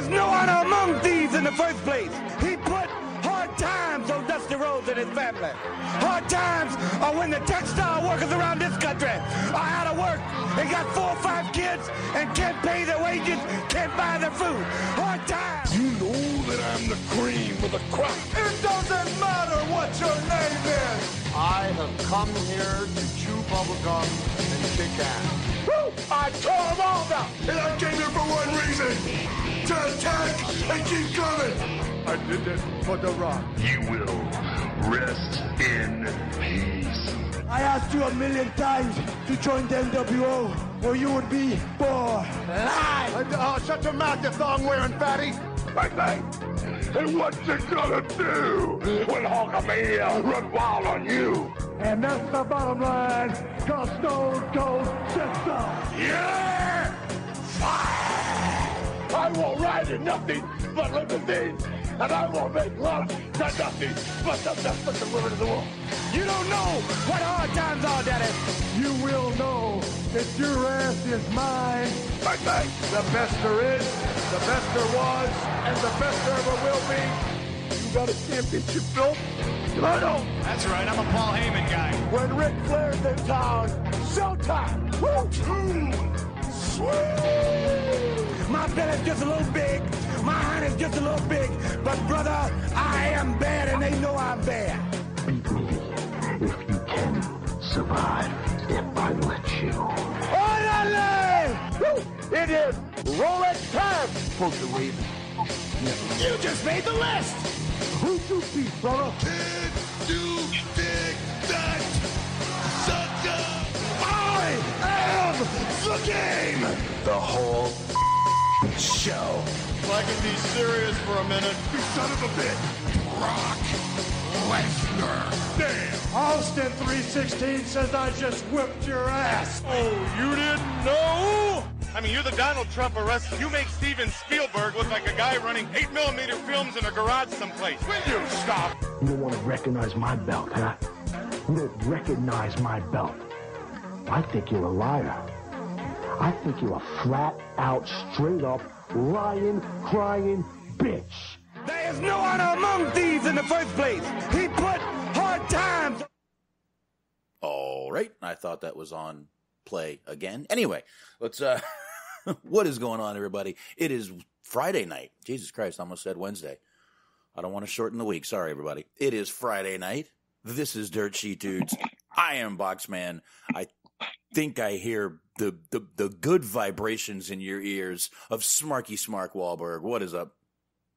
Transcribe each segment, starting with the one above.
There's no honor among thieves in the first place. He put hard times on Dusty Rhodes and his family. Hard times are when the textile workers around this country are out of work and got 4 or 5 kids and can't pay their wages, can't buy their food. Hard times. You know that I'm the cream of the crop. It doesn't matter what your name is. I have come here to chew bubblegum and kick ass. Woo! I tore them all down. And I came here for one reason. To attack and keep coming. I did it for the Rock. You will rest in peace. I asked you 1,000,000 times to join the NWO, where you would be for life. Shut your mouth, you thong-wearing fatty. Bang, bang. And what you gonna do when Hulkamania run wild on you? And that's the bottom line, cause Stone Cold said so. Yeah! Fire! I won't ride in nothing but limousines, and I won't make love to nothing but the best looking women in the world. You don't know what hard times are, Daddy. You will know that your ass is mine. Bang, bang. The best there is, the best there was, and the best there ever will be. You got a championship belt? I don't. That's right, I'm a Paul Heyman guy. When Ric Flair's in town, showtime. Woo! Sweet! My belly's just a little big, my hand is just a little big, but brother, I am bad and they know I'm bad. Beat me if you can survive, if I let you. Orderly! Woo! It is Rolex time. For the Raven. You just made the list! Who you beat, brother? Did you dig that, sucker? I am the game! The whole show. If I can be serious for a minute. You son of a bitch! Brock Lesnar! Damn! Austin 316 says I just whipped your ass. Oh, you didn't know? I mean, you're the Donald Trump of wrestling. You make Steven Spielberg look like a guy running 8mm films in a garage someplace. Will you stop? You don't want to recognize my belt, huh? You don't recognize my belt. I think you're a liar. I think you're a flat out, straight up, lying, crying bitch. There is no honor among thieves in the first place. He put hard times. All right. I thought that was on play again. Anyway, let's, what is going on, everybody? It is Friday night. Jesus Christ, I almost said Wednesday. I don't want to shorten the week. Sorry, everybody. It is Friday night. This is Dirt Sheet Dudes. I am Boxman. I think I hear the good vibrations in your ears of Smarky Smark Wahlberg. What is up?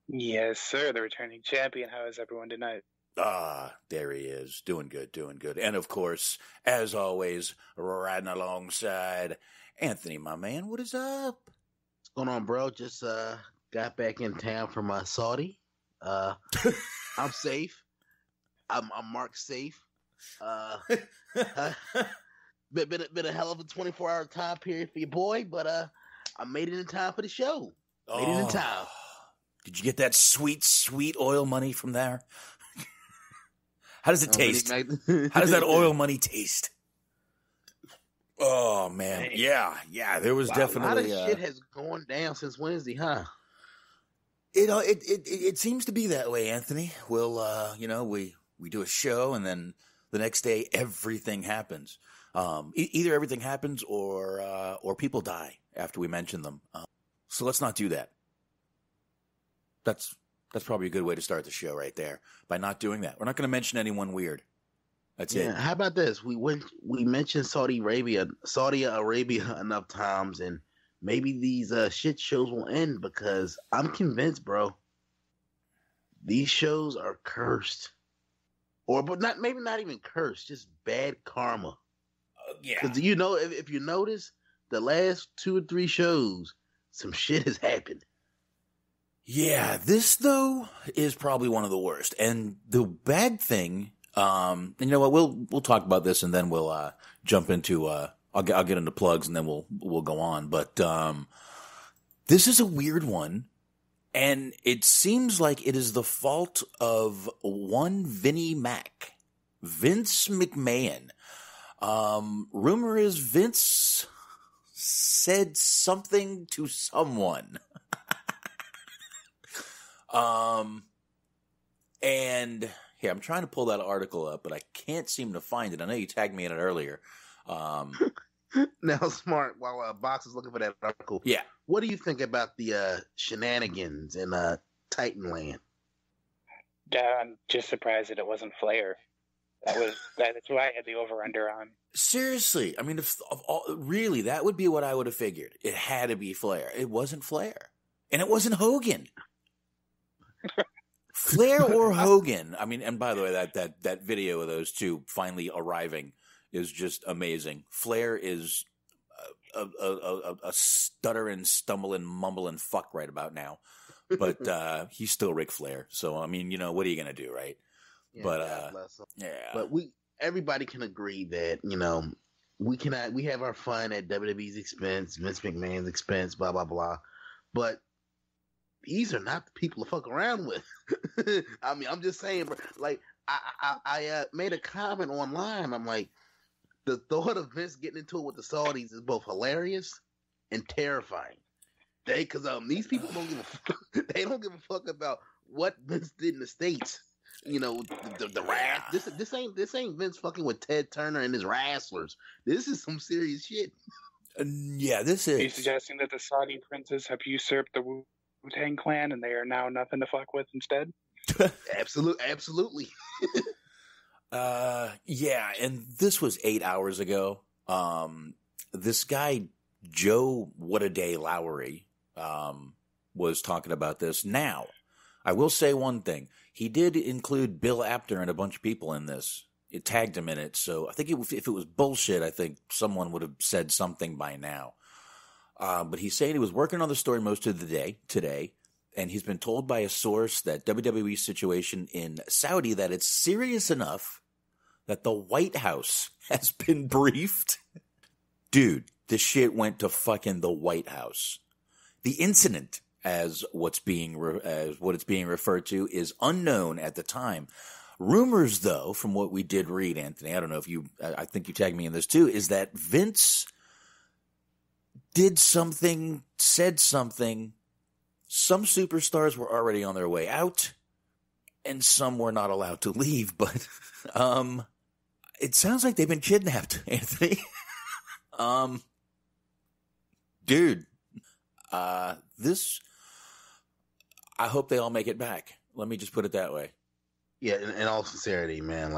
Yes, sir. The returning champion. How is everyone tonight? Ah, there he is. Doing good, doing good. And of course, as always, riding alongside Anthony, my man. What is up? What's going on, bro? Just got back in town from Saudi. I'm safe. I'm Mark safe. Been a hell of a 24-hour time period for your boy, but I made it in time for the show. Made it in time. Did you get that sweet, sweet oil money from there? How does it taste? How does that oil money taste? Oh, man. Yeah. There was definitely... A lot of shit has gone down since Wednesday, huh? It seems to be that way, Anthony. We'll, we do a show, and then the next day, everything happens. Either everything happens or people die after we mention them. So let's not do that. That's probably a good way to start the show right there, by not doing that. We're not going to mention anyone weird. That's it. How about this? We mentioned Saudi Arabia enough times, and maybe these shit shows will end, because I'm convinced, bro, these shows are cursed. But not even cursed, just bad karma. Yeah. Because if you notice, the last 2 or 3 shows, some shit has happened. Yeah, this, though, is probably one of the worst. And the bad thing, and you know what, we'll talk about this, and then we'll jump into, I'll get into plugs, and then we'll go on. But this is a weird one, and it seems like it is the fault of one Vinnie Mac, Vince McMahon. Rumor is Vince said something to someone. And here, I'm trying to pull that article up, but I can't seem to find it. I know you tagged me in it earlier. Now, Smart, while Box is looking for that article, yeah, what do you think about the shenanigans in Titanland? I'm just surprised that it wasn't Flair. That's why I had the over-under on. Seriously, I mean, really, that would be what I would have figured. It had to be Flair. It wasn't Flair, and it wasn't Hogan. Flair or Hogan. I mean, and by the way, that video of those two finally arriving is just amazing. Flair is a stuttering, stumbling, mumbling fuck right about now, but he's still Ric Flair. So I mean, what are you gonna do, right? Yeah, but yeah, but everybody can agree that we have our fun at WWE's expense, Vince McMahon's expense, blah blah blah, but these are not the people to fuck around with. I mean, I'm just saying, bro. Like, I made a comment online. I'm like, the thought of Vince getting into it with the Saudis is both hilarious and terrifying. Because these people don't give a fuck. They don't give a fuck about what Vince did in the States. The wrath. This ain't Vince fucking with Ted Turner and his wrestlers. This is some serious shit. Yeah, this is. Are you suggesting that the Saudi princes have usurped the Wu-Tang Clan and they are now nothing to fuck with instead? Absolutely. Yeah, and this was 8 hours ago. This guy, Joe Whataday Lowry, was talking about this. Now, I will say one thing. He did include Bill Apter and a bunch of people in this. It tagged him in it, so I think if it was bullshit, I think someone would have said something by now. But he's saying he was working on the story most of the day today, and he's been told by a source that WWE's situation in Saudi, that it's serious enough that the White House has been briefed. Dude, this shit went to fucking the White House. The incident, as what it's being referred to, is unknown at the time. Rumors, though, from what we did read, Anthony, I don't know if I think you tagged me in this too, is that Vince did something, said something. Some superstars were already on their way out, and some were not allowed to leave, but it sounds like they've been kidnapped, Anthony. Dude, this, I hope they all make it back. Let me just put it that way. Yeah, in all sincerity, man,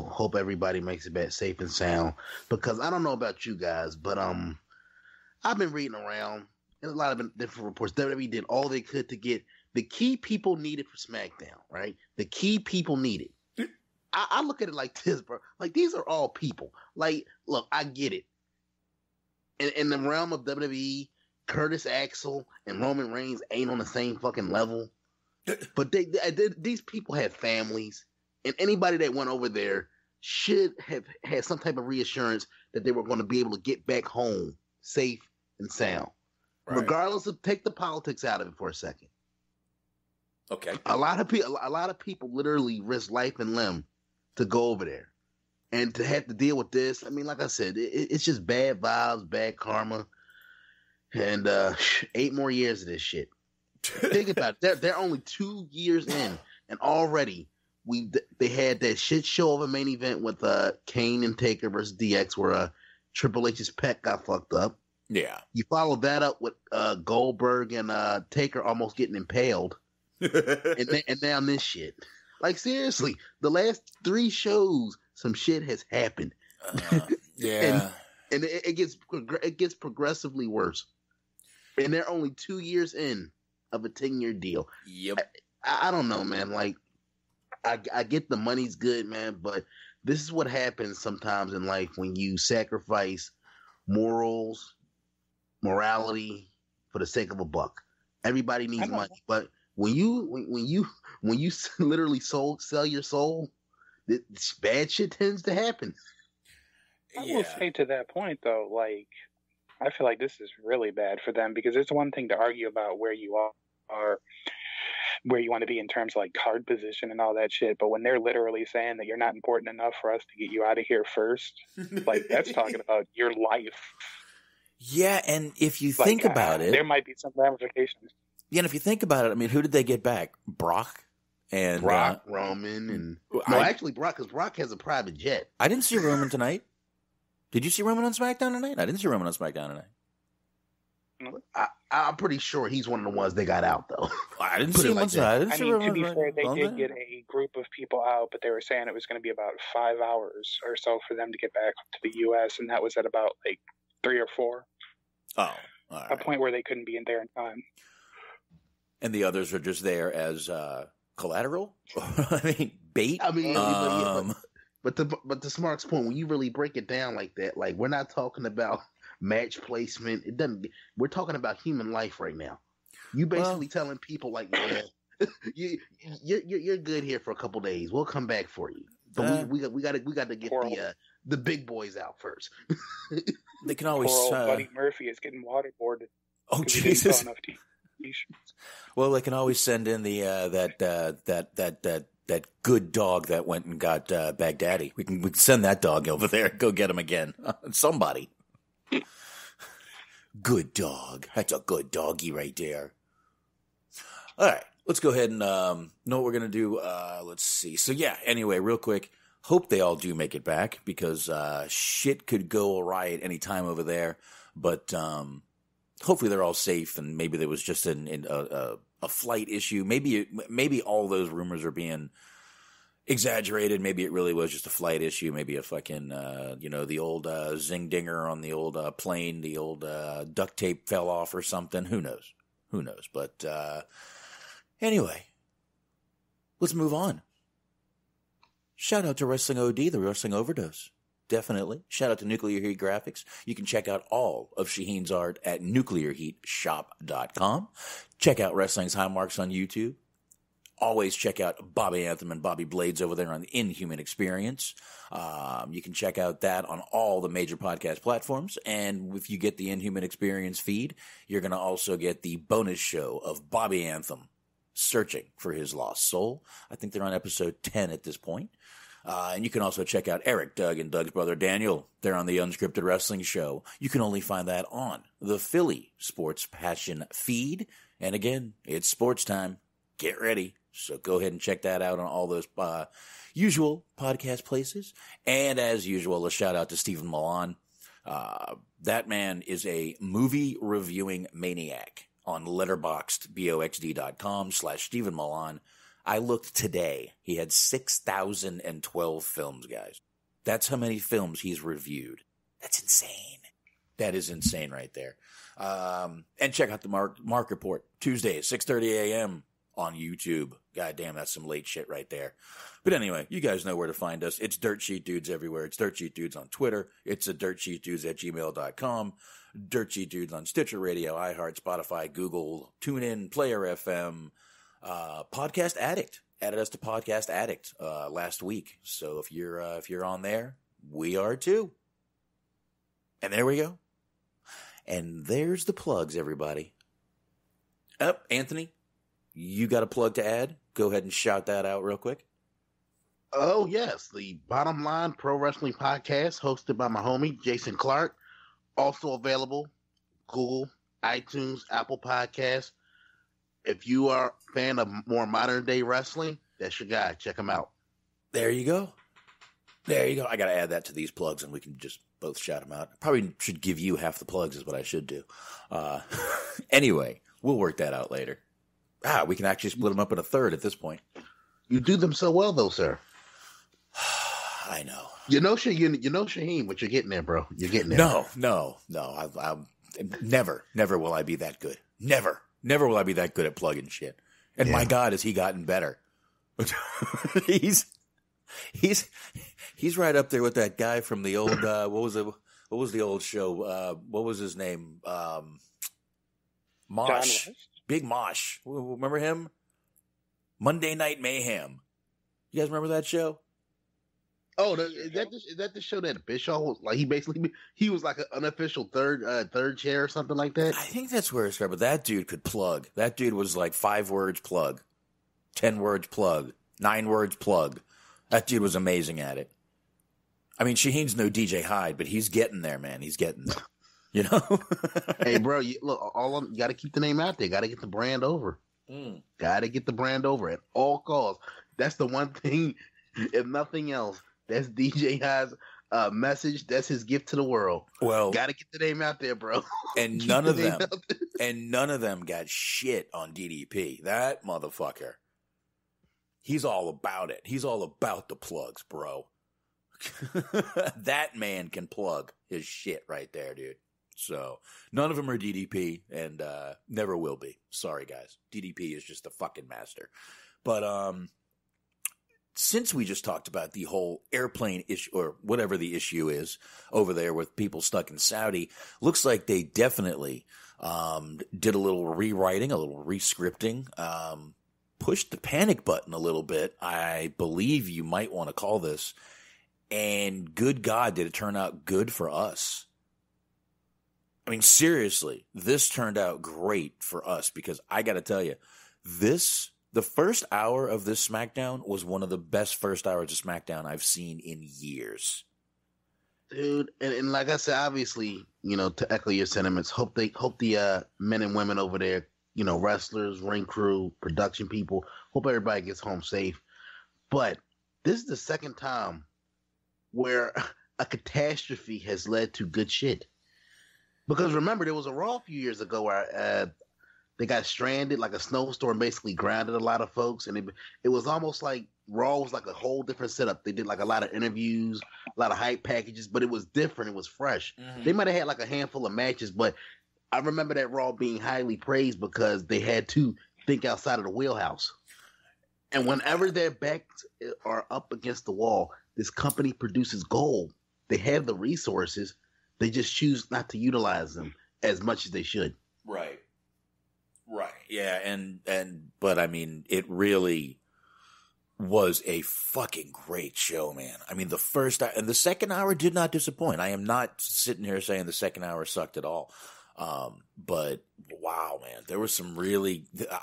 hope everybody makes it back safe and sound, because I don't know about you guys, but I've been reading around, and a lot of different reports. WWE did all they could to get the key people needed for SmackDown, right? The key people needed. I look at it like this, bro. Like, these are all people. Like, look, I get it. In the realm of WWE, Curtis Axel and Roman Reigns ain't on the same fucking level. But these people have families, and anybody that went over there should have had some type of reassurance that they were going to be able to get back home safe and sound. Right. Regardless of, take the politics out of it for a second. Okay. A lot of people literally risk life and limb to go over there, and to have to deal with this. I mean, like I said, it's just bad vibes, bad karma, and 8 more years of this shit. Think about it. They're only 2 years in, and already they had that shit show of a main event with Kane and Taker versus DX, where Triple H's pec got fucked up. Yeah. You followed that up with Goldberg and Taker almost getting impaled, and now this shit. Like, seriously, the last 3 shows, some shit has happened. Yeah, and it gets progressively worse. And they're only 2 years in of a 10-year deal. Yep. I don't know, man. Like, I get the money's good, man, but this is what happens sometimes in life when you sacrifice morality for the sake of a buck. Everybody needs money, but when you literally sell your soul, this bad shit tends to happen. I will say to that point, though, like, I feel like this is really bad for them, because it's one thing to argue about where you are, where you want to be in terms of like card position and all that shit, but when they're literally saying that you're not important enough for us to get you out of here first, like, that's talking about your life. Yeah, and if you think about it, there might be some ramifications. Yeah, and if you think about it, I mean, who did they get back? Brock? And Roman, and actually Brock, because Brock has a private jet. I didn't see Roman tonight. Did you see Roman on SmackDown tonight? I didn't see Roman on SmackDown tonight. I'm pretty sure he's one of the ones they got out, though. I didn't see him on SmackDown. To be fair, they did get a group of people out, but they were saying it was going to be about 5 hours or so for them to get back to the U.S., and that was at about 3 or 4. Oh, all right. A point where they couldn't be in there in time. And the others are just there as collateral? I mean, bait? I mean, but to Smark's point, when you really break it down like that, we're not talking about match placement. It doesn't. We're talking about human life right now. You basically telling people you're good here for a couple days. We'll come back for you. But we got to get the big boys out first. They can always. Poor old Buddy Murphy is getting waterboarded. Oh Jesus! Well, they can always send in the that good dog that went and got Baghdadi. We can send that dog over there. Go get him again. Somebody. Good dog. That's a good doggy right there. All right. Let's go ahead and know what we're going to do. Let's see. So, yeah, anyway, real quick. Hope they all do make it back because shit could go awry at any time over there. But hopefully they're all safe and maybe there was just a flight issue. Maybe all those rumors are being exaggerated. Maybe it really was just a flight issue. Maybe a fucking, the old zing dinger on the old plane, the old duct tape fell off or something. Who knows? But anyway, let's move on. Shout out to Wrestling OD, the Wrestling Overdose. Definitely. Shout out to Nuclear Heat Graphics. You can check out all of Shaheen's art at nuclearheatshop.com. Check out Wrestling's High Marks on YouTube. Always check out Bobby Anthem and Bobby Blades over there on the Inhuman Experience. You can check out that on all the major podcast platforms. And if you get the Inhuman Experience feed, you're going to also get the bonus show of Bobby Anthem searching for his lost soul. I think they're on episode 10 at this point. And you can also check out Eric, Doug, and Doug's brother Daniel. They're on the Unscripted Wrestling Show. You can only find that on the Philly Sports Passion feed. And again, it's sports time. Get ready. So go ahead and check that out on all those usual podcast places. And as usual, a shout out to Stephen Milan. That man is a movie reviewing maniac on letterboxd.com/Stephen Milan. I looked today. He had 6,012 films, guys. That's how many films he's reviewed. That's insane. That is insane right there. And check out the Mark Report, Tuesday at 6:30 a.m. on YouTube. God damn, that's some late shit right there. But anyway, you guys know where to find us. It's Dirt Sheet Dudes everywhere. It's Dirt Sheet Dudes on Twitter. It's a dirtsheetdudes@gmail.com. Dirt Sheet Dudes on Stitcher Radio, iHeart, Spotify, Google, TuneIn, Player FM, Podcast Addict. Added us to Podcast Addict last week. So if you're on there, we are too. And there we go. And there's the plugs, everybody. Anthony, you got a plug to add? Go ahead and shout that out real quick. Oh, yes. The Bottom Line Pro Wrestling Podcast, hosted by my homie, Jason Clark. Also available, Google, iTunes, Apple Podcasts. If you are a fan of more modern-day wrestling, that's your guy. Check him out. There you go. I got to add that to these plugs, and we can just both shout them out. Probably should give you half the plugs is what I should do. Anyway, we'll work that out later. We can actually split them up in a third at this point. You do them so well, though, sir. I know. You know Shaheen, but you're getting there, bro. You're getting there. No. I'm never will I be that good. Never will I be that good at plugging shit. And my God, has he gotten better? He's right up there with that guy from the old what was the old show? What was his name? Mosh. Big Mosh. Remember him? Monday Night Mayhem. You guys remember that show? Oh, is that the show that Bischoff was like? He was like an unofficial third chair or something like that. I think that's where it started. But that dude could plug. That dude was like 5 words plug, 10 words plug, 9 words plug. That dude was amazing at it. I mean, Shaheen's no DJ Hyde, but he's getting there, man. He's getting there. You know? Hey, bro, you got to keep the name out there. Got to get the brand over. Got to get the brand over at all costs. That's the one thing, if nothing else, that's DJ High's message. That's his gift to the world. Well, got to get the name out there, bro. And none of them got shit on DDP. That motherfucker. He's all about it. He's all about the plugs, bro. That man can plug his shit right there, dude. So none of them are DDP and never will be. Sorry, guys. DDP is just a fucking master. But since we just talked about the whole airplane issue or whatever the issue is over there with people stuck in Saudi, looks like they definitely did a little rewriting, a little rescripting, pushed the panic button a little bit, I believe you might want to call this. And good God, did it turn out good for us? I mean, seriously, this turned out great for us because I got to tell you, the first hour of this SmackDown was one of the best first hours of SmackDown I've seen in years. Dude, and like I said, obviously, to echo your sentiments, hope the men and women over there, wrestlers, ring crew, production people, hope everybody gets home safe. But this is the second time where a catastrophe has led to good shit. Because remember, there was a Raw a few years ago where they got stranded, like a snowstorm basically grounded a lot of folks, and it was almost like Raw was like a whole different setup. They did like a lot of interviews, a lot of hype packages, but it was different. It was fresh. Mm-hmm. They might have had like a handful of matches, but I remember that Raw being highly praised because they had to think outside of the wheelhouse. And whenever their backs are up against the wall, this company produces gold. They have the resources. They just choose not to utilize them as much as they should. Right. Yeah. But I mean, it really was a fucking great show, man. I mean, the first and the second hour did not disappoint. I am not sitting here saying the second hour sucked at all. But wow, man, there was some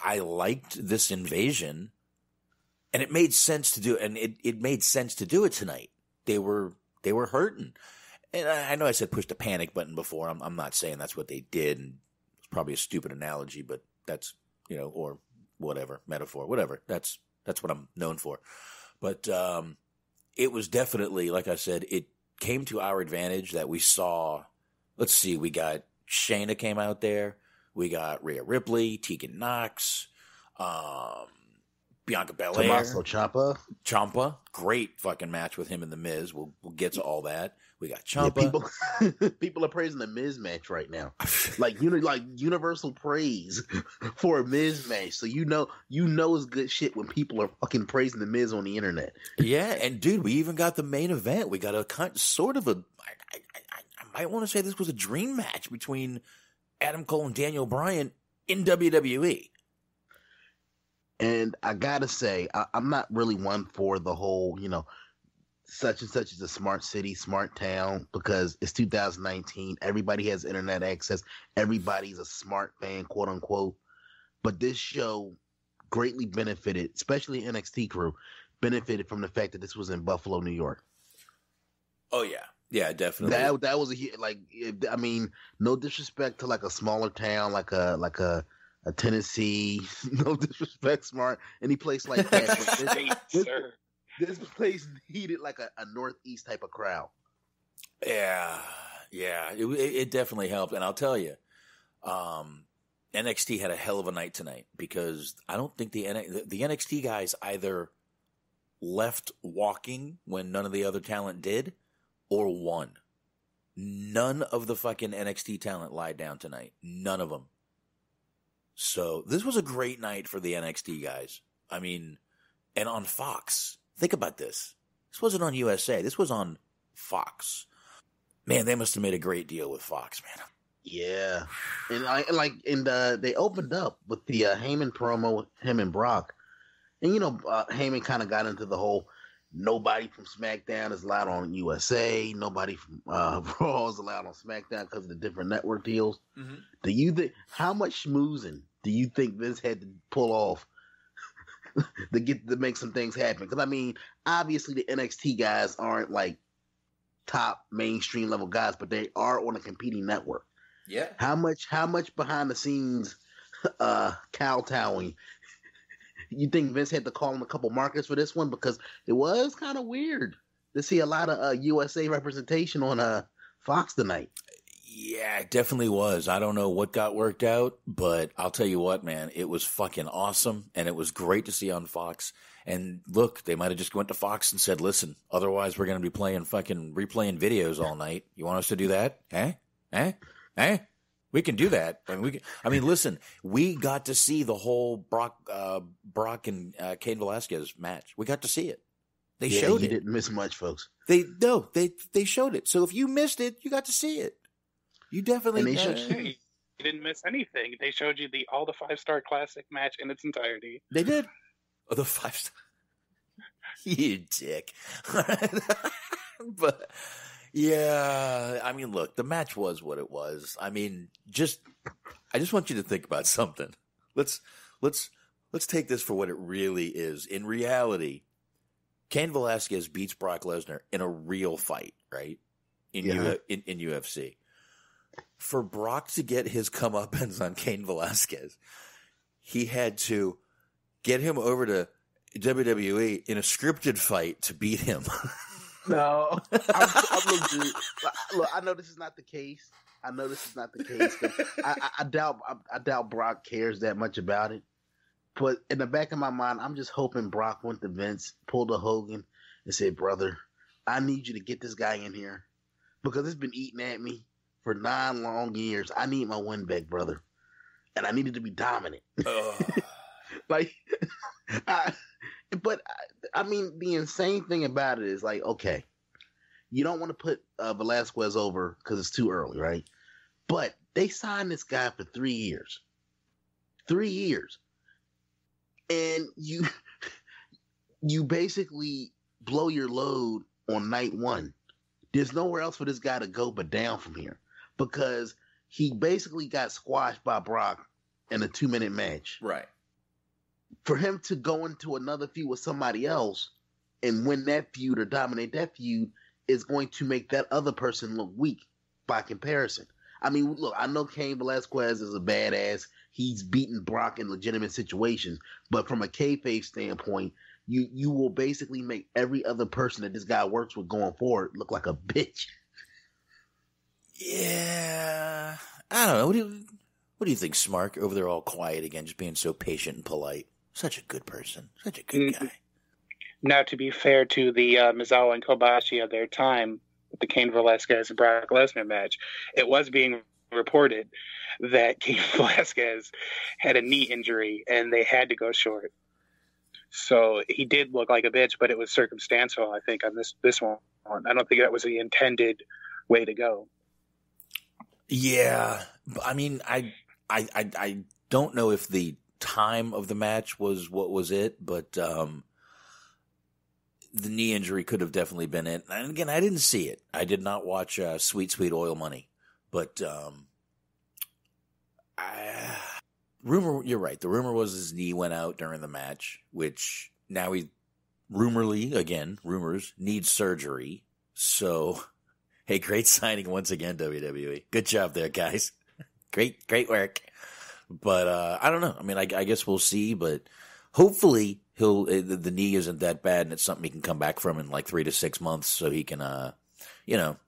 I liked this invasion and it made sense to do, and it made sense to do it tonight. They were hurting. And I know I said push the panic button before. I'm not saying that's what they did. And it's probably a stupid analogy, but that's, or whatever, metaphor, whatever. That's what I'm known for. But it was definitely, like I said, it came to our advantage that we saw, let's see, we got Shayna came out there. We got Rhea Ripley, Tegan Nox, Bianca Belair. Tommaso Ciampa. Great fucking match with him and The Miz. We'll get to all that. We got Ciampa. Yeah, people are praising the Miz match right now. like universal praise for a Miz match. So you know it's good shit when people are fucking praising the Miz on the internet. Yeah, and dude, we even got the main event. We got I might want to say this was a dream match between Adam Cole and Daniel Bryan in WWE. And I gotta say, I'm not really one for the whole, such and such is a smart city, smart town, because it's 2019. Everybody has internet access. Everybody's a smart fan, quote unquote. But this show greatly benefited, especially NXT crew, benefited from the fact that this was in Buffalo, New York. Oh, yeah. Yeah, definitely. That was no disrespect to like a smaller town, like a Tennessee, no disrespect, Smart, any place like that. This place needed like a Northeast type of crowd. Yeah, it definitely helped, and I'll tell you, NXT had a hell of a night tonight because I don't think the NXT guys either left walking when none of the other talent did, or won. None of the fucking NXT talent lied down tonight. None of them. So this was a great night for the NXT guys. I mean, and on Fox. Think about this. This wasn't on USA. This was on Fox. Man, they must have made a great deal with Fox, man. Yeah. And they opened up with the Heyman promo with him and Brock. And, Heyman kind of got into the whole nobody from SmackDown is allowed on USA. Nobody from Raw is allowed on SmackDown because of the different network deals. Mm-hmm. Do you think, how much schmoozing do you think Vince had to pull off to make some things happen? Because, I mean, obviously the NXT guys aren't like top mainstream level guys, but they are on a competing network. Yeah. How much behind the scenes kowtowing? You think Vince had to call in a couple markers for this one? Because it was kind of weird to see a lot of USA representation on Fox tonight. Yeah, it definitely was. I don't know what got worked out, but I'll tell you what, man, it was fucking awesome, and it was great to see on Fox. And look, they might have just went to Fox and said, listen, otherwise we're going to be replaying videos all night. You want us to do that? Eh? We can do that. Listen, we got to see the whole Brock and Cain Velasquez match. We got to see it. They showed it. You didn't miss much, folks. They showed it. So if you missed it, you got to see it. You definitely You didn't miss anything. They showed you all the 5-star classic match in its entirety. They did. Oh, the 5-star. You dick. But yeah, I mean, look, the match was what it was. I mean, I just want you to think about something. Let's take this for what it really is. In reality, Cain Velasquez beats Brock Lesnar in a real fight, right? In UFC. For Brock to get his comeuppance on Cain Velasquez, he had to get him over to WWE in a scripted fight to beat him. No, I'm looking. Look, I know this is not the case. But I doubt Brock cares that much about it. But in the back of my mind, I'm just hoping Brock went to Vince, pulled a Hogan, and said, "Brother, I need you to get this guy in here because it's been eating at me for 9 long years. I need my win back, brother, and I needed to be dominant." I mean, the insane thing about it is like, okay, you don't want to put Velasquez over because it's too early, right? But they signed this guy for 3 years. 3 years. And you basically blow your load on night one. There's nowhere else for this guy to go but down from here because he basically got squashed by Brock in a 2-minute match. Right. For him to go into another feud with somebody else and win that feud or dominate that feud is going to make that other person look weak by comparison. I mean, look, I know Cain Velasquez is a badass. He's beaten Brock in legitimate situations. But from a kayfabe standpoint, you will basically make every other person that this guy works with going forward look like a bitch. Yeah. I don't know. What do you think, Smark? Over there all quiet again, just being so patient and polite. Such a good person. Such a good guy. Now, to be fair to the Mizawa and Kobashi of their time, with the Cain Velasquez and Brock Lesnar match, it was being reported that Cain Velasquez had a knee injury and they had to go short. So he did look like a bitch, but it was circumstantial, I think, on this one. I don't think that was the intended way to go. Yeah. I mean, I don't know if the time of the match was what was it, but the knee injury could have definitely been it. And again, I didn't see it. I did not watch Sweet Sweet Oil Money, but you're right. The rumor was his knee went out during the match, which now rumors needs surgery. So, hey, great signing once again, WWE. Good job there, guys. Great work. But I don't know. I mean, I guess we'll see. But hopefully, the knee isn't that bad, and it's something he can come back from in like 3 to 6 months, so he can,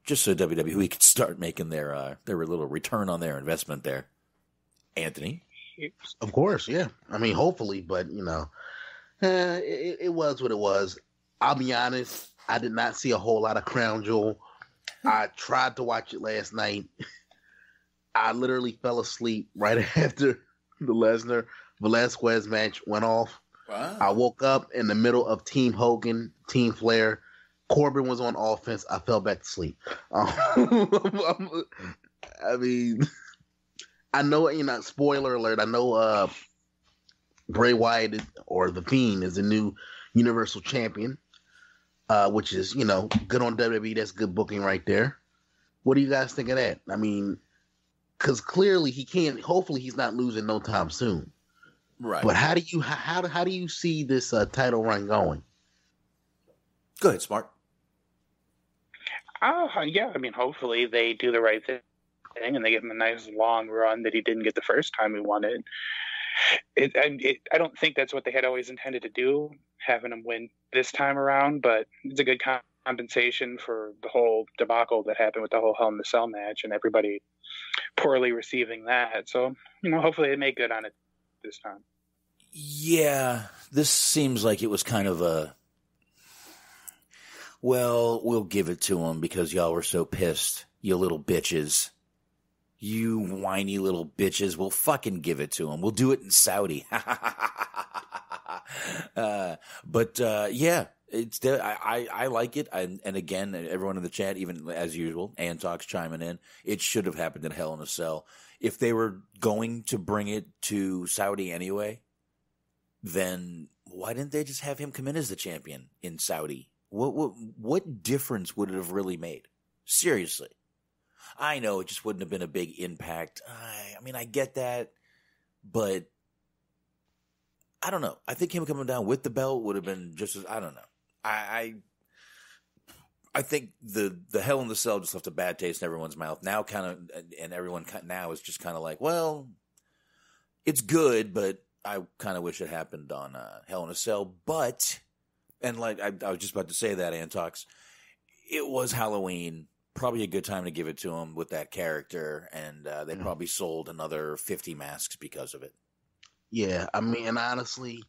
just so WWE can start making their little return on their investment there. Anthony, of course, yeah. I mean, hopefully, but it was what it was. I'll be honest. I did not see a whole lot of Crown Jewel. I tried to watch it last night. I literally fell asleep right after the Lesnar Velasquez match went off. Wow. I woke up in the middle of Team Hogan, Team Flair. Corbin was on offense. I fell back to sleep. I mean, I know, spoiler alert, I know Bray Wyatt or The Fiend is the new Universal Champion, which is, good on WWE. That's good booking right there. What do you guys think of that? I mean, because clearly hopefully he's not losing no time soon. Right. But how do you see this title run going? Go ahead, Smark. Yeah, I mean, hopefully they do the right thing thing, and they give him a nice long run that he didn't get the first time he won it. I don't think that's what they had always intended to do, having him win this time around, but it's a good compensation for the whole debacle that happened with the whole Hell in the Cell match and everybody poorly receiving that. So, hopefully they make good on it this time. Yeah, this seems like it was kind of a, well, we'll give it to him because y'all were so pissed, you little bitches. You whiny little bitches. We'll fucking give it to him. We'll do it in Saudi. Yeah, it's I like it. And again, everyone in the chat, even as usual, Antox chiming in. It should have happened in Hell in a Cell. If they were going to bring it to Saudi anyway, then why didn't they just have him come in as the champion in Saudi? What difference would it have really made? Seriously. I know it just wouldn't have been a big impact. I mean, I get that, but I don't know. I think him coming down with the belt would have been just as, I don't know. I think the Hell in the Cell just left a bad taste in everyone's mouth. Now and everyone now is just kind of like, well, it's good, but I kind of wish it happened on Hell in a Cell. But, and like I was just about to say that, Antox, it was Halloween. Probably a good time to give it to him with that character, and they probably sold another 50 masks because of it. Yeah, I mean, and honestly,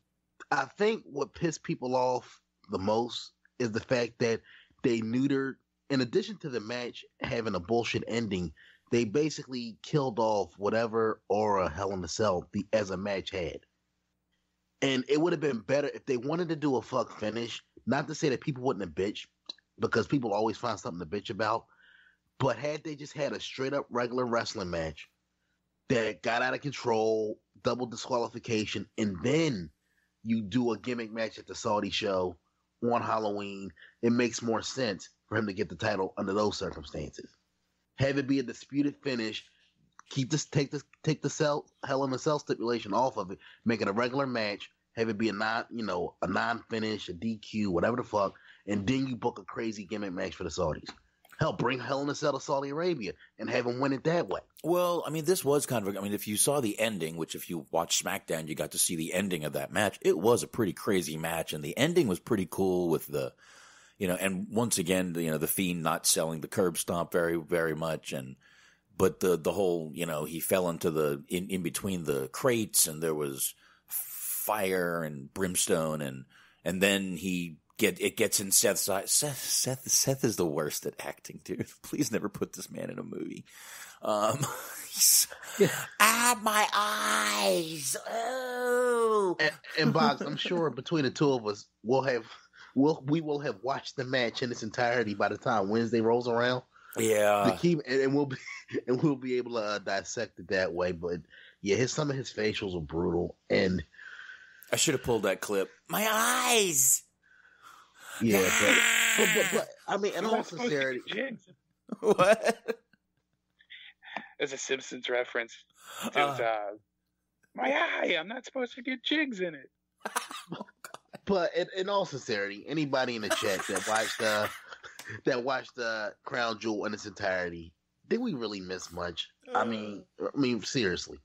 I think what pissed people off the most is the fact that they neutered, in addition to the match having a bullshit ending, they basically killed off whatever aura Hell in a Cell as a match had. And it would have been better if they wanted to do a fuck finish, not to say that people wouldn't have bitched, because people always find something to bitch about. But had they just had a straight up regular wrestling match that got out of control, double disqualification, and then you do a gimmick match at the Saudi show on Halloween, it makes more sense for him to get the title under those circumstances. Have it be a disputed finish, take the Hell in a Cell stipulation off of it, make it a regular match, have it be a non-finish, a DQ, whatever the fuck, and then you book a crazy gimmick match for the Saudis. Hell, bring Hell in a Cell to Saudi Arabia and have him win it that way. Well, I mean, this was kind of, if you saw the ending, which if you watch SmackDown, you got to see the ending of that match. It was a pretty crazy match, and the ending was pretty cool with the, and once again, the Fiend not selling the curb stomp very, very much, but the whole, he fell into in between the crates, and there was fire and brimstone, and then it gets in Seth's side. Seth is the worst at acting, dude. Please never put this man in a movie. My eyes. Oh. And Box, I'm sure between the two of us, we will have watched the match in its entirety by the time Wednesday rolls around. Yeah. And we'll be able to dissect it that way. But yeah, some of his facials were brutal, and I should have pulled that clip. My eyes. Yeah, but I mean, in all sincerity, what? As a Simpsons reference, to my eye. I'm not supposed to get jigs in it. But in all sincerity, anybody in the chat that watched Crown Jewel in its entirety, did we really miss much? I mean, seriously.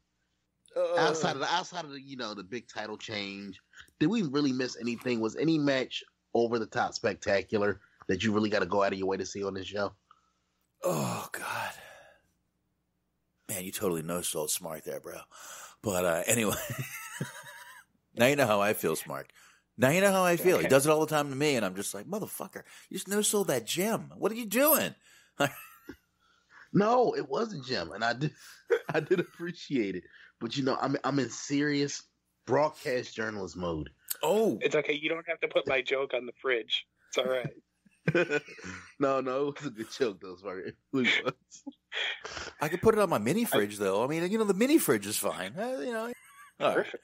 Outside of the the big title change, did we really miss anything? Was any match over the top spectacular that you really got to go out of your way to see on this show? Oh God, man, you totally no-sold Smark there, bro. But anyway, now you know how I feel, Smark. Now you know how I feel. He does it all the time to me, and I'm just like, motherfucker, you just no-sold that gem. What are you doing? No, it wasn't gem, and I did appreciate it. But I'm in serious broadcast journalist mode. Oh, it's okay. You don't have to put my joke on the fridge. It's all right. No, it was a good joke though. Sorry, it really was. I could put it on my mini fridge though. I mean, the mini fridge is fine. Perfect.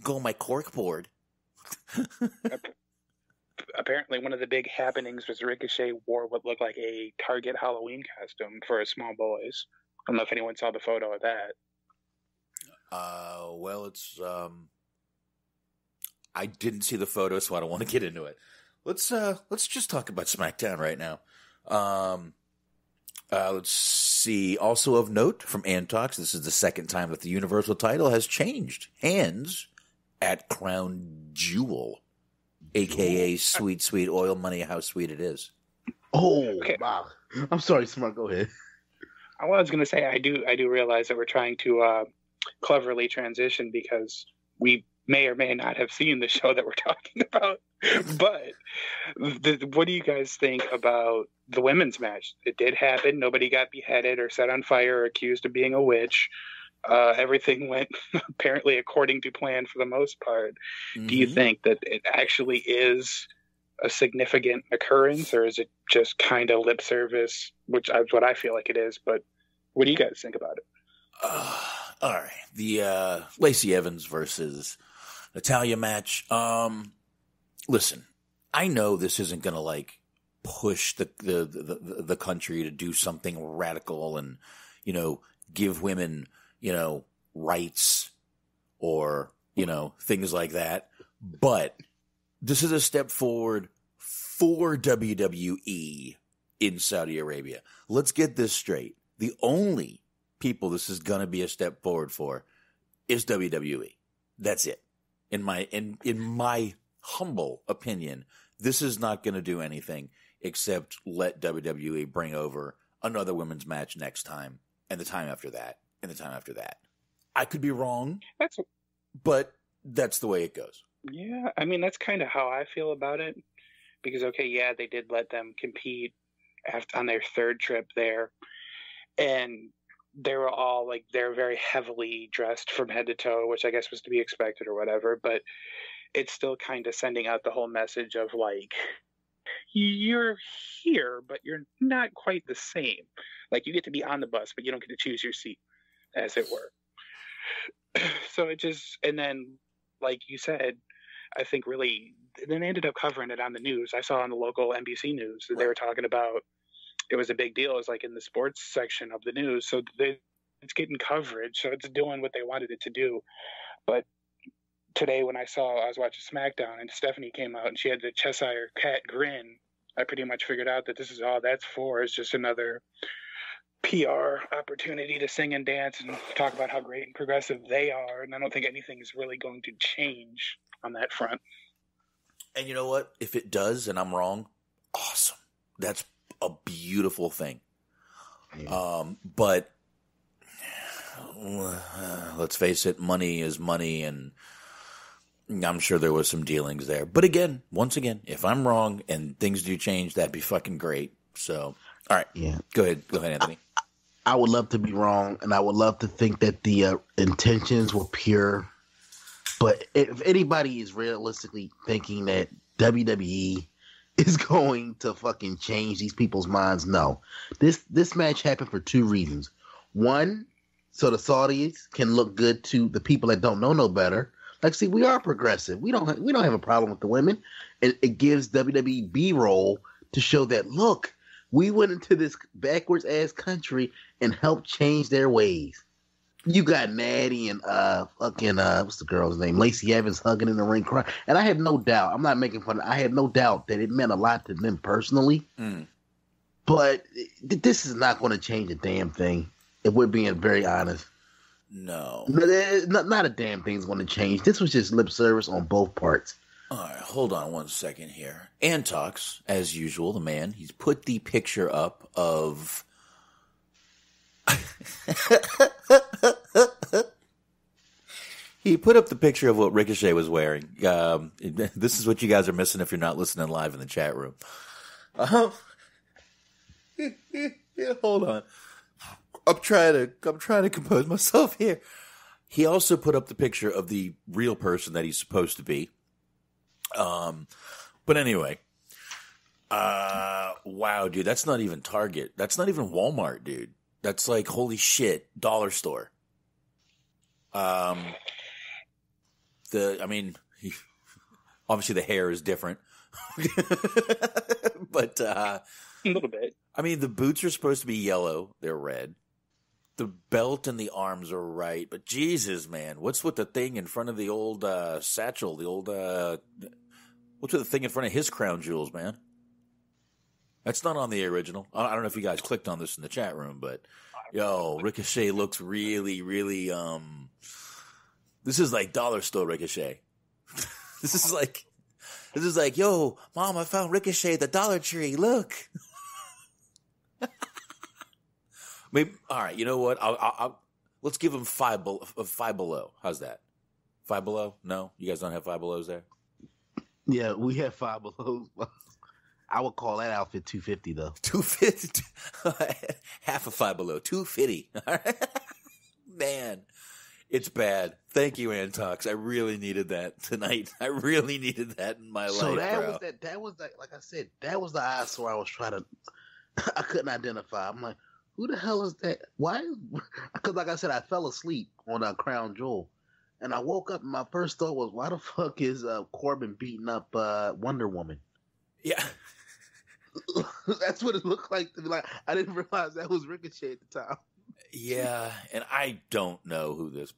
Go on my cork board. Apparently, one of the big happenings was Ricochet wore what looked like a Target Halloween costume for his small boys. I don't know if anyone saw the photo of that. Well, it's I didn't see the photo, so I don't want to get into it. Let's just talk about SmackDown right now. Let's see, also of note from Antox, this is the second time that the Universal title has changed hands at Crown Jewel, a.k.a. Sweet, Sweet Oil Money, how sweet it is. Oh, okay. Wow. I'm sorry, Smark, go ahead. I was going to say, I do realize that we're trying to cleverly transition because we may or may not have seen the show that we're talking about. But what do you guys think about the women's match? It did happen. Nobody got beheaded or set on fire or accused of being a witch. Everything went apparently according to plan for the most part. Mm-hmm. Do you think that it actually is a significant occurrence, or is it just kind of lip service, which is what I feel like it is? But what do you guys think about it? All right. The Lacey Evans versus Natalya match. Listen, I know this isn't going to like push the country to do something radical and, you know, give women, you know, rights or, you know, things like that. But this is a step forward for WWE in Saudi Arabia. Let's get this straight. The only people this is going to be a step forward for is WWE. That's it. In my humble opinion, this is not going to do anything except let WWE bring over another women's match next time, and the time after that, and the time after that. I could be wrong, but that's the way it goes. Yeah, I mean, that's kind of how I feel about it. Because, okay, yeah, they did let them compete on their third trip there. And they were all, like, they're very heavily dressed from head to toe, which I guess was to be expected or whatever. But it's still kind of sending out the whole message of, like, you're here, but you're not quite the same. Like, you get to be on the bus, but you don't get to choose your seat, as it were. So it just, and then, like you said, I think really, then they ended up covering it on the news. I saw on the local NBC news that they were talking about, it was a big deal. It was like in the sports section of the news. So it's getting coverage. So it's doing what they wanted it to do. But today when I was watching SmackDown and Stephanie came out and she had the Cheshire Cat grin, I pretty much figured out that this is all that's for, is just another PR opportunity to sing and dance and talk about how great and progressive they are. And I don't think anything is really going to change on that front. And you know what? If it does and I'm wrong, awesome. That's a beautiful thing. Yeah. But let's face it, money is money, and I'm sure there was some dealings there. But again, once again, if I'm wrong and things do change, that'd be fucking great. So, all right. Yeah. Go ahead, Anthony. I would love to be wrong, and I would love to think that the intentions were pure. But if anybody is realistically thinking that WWE is going to fucking change these people's minds, no. This match happened for two reasons. One, so the Saudis can look good to the people that don't know no better. Like, see, we are progressive. We don't have a problem with the women. And it gives WWE B-roll to show that, look, we went into this backwards ass country and helped change their ways. You got Natty and what's the girl's name? Lacey Evans hugging in the ring crying. And I have no doubt, I'm not making fun, I have no doubt that it meant a lot to them personally. Mm. But this is not going to change a damn thing, if we're being very honest. No. Not a damn thing's going to change. This was just lip service on both parts. All right, hold on one second here. Antox, as usual, the man, he's put the picture up of... He put up the picture of what Ricochet was wearing. This is what you guys are missing if you're not listening live in the chat room. Hold on. I'm trying to compose myself here. He also put up the picture of the real person that he's supposed to be. But anyway, wow, dude, that's not even Target. That's not even Walmart, dude. That's like, holy shit, dollar store. Obviously the hair is different, but, a little bit. I mean, the boots are supposed to be yellow. They're red. The belt and the arms are right, but Jesus, man, what's with the thing in front of the old, satchel, the old, what's with the thing in front of his crown jewels, man? That's not on the original. I don't know if you guys clicked on this in the chat room, but Yo, Ricochet looks really, really, this is like dollar store Ricochet. This is like, yo, Mom, I found Ricochet at the Dollar Tree. Look. Maybe, all right, you know what? I'll let's give him five below. How's that? Five below? No? You guys don't have Five Belows there? Yeah, we have Five Belows. I would call that outfit 250 though. 250, half of Five Below, 250. Man, it's bad. Thank you, Antox. I really needed that tonight. I really needed that in my life. So that bro. was that. That was like I said. That was the eyesore I was trying to. I couldn't identify. I'm like, who the hell is that? Why? Because like I said, I fell asleep on Crown Jewel, and I woke up. And my first thought was, why the fuck is Corbin beating up Wonder Woman? Yeah. That's what it looked like to me. Like I didn't realize that was Ricochet at the time. Yeah, and I don't know who this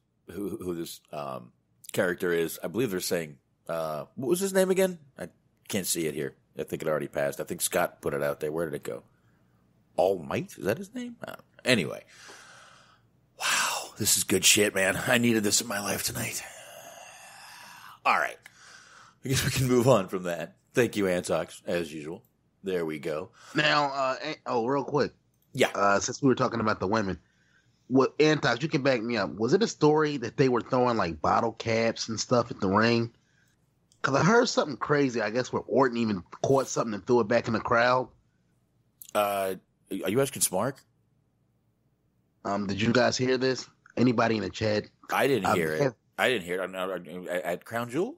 character is. I believe they're saying what was his name again? I can't see it here. I think it already passed. I think Scott put it out there. Where did it go? All Might? Is that his name? Anyway. Wow, this is good shit, man. I needed this in my life tonight. All right. I guess we can move on from that. Thank you, Antox, as usual. There we go. Now, real quick. Yeah. Since we were talking about the women, what Antox, you can back me up. Was it a story that they were throwing like bottle caps and stuff at the ring? Because I heard something crazy. I guess where Orton even caught something and threw it back in the crowd. Are you asking Smark? Did you guys hear this? Anybody in the chat? I didn't hear it. I didn't hear it at Crown Jewel.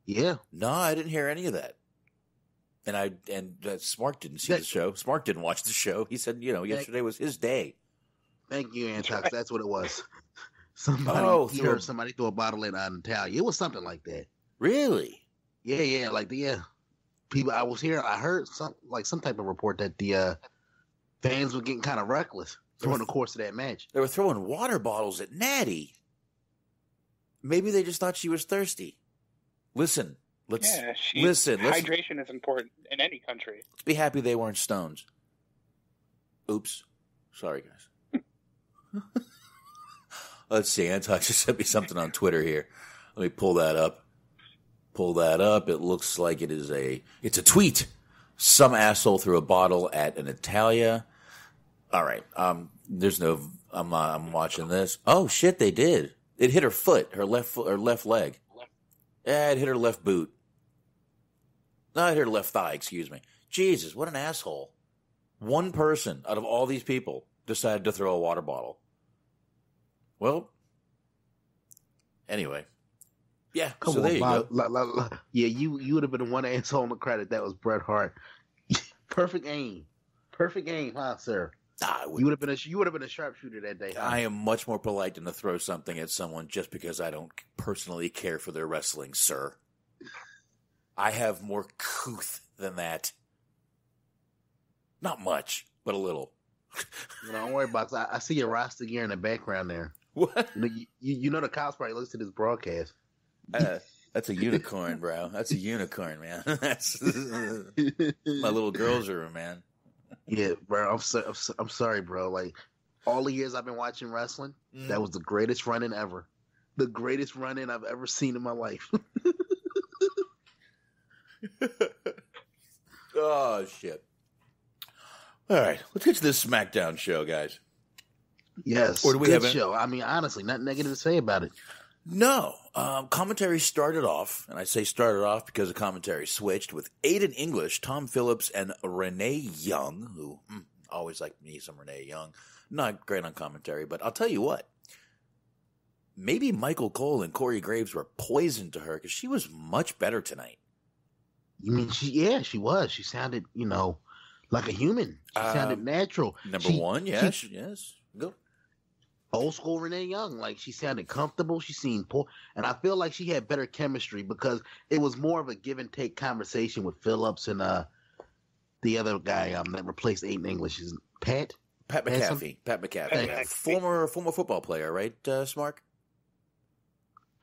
Yeah. No, I didn't hear any of that. And Smark didn't see the show. Smark didn't watch the show. He said, yesterday was his day. Thank you, Antox. That's what it was. Somebody threw a bottle at Natalia. It was something like that. Really? Yeah. People. I heard some type of report that the fans were getting kind of reckless during the course of that match. They were throwing water bottles at Natty. Maybe they just thought she was thirsty. Listen. Hydration is important in any country. Let's be happy they weren't stones. Oops. Sorry, guys. Let's see. Antox just sent me something on Twitter here. Let me pull that up. It looks like it's a tweet. Some asshole threw a bottle at an Natalia. All right. I'm watching this. Oh shit, they did. It hit her foot, her left leg. Yeah, it hit her left boot. No, it hit her left thigh, excuse me. Jesus, what an asshole. One person out of all these people decided to throw a water bottle. Well, anyway. Yeah, there you go. Yeah, you would have been the one asshole on the credit. That was Bret Hart. Perfect aim, huh, sir? You would have been a sharpshooter that day. Huh? I am much more polite than to throw something at someone just because I don't personally care for their wrestling, sir. I have more couth than that. Not much, but a little. Don't worry, Box. I see your roster gear in the background there. What? You know the cops probably listen to this broadcast. That's a unicorn, bro. That's a unicorn, man. That's my little girl's room, man. Yeah, bro. I'm sorry, bro. Like all the years I've been watching wrestling, that was the greatest run-in ever. The greatest run-in I've ever seen in my life. Oh shit! All right, let's get to this SmackDown show, guys. Yes, or do we have a show? I mean, honestly, nothing negative to say about it. No, commentary started off, and I say started off because the commentary switched with Aiden English, Tom Phillips, and Renee Young, who always like me some Renee Young. Not great on commentary, but I'll tell you what. Maybe Michael Cole and Corey Graves were poison to her because she was much better tonight. You mean she was. She sounded, like a human. She sounded natural. Number one, yes. Go. Old school Renee Young, like she sounded comfortable. She seemed poor, and I feel like she had better chemistry because it was more of a give and take conversation with Phillips and the other guy that replaced Aiden English is Pat McAfee. Pat McAfee, former football player, right, Smark?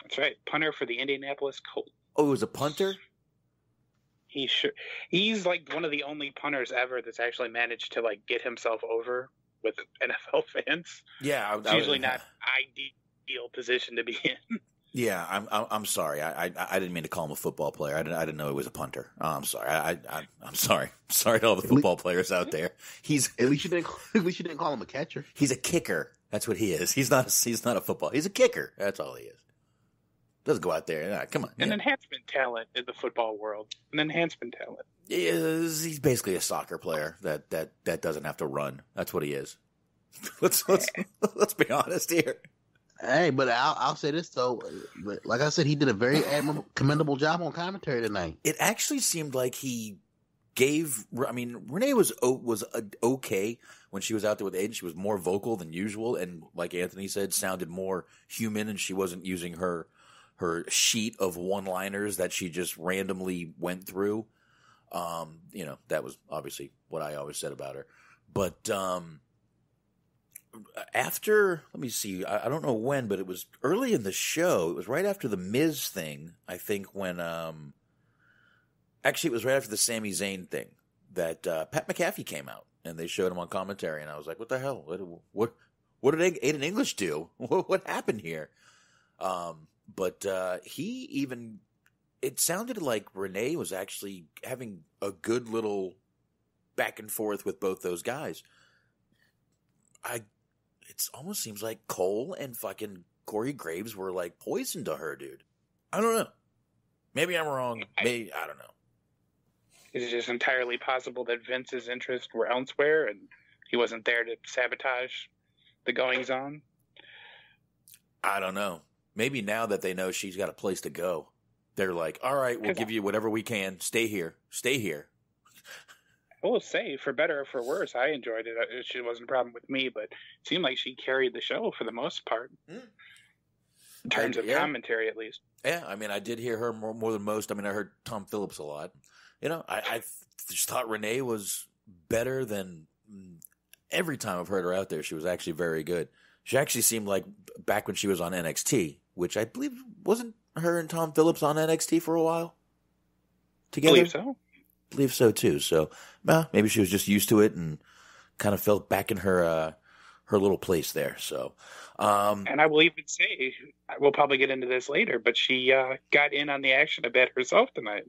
That's right, punter for the Indianapolis Colts. Oh, he was a punter. He's like one of the only punters ever that's actually managed to like get himself over with NFL fans. Yeah, it's usually not ideal position to be in. Yeah, I'm sorry. I didn't mean to call him a football player. I didn't know he was a punter. I'm sorry. I'm sorry. Sorry to all the football players out there. At least you didn't call him a catcher. He's a kicker. That's what he is. He's not a football. He's a kicker. That's all he is. Doesn't go out there. Come on. An enhancement talent in the football world. An enhancement talent. He's basically a soccer player that doesn't have to run. That's what he is. Let's be honest here. Hey, but I'll say this though. Like I said, he did a very commendable job on commentary tonight. It actually seemed like he gave. I mean, Renee was okay when she was out there with Aiden. She was more vocal than usual, and like Anthony said, sounded more human, and she wasn't using her sheet of one-liners that she just randomly went through. That was obviously what I always said about her. But after, let me see, I don't know when, but it was early in the show. It was right after the Miz thing, I think, when actually it was right after the Sami Zayn thing that Pat McAfee came out and they showed him on commentary, and I was like, what the hell? What did Aiden English do? What happened here? But it sounded like Renee was actually having a good little back and forth with both those guys. It almost seems like Cole and fucking Corey Graves were like poison to her, dude. I don't know. Maybe I'm wrong. Maybe, I don't know. Is it just entirely possible that Vince's interests were elsewhere and he wasn't there to sabotage the goings on? I don't know. Maybe now that they know she's got a place to go, they're like, all right, we'll give you whatever we can. Stay here. Stay here. I will say, for better or for worse, I enjoyed it. It wasn't a problem with me, but it seemed like she carried the show for the most part. In terms of commentary, at least. Yeah, I mean, I did hear her more than most. I mean, I heard Tom Phillips a lot. I just thought Renee was better than every time I've heard her out there. She was actually very good. She actually seemed like back when she was on NXT, which I believe wasn't her and Tom Phillips on NXT for a while together. Believe so too. So maybe she was just used to it and kind of felt back in her little place there. So, and I will even say, we'll probably get into this later, but she got in on the action a bit herself tonight.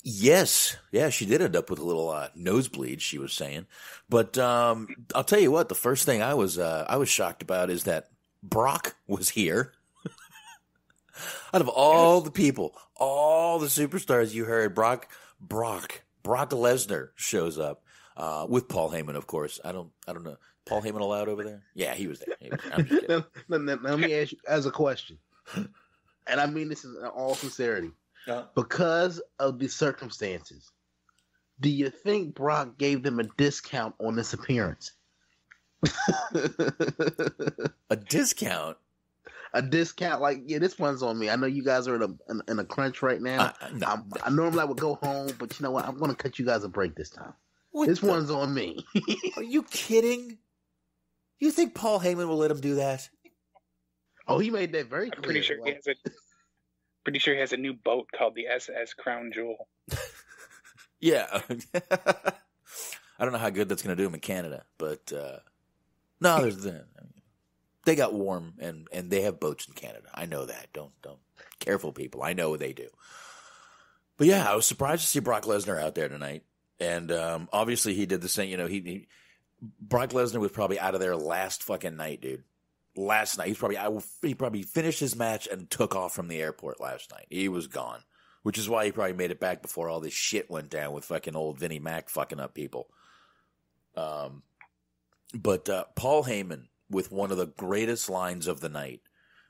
Yes. Yeah, she did end up with a little nosebleed, she was saying. But I'll tell you what, the first thing I was shocked about is that Brock was here. Out of all the people, all the superstars you heard, Brock Lesnar shows up with Paul Heyman, of course. I don't know. Paul Heyman allowed over there? Yeah, he was there. I'm just kidding. Now, let me ask you as a question, and I mean this in all sincerity. Because of the circumstances, do you think Brock gave them a discount on this appearance? A discount? A discount, like, yeah, this one's on me. I know you guys are in a crunch right now. I normally I would go home, but you know what? I'm going to cut you guys a break this time. One's on me. Are you kidding? You think Paul Heyman will let him do that? Oh, he made that very clear. I'm pretty sure he has a new boat called the SS Crown Jewel. Yeah. I don't know how good that's going to do him in Canada, but no, there's the. They got warm, and they have boats in Canada. I know that. Don't. Careful, people. I know what they do. But yeah, I was surprised to see Brock Lesnar out there tonight. And obviously he did the same. Brock Lesnar was probably out of there last fucking night, dude. Last night. He probably finished his match and took off from the airport last night. He was gone. Which is why he probably made it back before all this shit went down with fucking old Vinnie Mac fucking up people. But Paul Heyman, with one of the greatest lines of the night,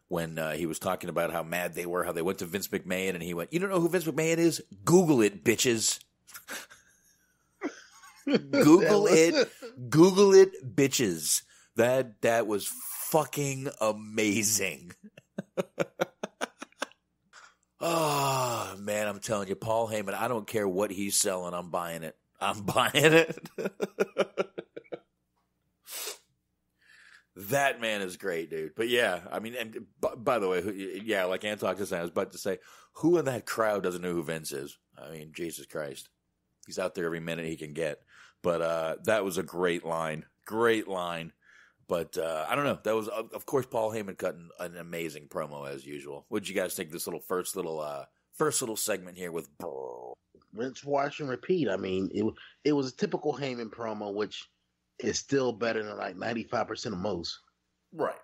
when he was talking about how mad they were, how they went to Vince McMahon, and he went, "You don't know who Vince McMahon is? Google it, bitches." Google it, bitches. That was fucking amazing. Oh, man, I'm telling you, Paul Heyman, I don't care what he's selling, I'm buying it. That man is great, dude. But yeah, I mean, and by the way, yeah, like Antok just said, I was about to say, who in that crowd doesn't know who Vince is? I mean, Jesus Christ. He's out there every minute he can get. But that was a great line. Great line. But I don't know. That was, of course, Paul Heyman cut an amazing promo as usual. What did you guys think this first little segment here with rinse, wash, and repeat? I mean, it was a typical Heyman promo, which is still better than like 95% of most. Right.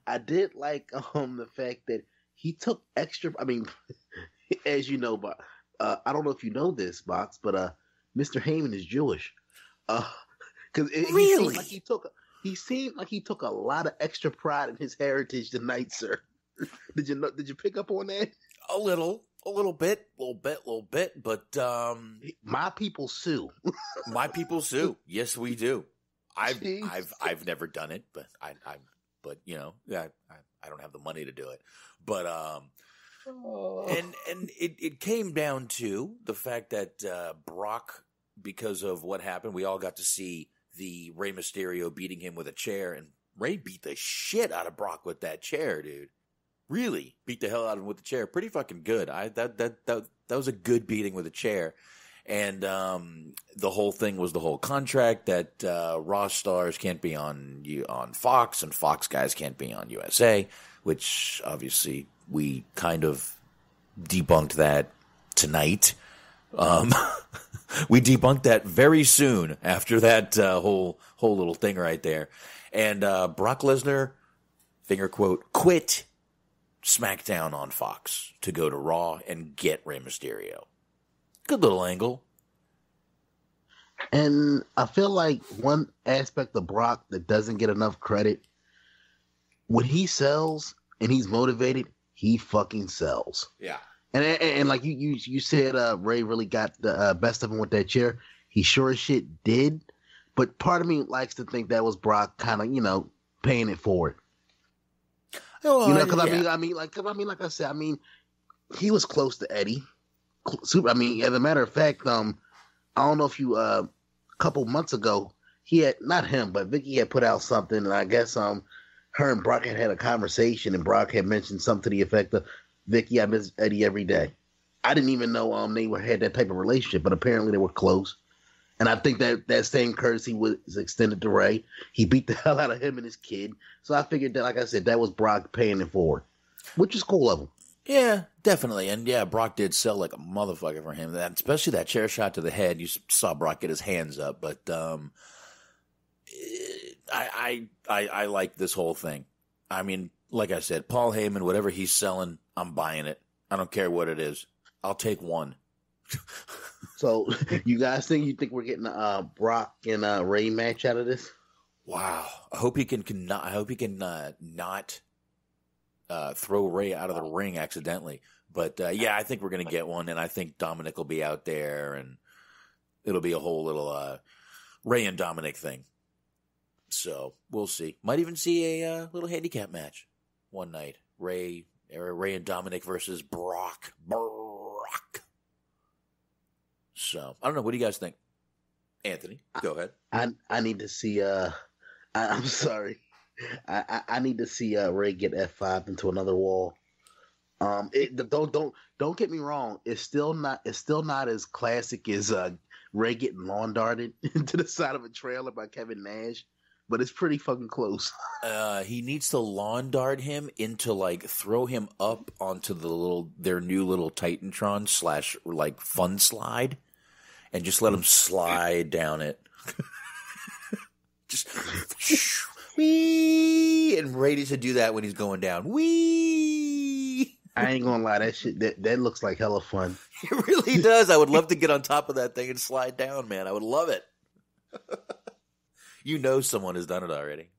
I did like the fact that he took extra. I mean, as you know, but I don't know if you know this, Box, but Mr. Heyman is Jewish. Because really? He seemed like he took a lot of extra pride in his heritage tonight, sir. Did you pick up on that? A little bit. But my people sue. My people sue. Yes, we do. I've never done it, but but you know, I don't have the money to do it. But and it came down to the fact that Brock, because of what happened, we all got to see the Rey Mysterio beating him with a chair, and Rey beat the shit out of Brock with that chair, dude. Really beat the hell out of him with the chair. Pretty fucking good. That was a good beating with a chair. And the whole thing was the whole contract that Raw stars can't be on Fox, and Fox guys can't be on USA, which obviously we kind of debunked that tonight. We debunked that very soon after that whole little thing right there. And Brock Lesnar, finger quote, quit SmackDown on Fox to go to Raw and get Rey Mysterio. Good little angle. And I feel like one aspect of Brock that doesn't get enough credit, when he sells and he's motivated, he fucking sells. Yeah. And like you said, Ray really got the best of him with that chair. He sure as shit did. But part of me likes to think that was Brock kind of, paying it forward. Oh, because like I said, he was close to Eddie. Super. As a matter of fact, I don't know if you a couple months ago, he had, not him, but Vicky had put out something, and I guess her and Brock had a conversation, and Brock had mentioned something to the effect of, Vicky, I miss Eddie every day. I didn't even know they had that type of relationship, but apparently they were close. And I think that same courtesy was extended to Ray. He beat the hell out of him and his kid. So I figured that, like I said, that was Brock paying it forward, which is cool of him. Yeah, definitely. And yeah, Brock did sell like a motherfucker for him. Especially that chair shot to the head. You saw Brock get his hands up. But I like this whole thing. Like I said, Paul Heyman, whatever he's selling, I'm buying it. I don't care what it is. I'll take one. So, you guys think we're getting a Brock and Ray match out of this? Wow. I hope he can not throw Ray out of the ring accidentally. But yeah, I think we're going to get one, and I think Dominic will be out there, and it'll be a whole little Ray and Dominic thing. So we'll see. Might even see a little handicap match one night. Ray and Dominic versus Brock. So I don't know. What do you guys think? Anthony, go ahead. I need to see. I'm sorry. I need to see Ray get F5 into another wall. Don't get me wrong. It's still not as classic as Ray getting lawn darted into the side of a trailer by Kevin Nash, but it's pretty fucking close. He needs to lawn dart him into throw him up onto their new little Titantron / fun slide, and just let him slide down it. Just wee, and Ray needs to do that when he's going down. Wee. I ain't gonna lie, that shit that looks like hella fun. It really does. I would love to get on top of that thing and slide down, man. I would love it. Someone has done it already.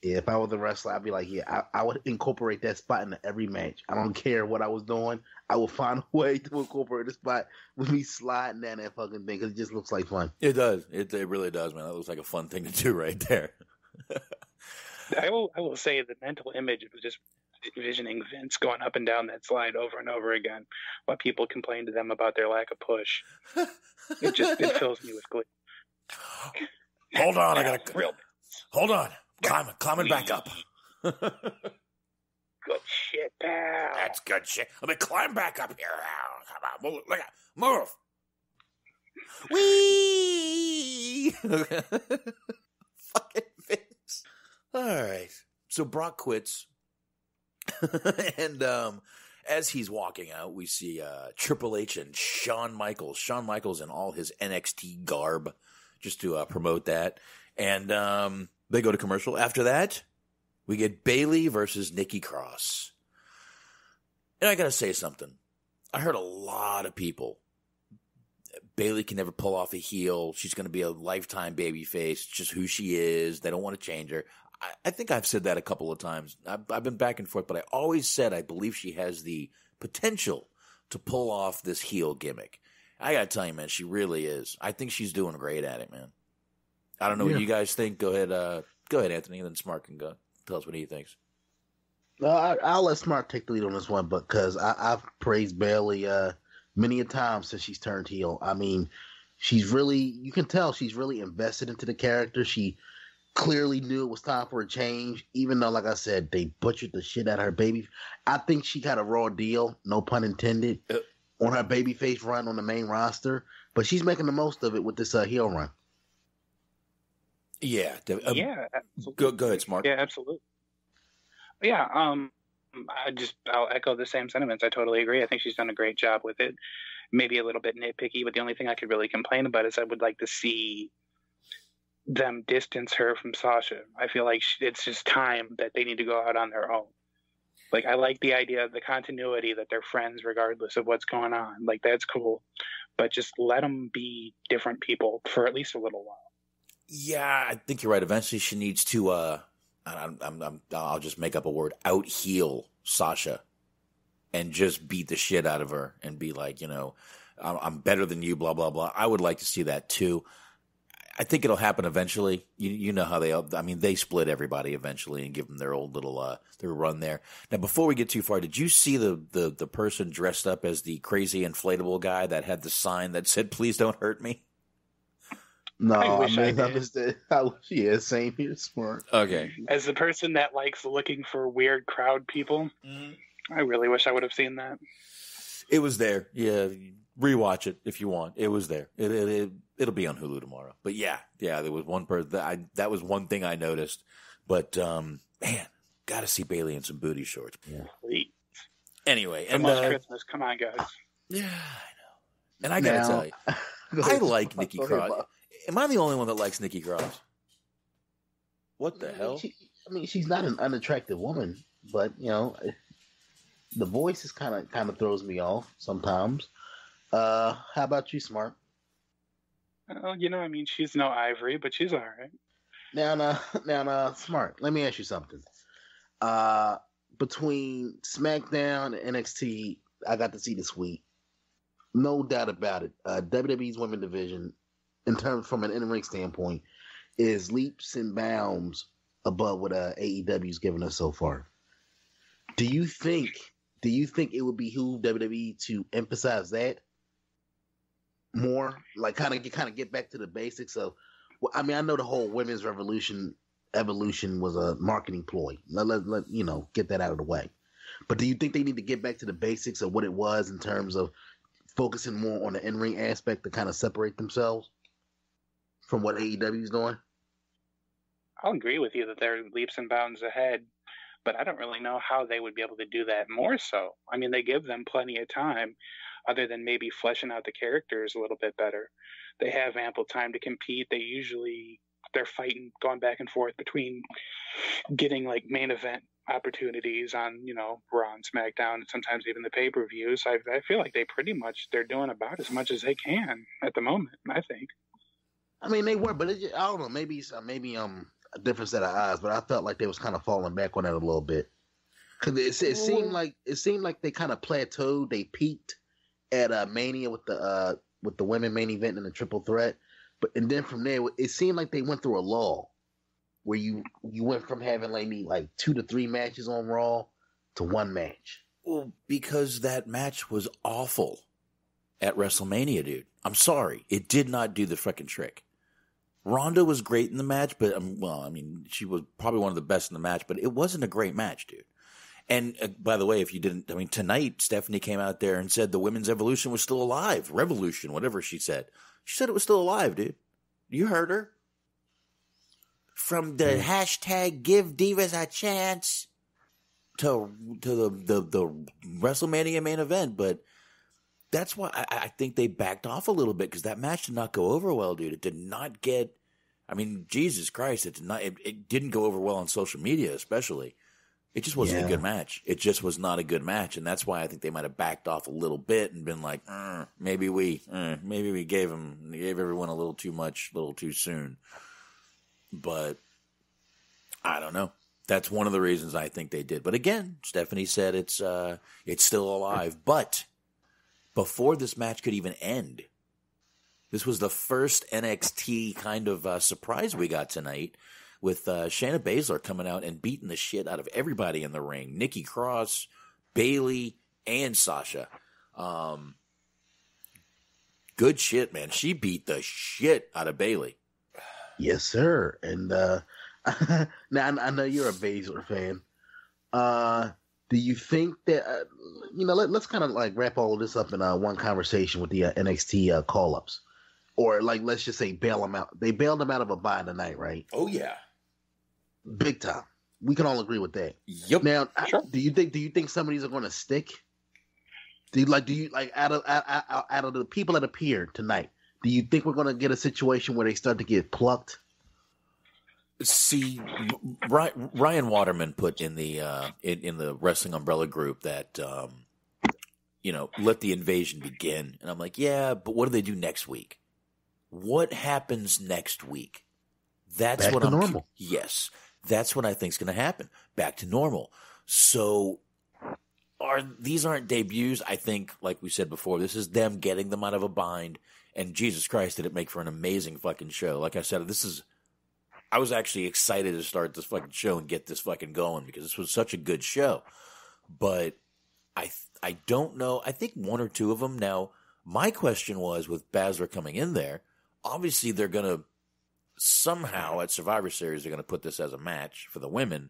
Yeah, if I was a wrestler, I'd be like, I would incorporate that spot into every match. I don't care what I was doing. I will find a way to incorporate the spot with me sliding down that fucking thing, because it just looks like fun. It does. It really does, man. That looks like a fun thing to do right there. I will say the mental image of just envisioning Vince going up and down that slide over and over again while people complain to them about their lack of push. It fills me with glee. Hold on, hold on. Climbing back up. Good shit, pal. That's good shit. Let me climb back up here. Come on, move. Move. Wee! Fucking Vince. All right. So Brock quits. And as he's walking out, we see Triple H and Shawn Michaels. Shawn Michaels in all his NXT garb, just to promote that. And they go to commercial. After that, we get Bayley versus Nikki Cross. And I got to say something. I heard a lot of people. Bayley can never pull off a heel. She's going to be a lifetime babyface. It's just who she is. They don't want to change her. I think I've said that a couple of times. I've been back and forth, but I always said I believe she has the potential to pull off this heel gimmick. I got to tell you, man, she really is. I think she's doing great at it, man. I don't know what you guys think. Go ahead, Anthony, and then Smark can go. Tell us what he thinks. I'll let Smark take the lead on this one, because I've praised Bayley many a time since she's turned heel. I mean, you can tell she's really invested into the character. She clearly knew it was time for a change, even though, like I said, they butchered the shit out of her baby. I think she got a raw deal, no pun intended, on her babyface run on the main roster, but she's making the most of it with this heel run. Yeah. Yeah. Absolutely. Go ahead, Smark. Yeah, absolutely. Yeah. I'll echo the same sentiments. I totally agree. I think she's done a great job with it. Maybe a little bit nitpicky, but the only thing I could really complain about is I would like to see them distance her from Sasha. I feel like it's just time that they need to go out on their own. Like, I like the idea of the continuity that they're friends regardless of what's going on. Like, that's cool. But just let them be different people for at least a little while. Yeah, I think you're right. Eventually she needs to, I'll just make up a word, out-heel Sasha and just beat the shit out of her and be like, I'm better than you, blah, blah, blah. I would like to see that too. I think it'll happen eventually. You know how they split everybody eventually and give them their old little their run there. Now, before we get too far, did you see the person dressed up as the crazy inflatable guy that had the sign that said, "Please don't hurt me"? No, I did. Yeah, same here, Smart. Okay. As the person that likes looking for weird crowd people, I really wish I would have seen that. It was there. Yeah, rewatch it if you want. It was there. It'll be on Hulu tomorrow. But yeah, there was one person that was one thing I noticed. But man, got to see Bayley in some booty shorts. Yeah. Please. Anyway, and Christmas, come on, guys. Yeah, I know. And I gotta tell you, I like Nikki Cross. Am I the only one that likes Nikki Cross? What the hell? She's not an unattractive woman, but the voice is kind of throws me off sometimes. How about you, Smart? Well, she's no Ivory, but she's all right. Now, Smart. Let me ask you something. Between SmackDown and NXT, I got to see this week. No doubt about it. WWE's women's division, in terms from an in-ring standpoint, is leaps and bounds above what AEW's given us so far. Do you think it would behoove WWE to emphasize that more? Like, kind of get back to the basics of. Well, I know the whole women's evolution was a marketing ploy. Let get that out of the way. But do you think they need to get back to the basics of what it was in terms of focusing more on the in-ring aspect to kind of separate themselves from what AEW is doing? I'll agree with you that they're leaps and bounds ahead, but I don't really know how they would be able to do that more so. They give them plenty of time, other than maybe fleshing out the characters a little bit better. They have ample time to compete. They're fighting, going back and forth between getting like main event opportunities on, Raw and SmackDown, and sometimes even the pay-per-views. I feel like they're doing about as much as they can at the moment, I think. They were, but I don't know, maybe a different set of eyes, but I felt like they was kind of falling back on that a little bit. Because it seemed like they kind of plateaued. They peaked at Mania with the women main event and the triple threat, and then from there it seemed like they went through a lull where you went from having like 2 to 3 matches on Raw to one match. Well, because that match was awful at WrestleMania, dude. I'm sorry, it did not do the freaking trick. Ronda was great in the match, but she was probably one of the best in the match, but it wasn't a great match, dude. And by the way, if you didn't, I mean, tonight Stephanie came out there and said the women's evolution was still alive. Revolution, whatever she said. She said it was still alive, dude. You heard her. From the hashtag give divas a chance to the WrestleMania main event. But that's why I think they backed off a little bit, because that match did not go over well, dude. It did not get, I mean, Jesus Christ, it didn't go over well on social media, especially. It just wasn't a good match. It just was not a good match, and that's why I think they might have backed off a little bit and been like, maybe we gave everyone a little too much, a little too soon. But I don't know. That's one of the reasons I think they did. But again, Stephanie said it's still alive. But before this match could even end, this was the first NXT kind of surprise we got tonight, with Shayna Baszler coming out and beating the shit out of everybody in the ring. Nikki Cross, Bayley, and Sasha. Good shit, man. She beat the shit out of Bayley. Yes, sir. And now I know you're a Baszler fan. Do you think that let's kind of like wrap all of this up in one conversation with the NXT call-ups, or like let's just say bail them out. They bailed them out of a bye tonight, right? Oh yeah. Big time. We can all agree with that. Yep. Now, do you think some of these are going to stick? Do you out of the people that appeared tonight, do you think we're going to get a situation where they start to get plucked? See, Ryan Waterman put in the Wrestling Umbrella group that let the invasion begin, and I'm like, yeah, but what do they do next week? What happens next week? That's back what to I'm normal. Yes. That's what I think is going to happen. Back to normal. So these aren't debuts. I think, like we said before, this is them getting them out of a bind. And Jesus Christ, did it make for an amazing fucking show. Like I said, I was actually excited to start this fucking show and get this fucking going, because this was such a good show. But I don't know. I think one or two of them. Now, my question was, with Baszler coming in there, obviously they're going to, somehow at Survivor Series, they're going to put this as a match for the women.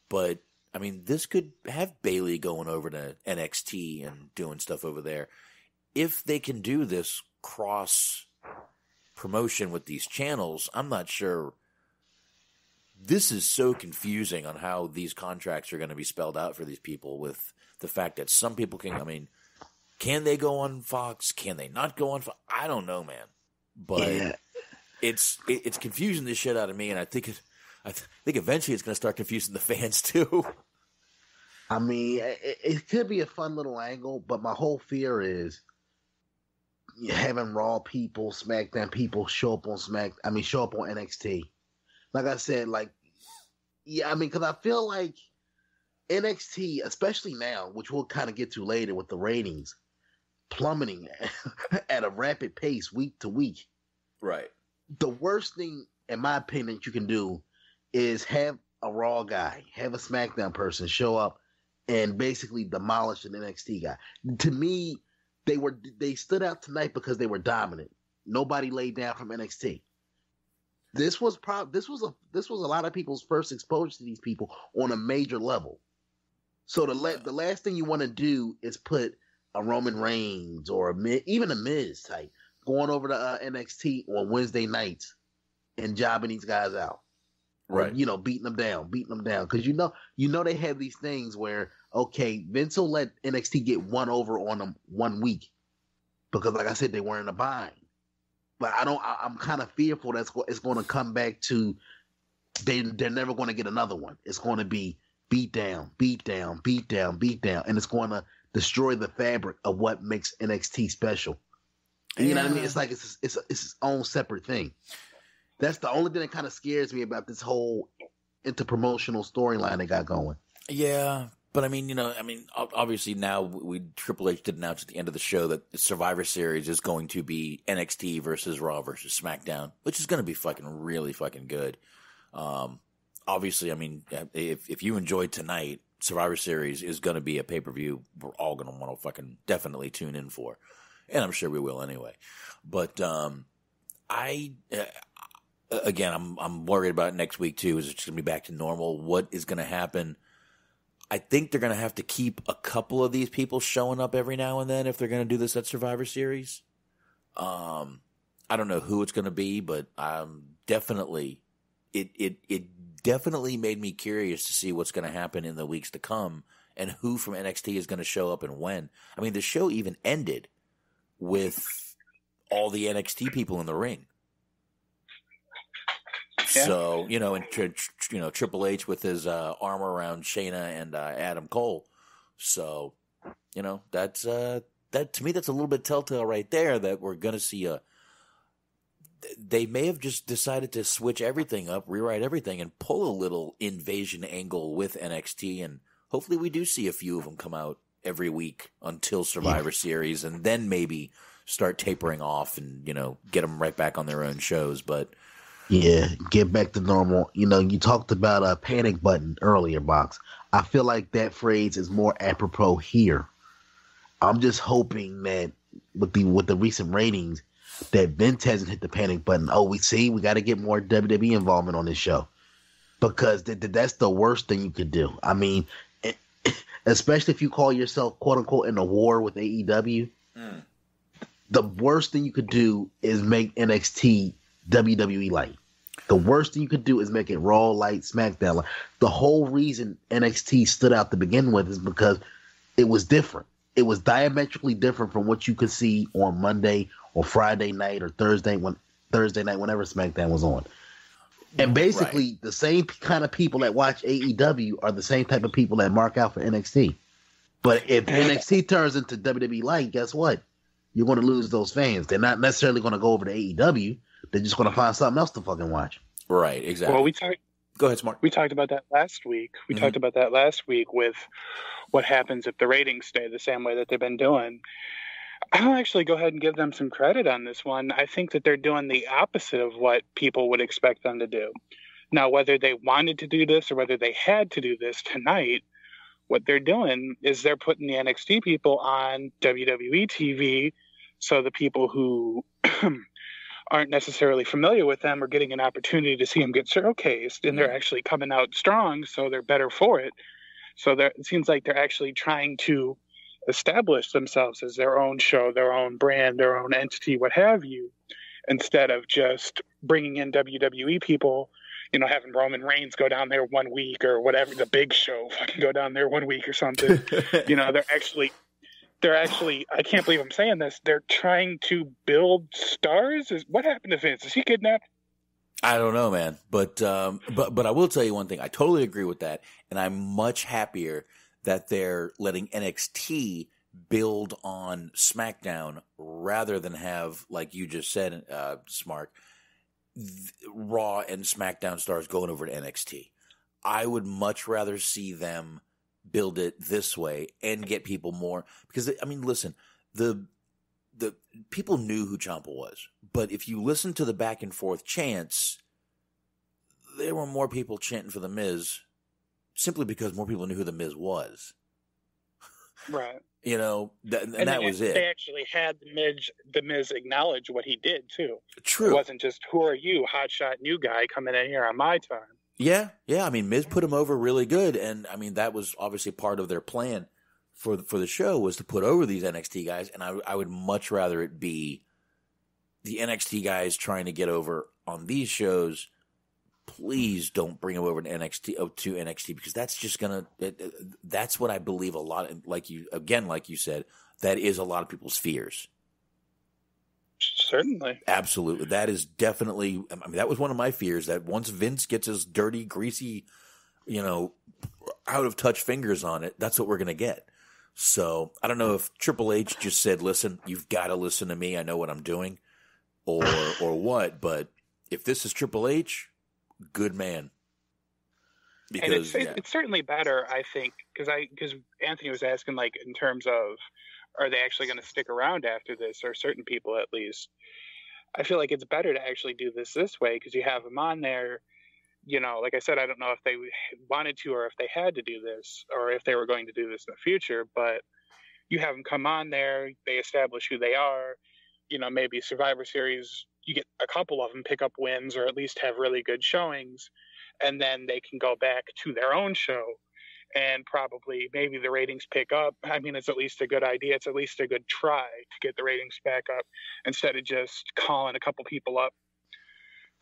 But, I mean, this could have Bayley going over to NXT and doing stuff over there. If they can do this cross promotion with these channels, I'm not sure. This is so confusing on how these contracts are going to be spelled out for these people, with the fact that some people can they go on Fox? Can they not go on Fox? I don't know, man. But yeah. It's confusing the shit out of me, and I think eventually it's going to start confusing the fans too. I mean, it could be a fun little angle, but my whole fear is having Raw people, SmackDown people show up on NXT. Like I said, because I feel like NXT, especially now, which we'll kind of get to later with the ratings plummeting at a rapid pace week to week. Right. The worst thing, in my opinion, that you can do is have a Raw guy, have a SmackDown person show up and basically demolish an NXT guy. To me, they stood out tonight because they were dominant. Nobody laid down from NXT. This was a lot of people's first exposure to these people on a major level. So the last thing you want to do is put a Roman Reigns or even a Miz type going over to NXT on Wednesday nights and jobbing these guys out, right? Or, beating them down, because they have these things where, okay, Vince will let NXT get one over on them 1 week because, like I said, they weren't in a bind. But I'm kind of fearful that it's going to come back to they're never going to get another one. It's going to be beat down, and it's going to destroy the fabric of what makes NXT special. You know what I mean? It's like it's its own separate thing. That's the only thing that kind of scares me about this whole interpromotional storyline they got going. Yeah, but obviously now Triple H did announce at the end of the show that the Survivor Series is going to be NXT versus Raw versus SmackDown, which is going to be fucking really fucking good. Obviously, if you enjoyed tonight, Survivor Series is going to be a pay-per-view we're all going to want to fucking definitely tune in for. And I'm sure we will anyway. But again, I'm worried about next week too. Is it just going to be back to normal? What is going to happen? I think they're going to have to keep a couple of these people showing up every now and then if they're going to do this at Survivor Series. I don't know who it's going to be, but definitely it definitely made me curious to see what's going to happen in the weeks to come and who from NXT is going to show up and when. I mean, the show even ended with all the NXT people in the ring. Yeah. So, and Triple H with his arm around Shayna and Adam Cole. So, that's that to me, that's a little bit telltale right there that we're going to see they may have just decided to switch everything up, rewrite everything, and pull a little invasion angle with NXT. And hopefully we do see a few of them come out every week until Survivor Series, and then maybe start tapering off and, get them right back on their own shows. But yeah, get back to normal. You talked about a panic button earlier, Box. I feel like that phrase is more apropos here. I'm just hoping that with the recent ratings, that Vince hasn't hit the panic button. Oh, we got to get more WWE involvement on this show, because that's the worst thing you could do. I mean, especially if you call yourself quote unquote in a war with AEW, the worst thing you could do is make NXT WWE light. The worst thing you could do is make it Raw light, SmackDown light. The whole reason NXT stood out to begin with is because it was different. It was diametrically different from what you could see on Monday or Friday night or Thursday night, whenever SmackDown was on. And basically, the same kind of people that watch AEW are the same type of people that mark out for NXT. But if NXT turns into WWE light, guess what? You're going to lose those fans. They're not necessarily going to go over to AEW. They're just going to find something else to fucking watch. Right, exactly. Well, Go ahead, Smark. We talked about that last week. We talked about that last week with what happens if the ratings stay the same way that they've been doing. I'll actually go ahead and give them some credit on this one. I think that they're doing the opposite of what people would expect them to do. Now, whether they wanted to do this or whether they had to do this tonight, what they're doing is they're putting the NXT people on WWE TV, so the people who aren't necessarily familiar with them are getting an opportunity to see them get showcased, and they're actually coming out strong, so they're better for it. So it seems like they're actually trying to establish themselves as their own show, their own brand, their own entity, what have you, instead of just bringing in WWE people, having Roman Reigns go down there 1 week or whatever, the Big Show fucking go down there 1 week or something. They're actually, I can't believe I'm saying this, they're trying to build stars? What happened to Vince? Is he kidnapped? I don't know, man. But I will tell you one thing. I totally agree with that. And I'm much happier that they're letting NXT build on SmackDown rather than have, like you just said, Smark, Raw and SmackDown stars going over to NXT. I would much rather see them build it this way and get people more, because I mean, listen, the people knew who Ciampa was, but if you listen to the back and forth chants, there were more people chanting for the Miz simply because more people knew who the Miz was. Right. And that was it. They actually had the Miz acknowledge what he did too. True. It wasn't just, who are you, hotshot new guy coming in here on my time. Yeah. I mean, Miz put him over really good, and I mean that was obviously part of their plan for the show, was to put over these NXT guys, and I would much rather it be the NXT guys trying to get over on these shows. Please don't bring them over to NXT because that's just that's what I believe a lot. Like you said, that is a lot of people's fears. Certainly. Absolutely. That is definitely, I mean, that was one of my fears, that once Vince gets his dirty, greasy, out of touch fingers on it, that's what we're going to get. So I don't know if Triple H just said, listen, you've got to listen to me. I know what I'm doing or what, but if this is Triple H, good man. Because it's certainly better, I think, because Anthony was asking, like, in terms of, are they actually going to stick around after this, or certain people at least? I feel like it's better to actually do this way, because you have them on there. Like I said, I don't know if they wanted to or if they had to do this or if they were going to do this in the future, but you have them come on there, they establish who they are. Maybe Survivor Series, you get a couple of them pick up wins or at least have really good showings, and then they can go back to their own show and probably maybe the ratings pick up. I mean, it's at least a good idea. It's at least a good try to get the ratings back up instead of just calling a couple people up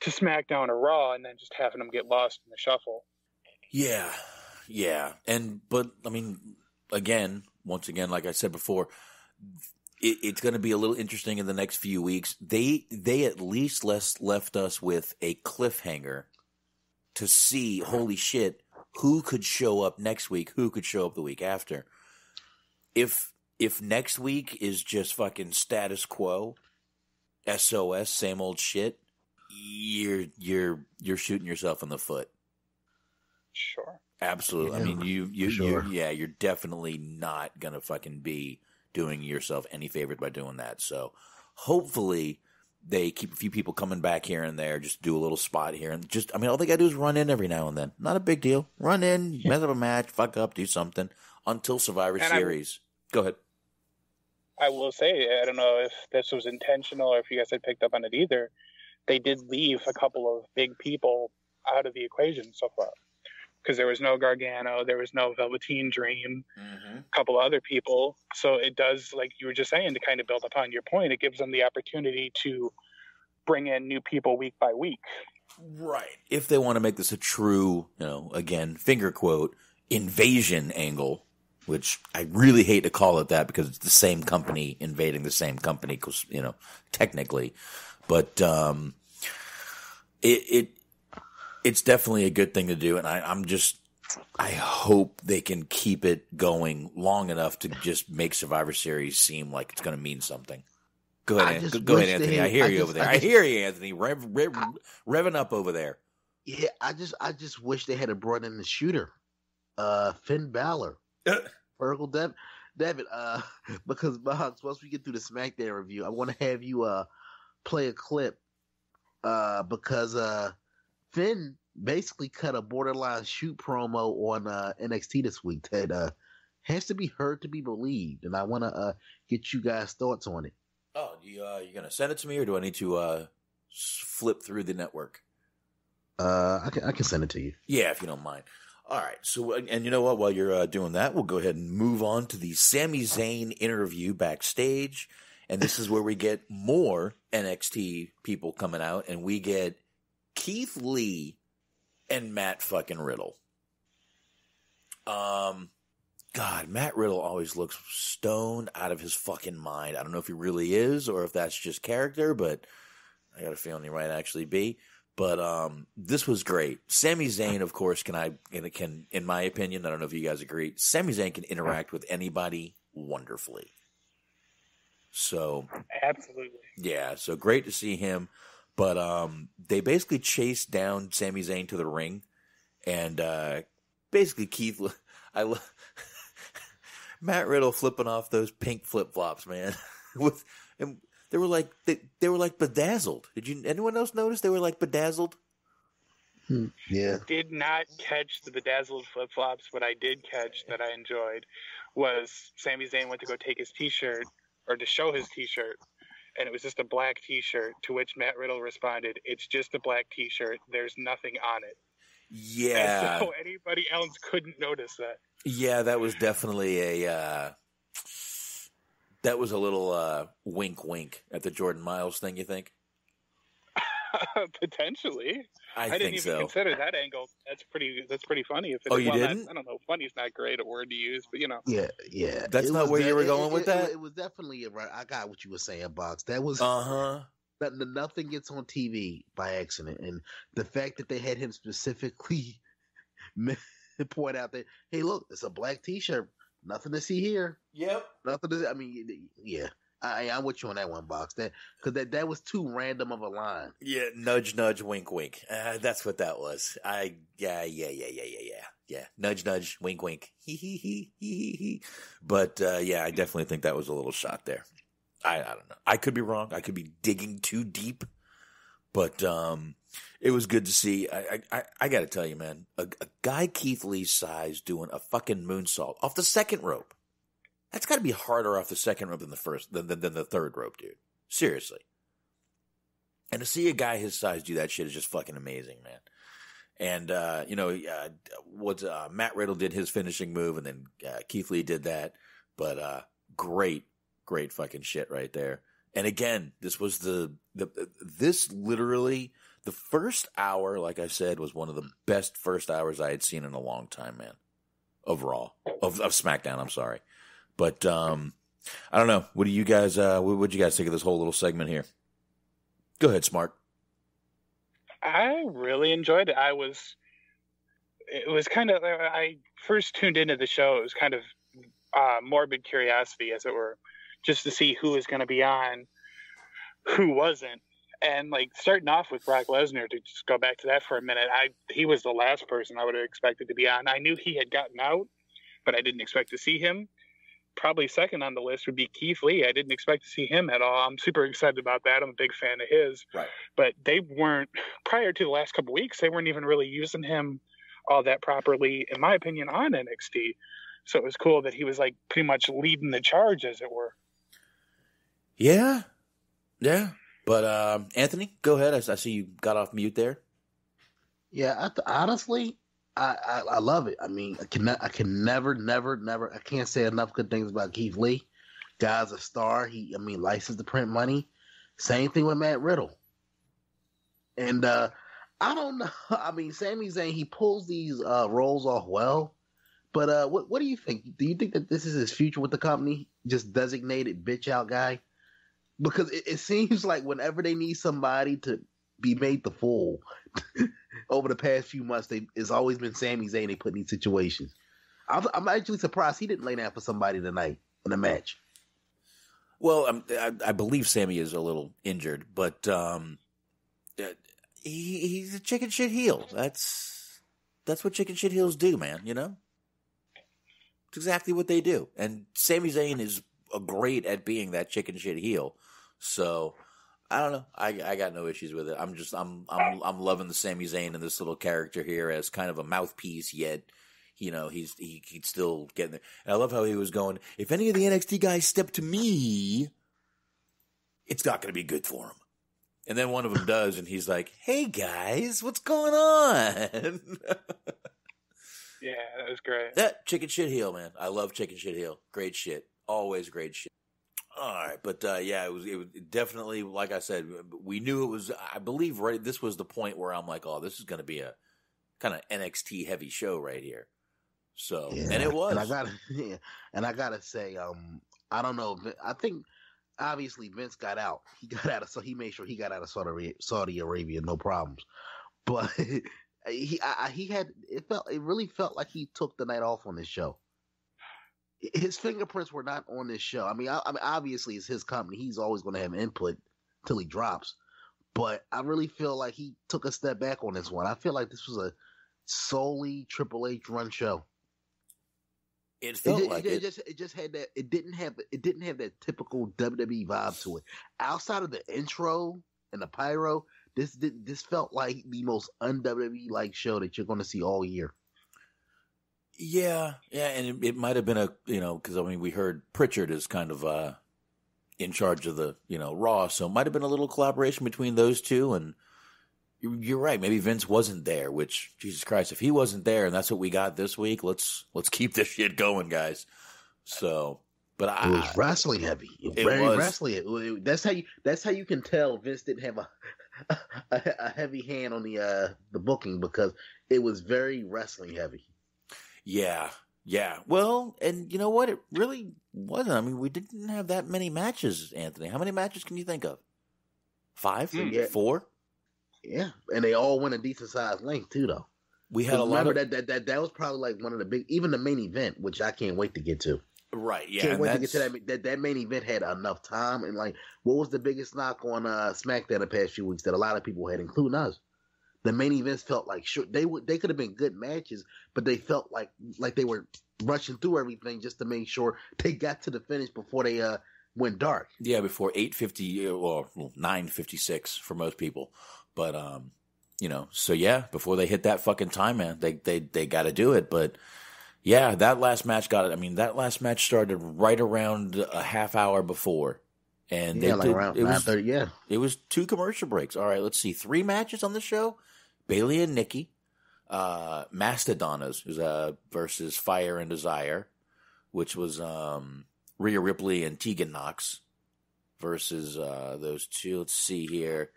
to SmackDown or Raw and then just having them get lost in the shuffle. Yeah. But I mean, once again, like I said before, it's going to be a little interesting in the next few weeks. They at least left us with a cliffhanger to see, holy shit, who could show up next week, who could show up the week after. If next week is just fucking status quo, SOS, same old shit, you're shooting yourself in the foot. Sure. Absolutely. Yeah, I mean, you're definitely not going to fucking be doing yourself any favors by doing that. So hopefully they keep a few people coming back here and there, just do a little spot here. And just, I mean, all they got to do is run in every now and then. Not a big deal. Run in, mess up a match, fuck up, do something until Survivor Series. Go ahead. I will say, I don't know if this was intentional or if you guys had picked up on it either. They did leave a couple of big people out of the equation so far. Because there was no Gargano, there was no Velveteen Dream, a couple of other people. So it does, like you were just saying, to kind of build upon your point, it gives them the opportunity to bring in new people week by week. Right. If they want to make this a true, again, finger quote, invasion angle, which I really hate to call it that because it's the same company invading the same company, because, technically. But it's definitely a good thing to do, and I hope they can keep it going long enough to just make Survivor Series seem like it's going to mean something. Go ahead, Anthony. I hear you over there. I hear you, Anthony. Revving up over there. Yeah, I just wish they had brought in the shooter, Finn Balor, Fergal David. Because Box, once we get through the SmackDown review, I want to have you play a clip, because Finn basically cut a borderline shoot promo on NXT this week that has to be heard to be believed, and I want to get you guys' thoughts on it. Oh, you going to send it to me, or do I need to flip through the network? I can send it to you. Yeah, if you don't mind. All right. So, and you know what? While you're doing that, we'll go ahead and move on to the Sami Zayn interview backstage, and this is where we get more NXT people coming out, and we get Keith Lee and Matt fucking Riddle. God, Matt Riddle always looks stoned out of his fucking mind. I don't know if he really is or if that's just character, but I got a feeling he might actually be. But this was great. Sami Zayn, of course, can, in my opinion, I don't know if you guys agree, Sami Zayn can interact with anybody wonderfully. So absolutely. Yeah, so great to see him. But they basically chased down Sami Zayn to the ring, and basically Keith, Matt Riddle flipping off those pink flip flops, man. And they were like bedazzled. Anyone else notice they were like bedazzled? Yeah. Did not catch the bedazzled flip flops. What I did catch that I enjoyed was Sami Zayn went to go take his T-shirt or to show his T-shirt. And it was just a black T-shirt, to which Matt Riddle responded, "It's just a black T-shirt. There's nothing on it." Yeah. And so anybody else couldn't notice that. Yeah, that was definitely that was a little wink at the Jordan Miles thing, you think? Potentially. I didn't even consider that angle. That's pretty funny. If it, you didn't? I don't know. Funny is not great a word to use, but Yeah. That's not where you were going with that? It was definitely right. I got what you were saying, Box. That was nothing gets on TV by accident, and the fact that they had him specifically point out that, hey, look, it's a black T-shirt. Nothing to see here. Yep. Nothing to. I mean, yeah. I'm with you on that one, Box. That was too random of a line. Yeah, nudge, nudge, wink, wink. That's what that was. Yeah. Nudge, nudge, wink, wink. He. But yeah, I definitely think that was a little shot there. I don't know. I could be wrong. I could be digging too deep. But it was good to see. I got to tell you, man, a guy Keith Lee's size doing a fucking moonsault off the second rope. That's got to be harder off the second rope than the third rope, dude. Seriously. And to see a guy his size do that shit is just fucking amazing, man. And, Matt Riddle did his finishing move, and then Keith Lee did that. But great fucking shit right there. And again, this was this literally, the first hour, like I said, was one of the best first hours I had seen in a long time, man. Of Raw. Of SmackDown, I'm sorry. But I don't know. What do you guys what'd you guys think of this whole little segment here? Go ahead, Smark. I really enjoyed it. It was kind of, I first tuned into the show. It was kind of morbid curiosity, as it were, just to see who was going to be on, who wasn't. And like starting off with Brock Lesnar, to just go back to that for a minute, he was the last person I would have expected to be on. I knew he had gotten out, but I didn't expect to see him. Probably second on the list would be Keith Lee. I didn't expect to see him at all. I'm super excited about that. I'm a big fan of his. Right. But they weren't, prior to the last couple of weeks, they weren't even really using him all that properly, in my opinion, on NXT. So it was cool that he was like pretty much leading the charge, as it were. Yeah. But Anthony, go ahead. I see you got off mute there. Yeah, honestly, I love it. I mean, I can never, I can't say enough good things about Keith Lee. Guy's a star. Licensed to print money. Same thing with Matt Riddle. And I don't know. I mean, Sami Zayn, he pulls these roles off well. But what do you think? Do you think that this is his future with the company? Just designated bitch out guy? Because it seems like whenever they need somebody to be made the fool over the past few months, it's always been Sami Zayn they put in these situations. I'm actually surprised he didn't lay down for somebody tonight in a match. Well, I believe Sammy is a little injured, but he's a chicken shit heel. That's what chicken shit heels do, man. You know, it's exactly what they do. And Sami Zayn is great at being that chicken shit heel. So I don't know. I got no issues with it. I'm loving the Sami Zayn and this little character here as kind of a mouthpiece, yet you know he's still getting there. And I love how he was going, if any of the NXT guys step to me, it's not going to be good for him. And then one of them does, and he's like, "Hey guys, what's going on?" Yeah, that was great. That chicken shit heel, man. I love chicken shit heel. Great shit. Always great shit. All right, but it was definitely, like I said, we knew it was, I believe, right, this was the point where I'm like, oh, this is going to be a kind of NXT heavy show right here. So, yeah. And it was. And I gotta say, I don't know, I think obviously Vince got out. So he made sure he got out of Saudi Arabia, no problems. But it really felt like he took the night off on this show. His fingerprints were not on this show. I mean, obviously it's his company. He's always going to have input till he drops. But I really feel like he took a step back on this one. I feel like this was a solely Triple H run show. It felt like it. It just had that. It didn't have that typical WWE vibe to it. Outside of the intro and the pyro, this felt like the most un-WWE like show that you're going to see all year. Yeah, and it might have been because I mean we heard Pritchard is kind of in charge of the Raw, so it might have been a little collaboration between those two. And you're right, maybe Vince wasn't there. Which Jesus Christ, if he wasn't there, and that's what we got this week, let's keep this shit going, guys. So, but it was wrestling heavy, wrestling. That's how you can tell Vince didn't have a heavy hand on the booking, because it was very wrestling heavy. Yeah. Well, and you know what? It really wasn't. I mean, we didn't have that many matches, Anthony. How many matches can you think of? 5? 4? Yeah, and they all went a decent sized length too, though. We had a lot of that was probably like one of the big, even the main event, which I can't wait to get to. Right? Yeah, can't wait to get to that main event had enough time. And like, what was the biggest knock on SmackDown the past few weeks that a lot of people had, including us? The main events felt like they could have been good matches, but they felt like they were rushing through everything just to make sure they got to the finish before they went dark. Yeah, before 8:50 or 9:56 for most people, but so yeah, before they hit that fucking time, man, they got to do it. But yeah, that last match that last match started right around a half hour before. And around 9:30, It was 2 commercial breaks. All right, let's see. 3 matches on the show. Bayley and Nikki. Mastodonnas versus Fire and Desire, which was Rhea Ripley and Tegan Knox versus those two. Let's see here.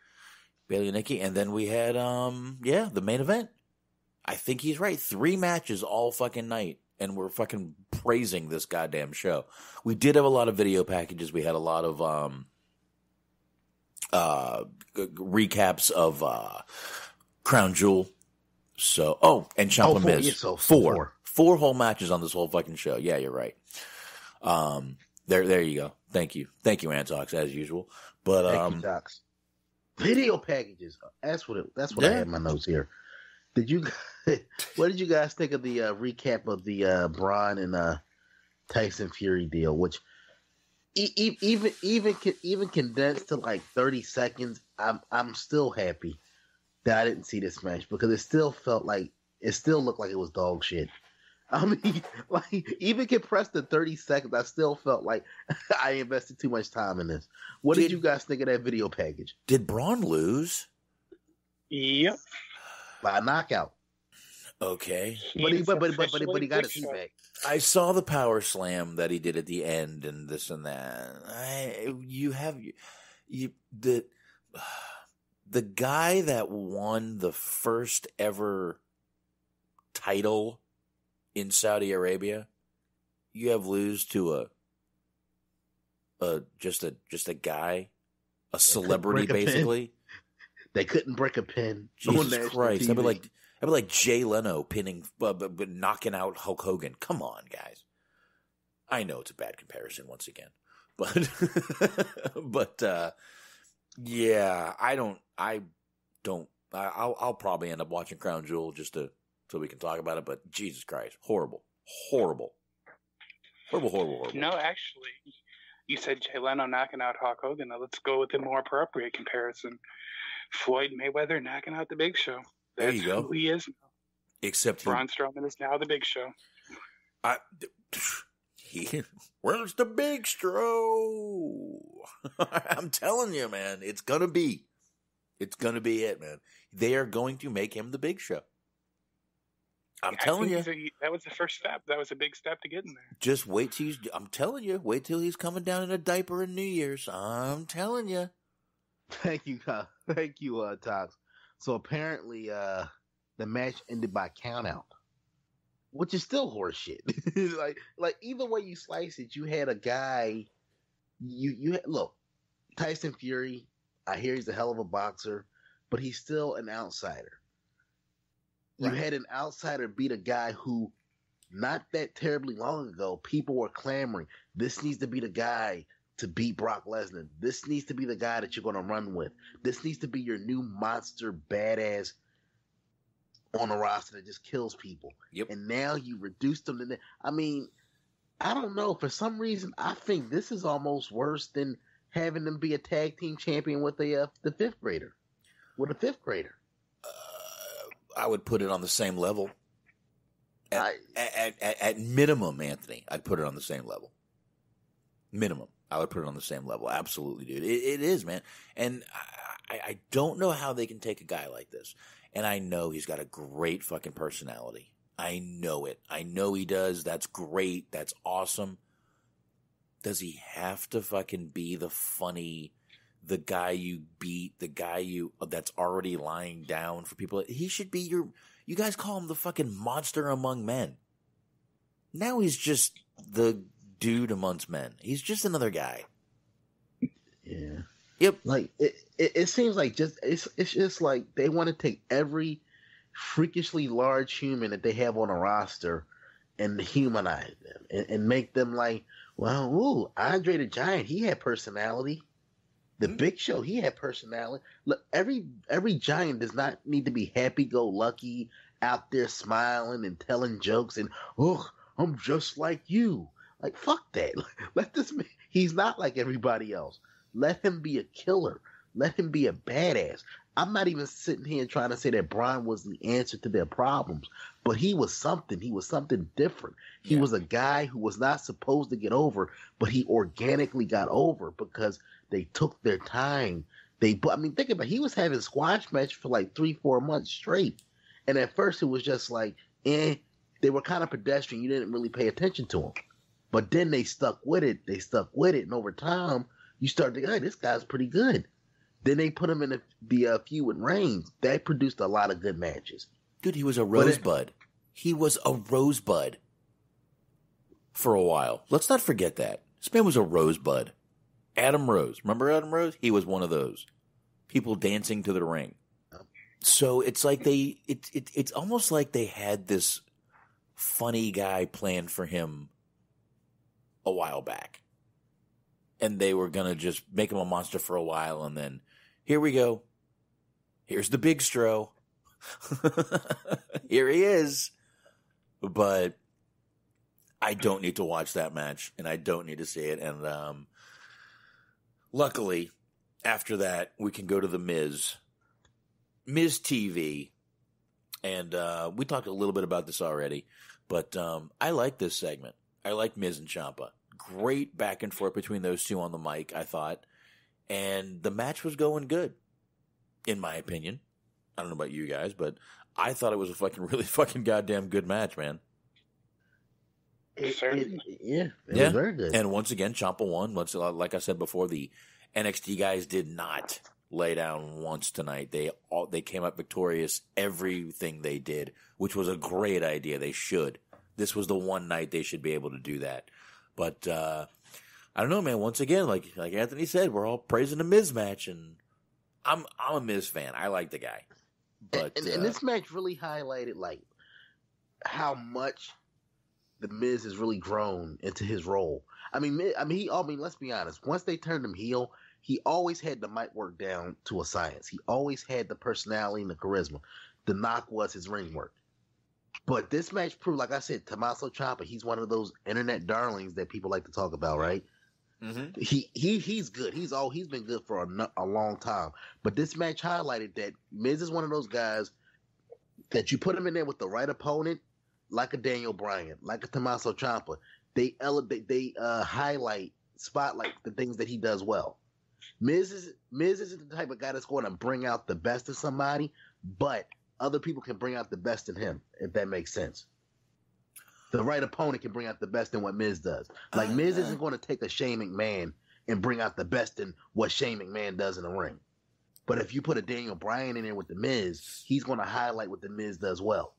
Bayley and Nikki. And then we had, the main event. I think he's right. 3 matches all fucking night. And we're fucking praising this goddamn show. We did have a lot of video packages. We had a lot of recaps of Crown Jewel. So, and Ciampa Miz. Four whole matches on this whole fucking show. Yeah, you're right. There you go. Thank you, Antox, as usual. But thank you, Docs. Video packages. That's what I had in my notes here. What did you guys think of the recap of the Braun and Tyson Fury deal? Which even condensed to like 30 seconds, I'm still happy that I didn't see this match because it still looked like it was dog shit. I mean, like, even compressed to 30 seconds, I still felt like I invested too much time in this. What did you guys think of that video package? Did Braun lose? Yep. By a knockout. Okay. But he got his feet back. I saw the power slam that he did at the end and this and that. The guy that won the first ever title in Saudi Arabia, you have lose to just a guy, a celebrity basically. They couldn't break a pin. Jesus Christ! I'd be like Jay Leno pinning, but knocking out Hulk Hogan. Come on, guys. I know it's a bad comparison once again, but yeah, I'll probably end up watching Crown Jewel just so we can talk about it. But Jesus Christ, horrible. No, actually, you said Jay Leno knocking out Hulk Hogan. Now let's go with a more appropriate comparison. Floyd Mayweather knocking out the Big Show. That's there you go. Who he is now. Except Braun Strowman is now the Big Show. Where's the Big Show? I'm telling you, man, it's gonna be it, man. They are going to make him the Big Show. I'm telling you. That was the first step. That was a big step to get in there. Just wait till wait till he's coming down in a diaper in New Year's. I'm telling you. Thank you, Tox. So apparently, the match ended by countout, which is still horseshit. like either way you slice it, you had a guy. Look, Tyson Fury. I hear he's a hell of a boxer, but he's still an outsider. You had an outsider beat a guy who, not that terribly long ago, people were clamoring, this needs to be the guy to beat Brock Lesnar. This needs to be the guy that you're going to run with. This needs to be your new monster badass on the roster that just kills people. Yep. And now you reduced them to that. I mean, I don't know. For some reason, I think this is almost worse than having them be a tag team champion with the fifth grader. With a fifth grader. I would put it on the same level. At minimum, Anthony, I'd put it on the same level. Minimum. I would put it on the same level. Absolutely, dude. It is, man. And I don't know how they can take a guy like this. And I know he's got a great fucking personality. I know it. I know he does. That's great. That's awesome. Does he have to fucking be the guy you beat, the guy that's already lying down for people? He should be you guys call him the fucking monster among men. Now he's just the dude amongst men. He's just another guy. Yeah. Yep. Like it seems like it's just like they want to take every freakishly large human that they have on a roster and humanize them and make them like, well, ooh, Andre the Giant, he had personality. The Big Show, he had personality. Look, every giant does not need to be happy-go-lucky, out there smiling and telling jokes and, oh, I'm just like you. Like, fuck that. Let this man, he's not like everybody else. Let him be a killer. Let him be a badass. I'm not even sitting here trying to say that Braun was the answer to their problems, but he was something. He was something different. He was a guy who was not supposed to get over, but he organically got over because they took their time. Think about it. He was having squash matches for like 3-4 months straight, And at first it was just like, they were kind of pedestrian. You didn't really pay attention to them. But then they stuck with it. And over time, you start to go, hey, this guy's pretty good. Then they put him in the feud with Reigns. That produced a lot of good matches. Dude, he was a rosebud. He was a rosebud for a while. Let's not forget that. This man was a rosebud. Adam Rose. Remember Adam Rose? He was one of those. People dancing to the ring. So it's like it's almost like they had this funny guy planned for him a while back. And they were going to just make him a monster for a while, and then here we go. Here's the big Stro. Here he is. But I don't need to watch that match, and I don't need to see it. And luckily, after that, we can go to the Miz TV. And we talked a little bit about this already, but I like this segment. I like Miz and Ciampa. Great back and forth between those two on the mic, I thought. And the match was going good, in my opinion. I don't know about you guys, but I thought it was a really fucking goddamn good match, man. It was very good. And once again, Ciampa won. Like I said before, the NXT guys did not lay down once tonight. They came up victorious everything they did, which was a great idea. They should. This was the one night they should be able to do that. But I don't know, man. Once again, like Anthony said, we're all praising the Miz match, and I'm a Miz fan. I like the guy. But and this match really highlighted like how much the Miz has really grown into his role. I mean, let's be honest. Once they turned him heel, he always had the mic work down to a science. He always had the personality and the charisma. The knock was his ring work. But this match proved, like I said, Tommaso Ciampa, he's one of those internet darlings that people like to talk about, right? Mm-hmm. He's good. He's been good for a long time. But this match highlighted that Miz is one of those guys that you put him in there with the right opponent, like a Daniel Bryan, like a Tommaso Ciampa. They highlight, spotlight the things that he does well. Miz isn't the type of guy that's going to bring out the best of somebody, but other people can bring out the best in him, if that makes sense. The right opponent can bring out the best in what Miz does. Like, Miz isn't going to take a Shane McMahon and bring out the best in what Shane McMahon does in the ring. But if you put a Daniel Bryan in there with the Miz, he's going to highlight what the Miz does well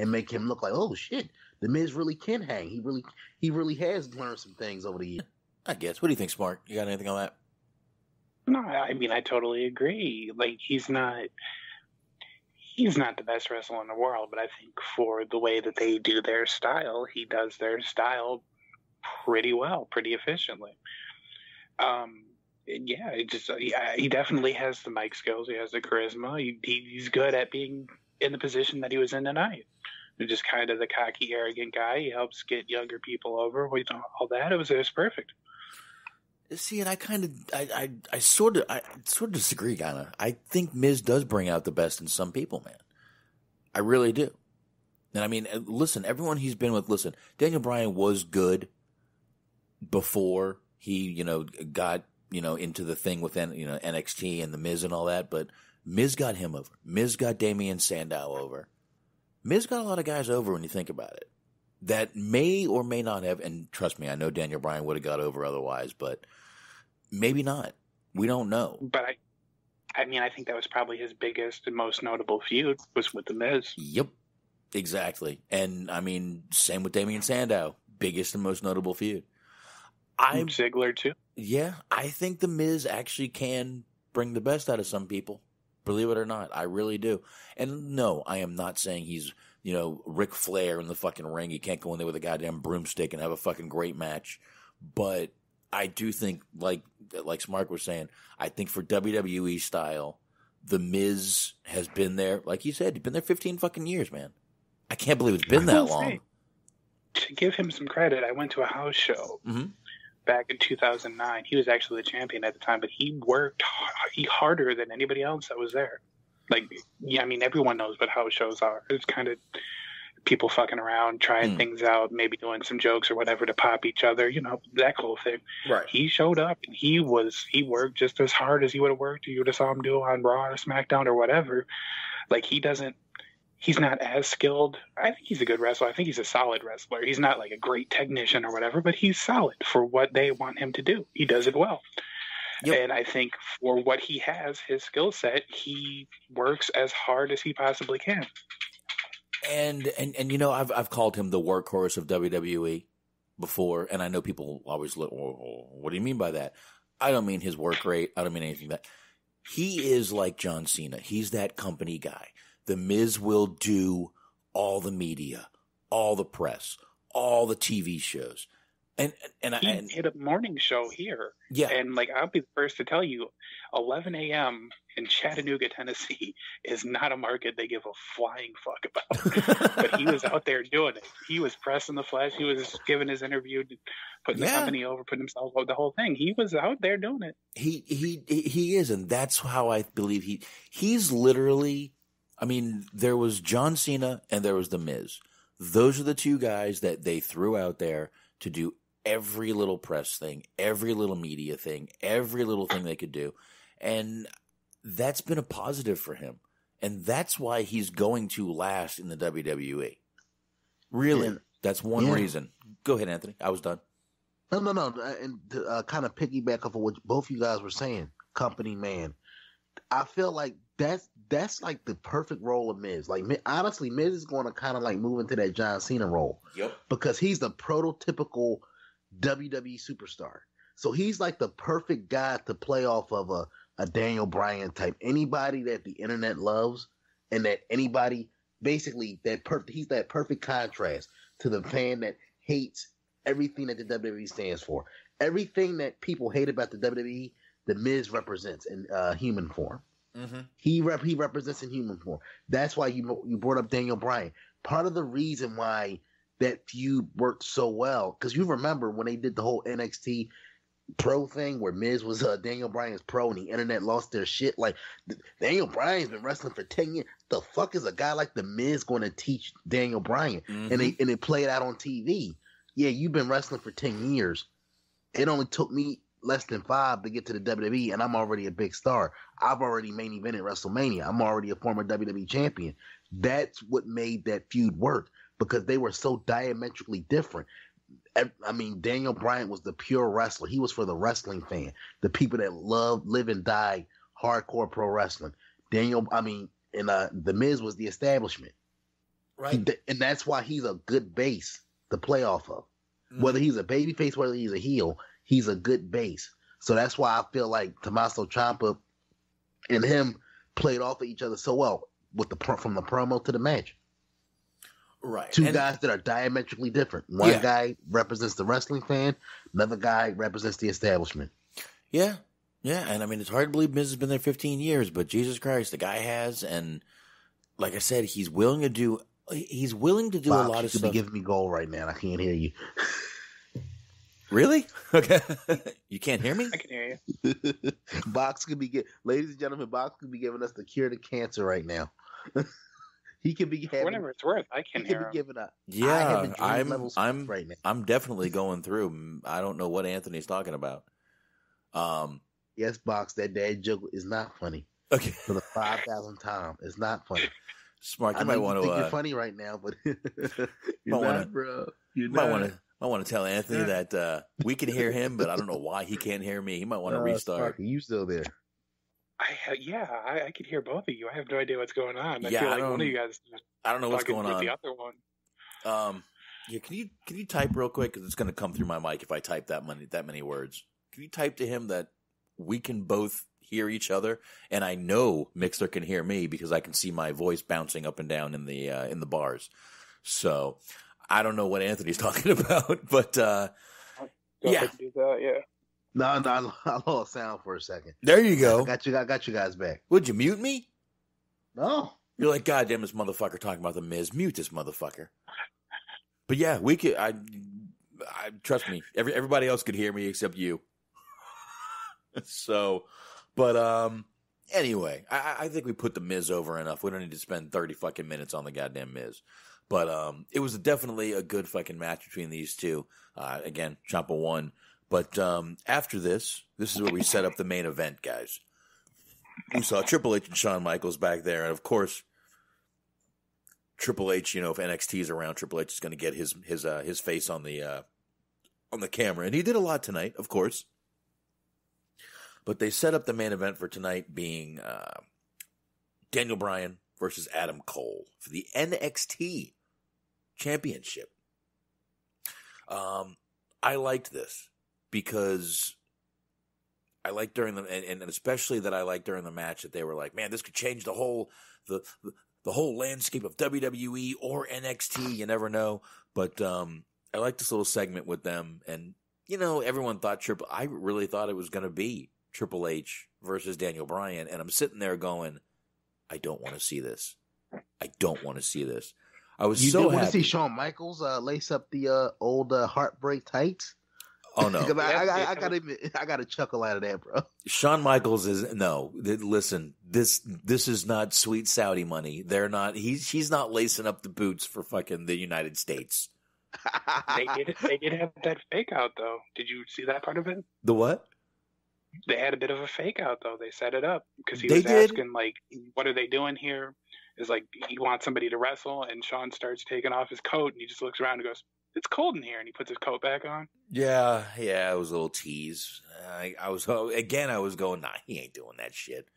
and make him look like, oh shit, the Miz really can hang. He really has learned some things over the years. I guess. What do you think, Smark? You got anything on that? No, I mean, I totally agree. Like, he's not the best wrestler in the world, but I think for the way that they do their style, he does their style pretty well, pretty efficiently. He definitely has the mic skills. He has the charisma. He's good at being in the position that he was in tonight. He's just kind of the cocky, arrogant guy. He helps get younger people over. All that. It was perfect. See, and I sort of disagree, kind of. I think Miz does bring out the best in some people, man. I really do. And I mean, listen, everyone he's been with, Daniel Bryan was good before he, got, into the thing with, NXT and the Miz and all that, but Miz got him over. Miz got Damian Sandow over. Miz got a lot of guys over when you think about it. That may or may not have, and trust me, I know Daniel Bryan would have got over otherwise, but maybe not. We don't know. But I think that was probably his biggest and most notable feud was with The Miz. Yep, exactly. And I mean, same with Damian Sandow, biggest and most notable feud. Ziggler too. Yeah, I think The Miz actually can bring the best out of some people. Believe it or not, I really do. And no, I am not saying he's, Ric Flair in the fucking ring. He can't go in there with a goddamn broomstick and have a fucking great match. But I do think, like Smark was saying, I think for WWE style, The Miz has been there. Like you said, he's been there 15 fucking years, man. I can't believe it's been that long. To give him some credit, I went to a house show back in 2009. He was actually the champion at the time, but he worked harder than anybody else that was there. Like, yeah, I mean, everyone knows what house shows are. It's kind of people fucking around, trying things out, maybe doing some jokes or whatever to pop each other, that whole thing. Right. He showed up and he worked just as hard as he would have worked. You would have saw him do on Raw or SmackDown or whatever. Like, he doesn't he's not as skilled. I think he's a good wrestler. I think he's a solid wrestler. He's not like a great technician or whatever, but he's solid for what they want him to do. He does it well. Yep. And I think for what he has, his skill set, he works as hard as he possibly can. And you know, I've called him the workhorse of WWE before, and I know people always look, oh, what do you mean by that? I don't mean his work rate. I don't mean anything like that. He is like John Cena. He's that company guy. The Miz will do all the media, all the press, all the TV shows. And he did a morning show here. Yeah. And like, I'll be the first to tell you, 11 a.m. in Chattanooga, Tennessee is not a market they give a flying fuck about. But he was out there doing it. He was pressing the flesh. He was giving his interview, putting the company over, putting himself over, the whole thing. He was out there doing it. He is. And that's how I believe he's literally, I mean, there was John Cena and there was The Miz. Those are the two guys that they threw out there to do every little press thing, every little media thing, every little thing they could do. And that's been a positive for him. And that's why he's going to last in the WWE. Really. That's one reason. Go ahead, Anthony. I was done. No. And to kind of piggyback off of what both you guys were saying, company man, I feel like that's like the perfect role of Miz. Like, honestly, Miz is going to kind of like move into that John Cena role. Yep. Because he's the prototypical WWE superstar. So he's like the perfect guy to play off of a Daniel Bryan type. Anybody that the internet loves, and that anybody basically he's that perfect contrast to the fan that hates everything that the WWE stands for. Everything that people hate about the WWE, the Miz represents in human form. Mm-hmm. He represents in human form. That's why you brought up Daniel Bryan. Part of the reason why that feud worked so well, because you remember when they did the whole NXT pro thing where Miz was Daniel Bryan's pro and the internet lost their shit. Like, Daniel Bryan's been wrestling for 10 years. The fuck is a guy like the Miz going to teach Daniel Bryan? Mm-hmm. And they play it out on TV. Yeah, you've been wrestling for 10 years. It only took me less than 5 to get to the WWE, and I'm already a big star. I've already main evented WrestleMania. I'm already a former WWE champion. That's what made that feud work, because they were so diametrically different. I mean, Daniel Bryan was the pure wrestler. He was for the wrestling fan, the people that live and die hardcore pro wrestling. The Miz was the establishment. Right. And that's why he's a good base to play off of. Mm-hmm. Whether he's a babyface, whether he's a heel, he's a good base. So that's why I feel like Tommaso Ciampa and him played off of each other so well from the promo to the match. Right. Two guys that are diametrically different. One guy represents the wrestling fan. Another guy represents the establishment. Yeah. Yeah. And I mean, it's hard to believe Miz has been there 15 years, but Jesus Christ, the guy has. And like I said, he's willing to do Bob, a lot of stuff. You could be giving me gold right now. I can't hear you. Really? Okay. You can't hear me? I can hear you. Box could be ladies and gentlemen, Box could be giving us the cure to cancer right now. He could be having, whatever it's worth. I can hear him. Giving up. Yeah, I'm right now. I'm definitely going through. I don't know what Anthony's talking about. Yes, Box, that dad joke is not funny. Okay. For the 5,000th time, it's not funny. Smark, you might want to. You're funny right now, but you're not, bro. You might want to tell Anthony that we can hear him, but I don't know why he can't hear me. He might want to restart. Sparky, you still there? I could hear both of you. I have no idea what's going on. I feel like one of you guys. I don't know what's going on. The other one. Yeah, can you type real quick, because it's going to come through my mic if I type that many words. Can you type to him that we can both hear each other, and I know Mixler can hear me because I can see my voice bouncing up and down in the bars. So I don't know what Anthony's talking about, but yeah. Do that, yeah. No, I lost sound for a second. There you go. I got you guys back. Would you mute me? No. You're like, God damn, this motherfucker talking about the Miz. Mute this motherfucker. But yeah, we could. I trust me. Everybody else could hear me except you. So, but anyway, I think we put the Miz over enough. We don't need to spend 30 fucking minutes on the goddamn Miz. But it was definitely a good fucking match between these two. Again, Ciampa won. But after this is where we set up the main event, guys. We saw Triple H and Shawn Michaels back there, and of course, Triple H, you know, if NXT is around, Triple H is going to get his face on the camera, and he did a lot tonight, of course. But they set up the main event for tonight being Daniel Bryan versus Adam Cole for the NXT Championship. I liked this because I liked during the and especially that I liked during the match that they were like, man, this could change the whole the whole landscape of WWE or NXT. You never know. But I like this little segment with them, and you know, everyone thought I really thought it was going to be Triple H versus Daniel Bryan, and I'm sitting there going, I don't want to see this. I don't want to see this. I was so happy. You want to see Shawn Michaels lace up the old Heartbreak tights? Oh no! I gotta admit, I got a chuckle out of that, bro. Shawn Michaels is no. Listen, this is not sweet Saudi money. They're not. He's not lacing up the boots for fucking the United States. They did have that fake out though. Did you see that part of it? The what? They had a bit of a fake out though. They set it up because he was asking like, "What are they doing here?" Is like he wants somebody to wrestle, and Shawn starts taking off his coat, and he just looks around and goes, "It's cold in here," and he puts his coat back on. Yeah, it was a little tease. I was going, nah, he ain't doing that shit.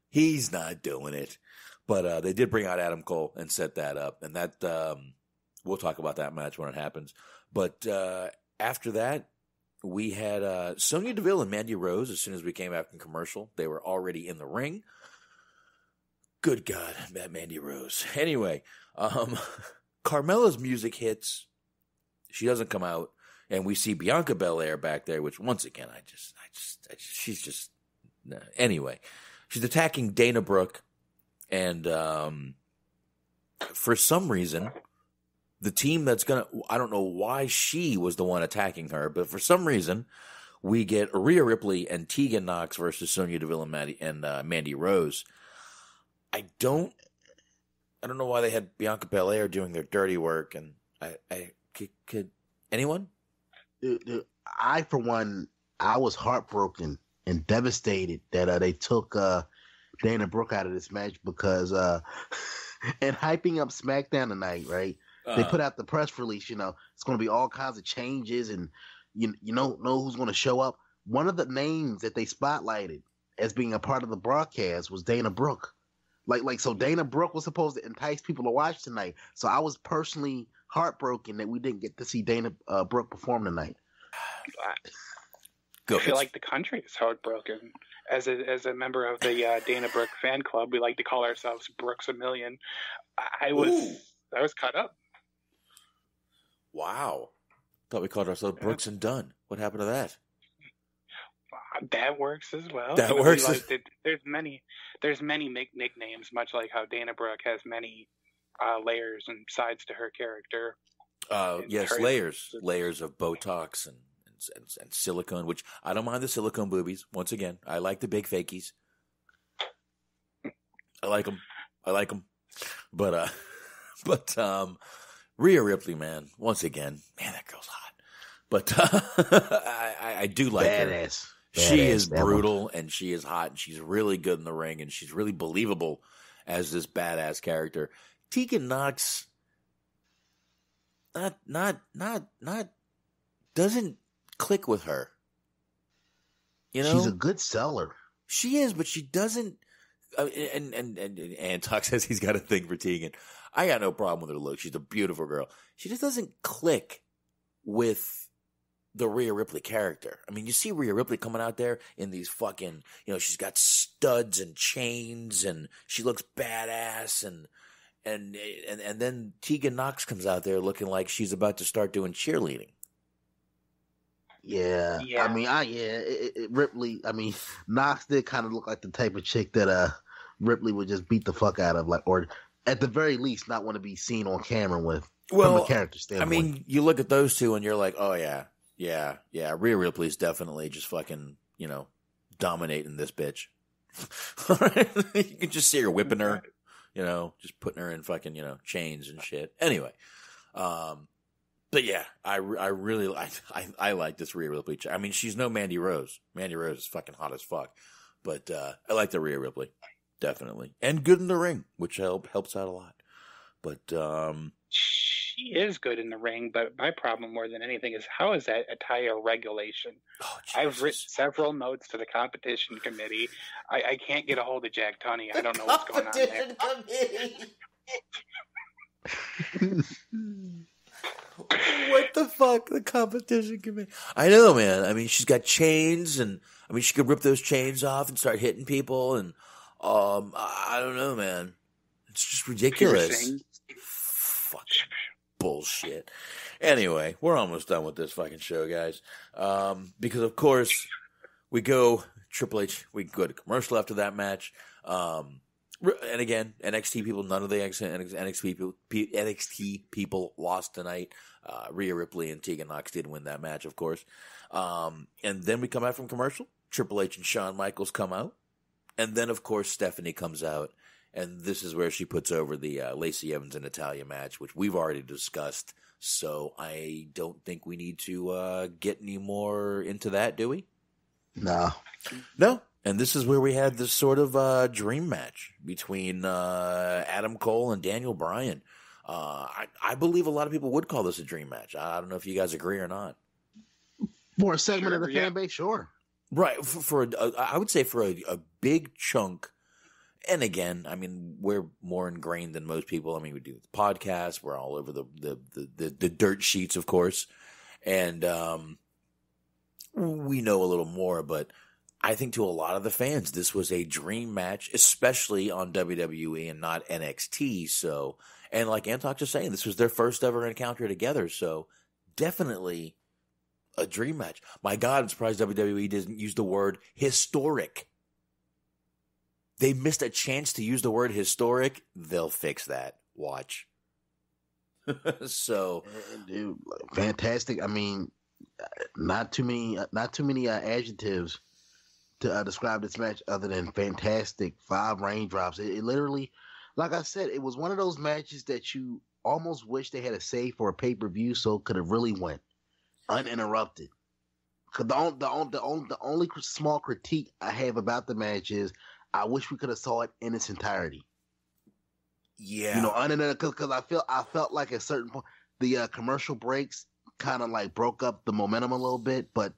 He's not doing it. But they did bring out Adam Cole and set that up, and that we'll talk about that match when it happens. But after that, we had Sonya Deville and Mandy Rose. As soon as we came back from commercial, they were already in the ring. Good God, Mandy Rose. Anyway, Carmella's music hits. She doesn't come out, and we see Bianca Belair back there, which once again, she's just, anyway, she's attacking Dana Brooke, and for some reason, the team that's I don't know why she was the one attacking her, but for some reason, we get Rhea Ripley and Tegan Nox versus Sonya Deville and Mandy Rose. I don't know why they had Bianca Belair doing their dirty work, and could anyone? I, for one, I was heartbroken and devastated that they took Dana Brooke out of this match because, and hyping up SmackDown tonight, right? They put out the press release. You know, it's going to be all kinds of changes, and you don't know who's going to show up. One of the names that they spotlighted as being a part of the broadcast was Dana Brooke. So Dana Brooke was supposed to entice people to watch tonight. So I was personally heartbroken that we didn't get to see Dana Brooke perform tonight. I feel like the country is heartbroken. As a member of the Dana Brooke fan club, we like to call ourselves Brooks a Million. I was cut up. Wow. Thought we called ourselves Brooks and Dunn. What happened to that? That works as well. That works. There's many nicknames, much like how Dana Brooke has many layers and sides to her character. Yes, layers of Botox and silicone. Which I don't mind the silicone boobies. Once again, I like the big fakies. I like them. But Rhea Ripley, man. Once again, man, that girl's hot. But I do like her. She is brutal, and she is hot, and she's really good in the ring, and she's really believable as this badass character. Tegan Nox, doesn't click with her. You know, she's a good seller. She is, but she doesn't. And Tuck says he's got a thing for Tegan. I got no problem with her look. She's a beautiful girl. She just doesn't click with the Rhea Ripley character. I mean, you see Rhea Ripley coming out there in these fucking, she's got studs and chains, and she looks badass, and then Tegan Nox comes out there looking like she's about to start doing cheerleading. Yeah. I mean, Ripley. I mean, Nox did kind of look like the type of chick that Ripley would just beat the fuck out of, or at the very least, not want to be seen on camera with. From a character standpoint. I mean, you look at those two and you're like, oh yeah. Rhea Ripley's definitely just fucking, dominating this bitch. You can just see her whipping her, just putting her in fucking, chains and shit. Anyway, but yeah, I really like this Rhea Ripley. I mean, she's no Mandy Rose. Mandy Rose is fucking hot as fuck, but I like the Rhea Ripley definitely, and good in the ring, which helps out a lot. But she is good in the ring, but my problem more than anything is how is that attire regulation? Oh, I've written several notes to the competition committee. I can't get a hold of Jack Tunney. I don't know what's going on there. What the fuck? The competition committee. I know, man. I mean, she's got chains, and I mean, she could rip those chains off and start hitting people, and I don't know, man. It's just ridiculous. Fucking bullshit. Anyway, we're almost done with this fucking show, guys. Because of course we go Triple H. We go to commercial after that match. And again, NXT people, none of the NXT people lost tonight. Rhea Ripley and Tegan Nox did win that match, of course. And then we come out from commercial. Triple H and Shawn Michaels come out. And then, of course, Stephanie comes out. And this is where she puts over the Lacey Evans and Natalya match, which we've already discussed. So I don't think we need to get any more into that, do we? No. And this is where we had this sort of dream match between Adam Cole and Daniel Bryan. I believe a lot of people would call this a dream match. I don't know if you guys agree or not. For a segment of the fan base, sure. Right. I would say for a big chunk. And again, I mean, we're more ingrained than most people. I mean, we do the podcast. We're all over the dirt sheets, of course. And we know a little more, but I think to a lot of the fans, this was a dream match, especially on WWE and not NXT. So, and like Antox was saying, this was their first ever encounter together. So definitely a dream match. My God, I'm surprised WWE didn't use the word historic. They missed a chance to use the word historic. They'll fix that. Watch. So, dude, fantastic. I mean, not too many adjectives to describe this match other than fantastic. 5 raindrops. It literally, like I said, it was one of those matches that you almost wish they had a save for a pay-per-view, so it could have really went uninterrupted. Cause the only small critique I have about the match is I wish we could have saw it in its entirety. Yeah, you know, because I felt like at a certain point the commercial breaks kind of like broke up the momentum a little bit, but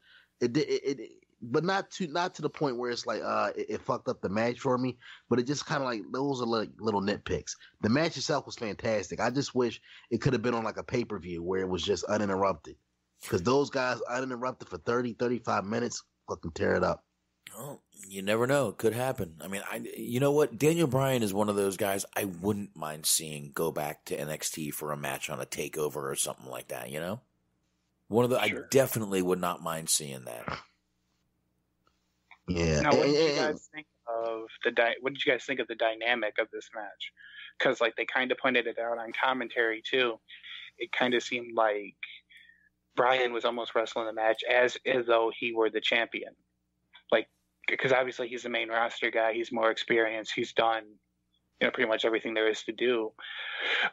but not to the point where it's like it fucked up the match for me. But it just kind of like those are like little nitpicks. The match itself was fantastic. I just wish it could have been on like a pay-per-view where it was just uninterrupted. Because those guys uninterrupted for 30-35 minutes, fucking tear it up. Oh, you never know. It could happen. I mean, you know what? Daniel Bryan is one of those guys I wouldn't mind seeing go back to NXT for a match on a takeover or something like that, you know? Sure. I definitely would not mind seeing that. Yeah. Now, what did you guys think of the dynamic of this match? Because, like, they kind of pointed it out on commentary, too. It kind of seemed like Bryan was almost wrestling the match as though he were the champion. Like, because obviously he's the main roster guy. He's more experienced. He's done, pretty much everything there is to do.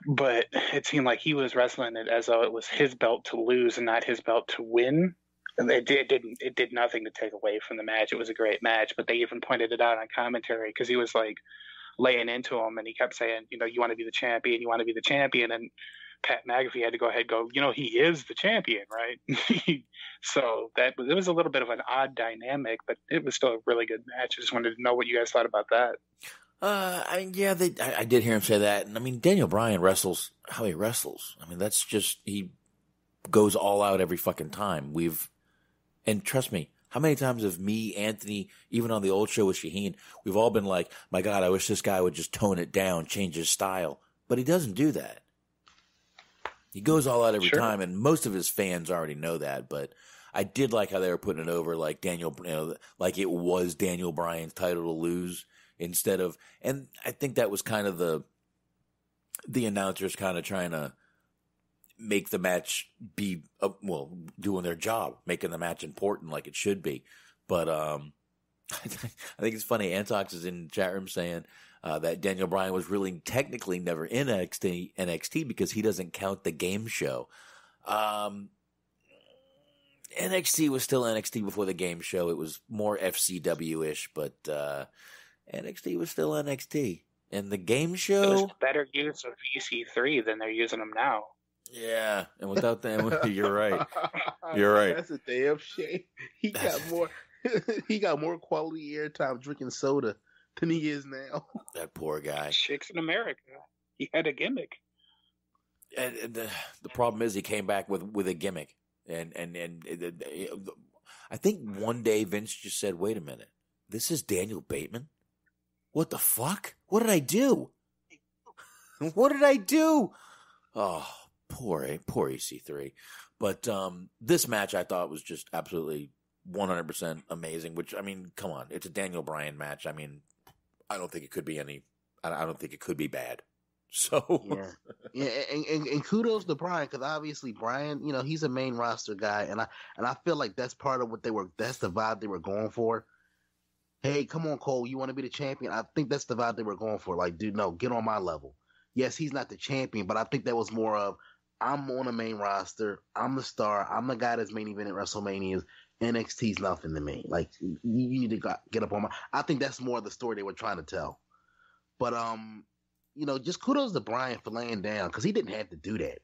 But it seemed like he was wrestling it as though it was his belt to lose and not his belt to win. And it did nothing to take away from the match. It was a great match, but they even pointed it out on commentary because he was like laying into him and he kept saying, you want to be the champion, you want to be the champion. And Pat McAfee had to go ahead and go, he is the champion, right? So it was a little bit of an odd dynamic, but it was still a really good match. I just wanted to know what you guys thought about that. I did hear him say that. And I mean, Daniel Bryan wrestles how he wrestles. I mean, that's just, he goes all out every fucking time. And trust me, how many times have me, Anthony, even on the old show with Shaheen, we've all been like, my God, I wish this guy would just tone it down, change his style. But he doesn't do that. He goes all out every time, and most of his fans already know that. But I did like how they were putting it over like Daniel, like it was Daniel Bryan's title to lose instead of, and I think that was kind of the announcers kind of trying to make the match be, doing their job, making the match important like it should be. But I think it's funny. Antox is in the chat room saying that Daniel Bryan was really technically never in NXT because he doesn't count the game show. NXT was still NXT before the game show. It was more FCW-ish, but NXT was still NXT. in the game It show. was better use of EC3 than they're using them now. Yeah, and without that, you're right. You're right. That's a damn shame. He got more. He got more quality airtime drinking soda than he is now. That poor guy. Chicks in America. He had a gimmick. And the problem is he came back with a gimmick, and I think one day Vince just said, "Wait a minute, this is Daniel Bateman. What the fuck? What did I do? What did I do?" Oh, poor EC3. But this match I thought was just absolutely 100% amazing. Which, I mean, come on, it's a Daniel Bryan match. I mean, I don't think it could be I don't think it could be bad. So yeah, and kudos to Bryan, because obviously Bryan, you know, he's a main roster guy, and I feel like that's part of what that's the vibe they were going for. Hey, come on, Cole, you want to be the champion? I think that's the vibe they were going for. Like, dude, no, get on my level. Yes, he's not the champion, but I think that was more of, I'm on the main roster, I'm the star, I'm the guy that's main event at WrestleMania. NXT's nothing to me. Like, you need to get up on my. I think that's more of the story they were trying to tell. But you know, just kudos to Bryan for laying down, because he didn't have to do that.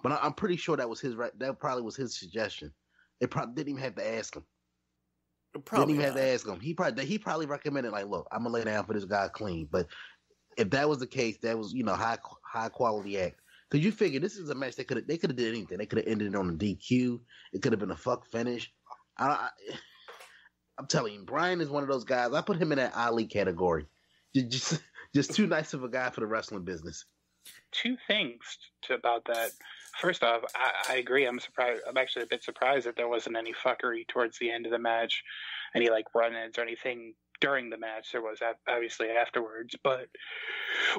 But I'm pretty sure that was that probably was his suggestion. It probably didn't even have to ask him. Didn't even have to ask him. He probably recommended, like, look, I'm gonna lay down for this guy clean. But if that was the case, that was, you know, high quality act. Because you figure this is a match they could have did anything. They could have ended it on a DQ. It could have been a fuck finish. I'm telling you, Bryan is one of those guys. I put him in that Ali category. Just too nice of a guy for the wrestling business. Two things about that. First off, I agree. I'm surprised. I'm actually a bit surprised that there wasn't any fuckery towards the end of the match, any like run-ins or anything during the match. There was obviously afterwards. But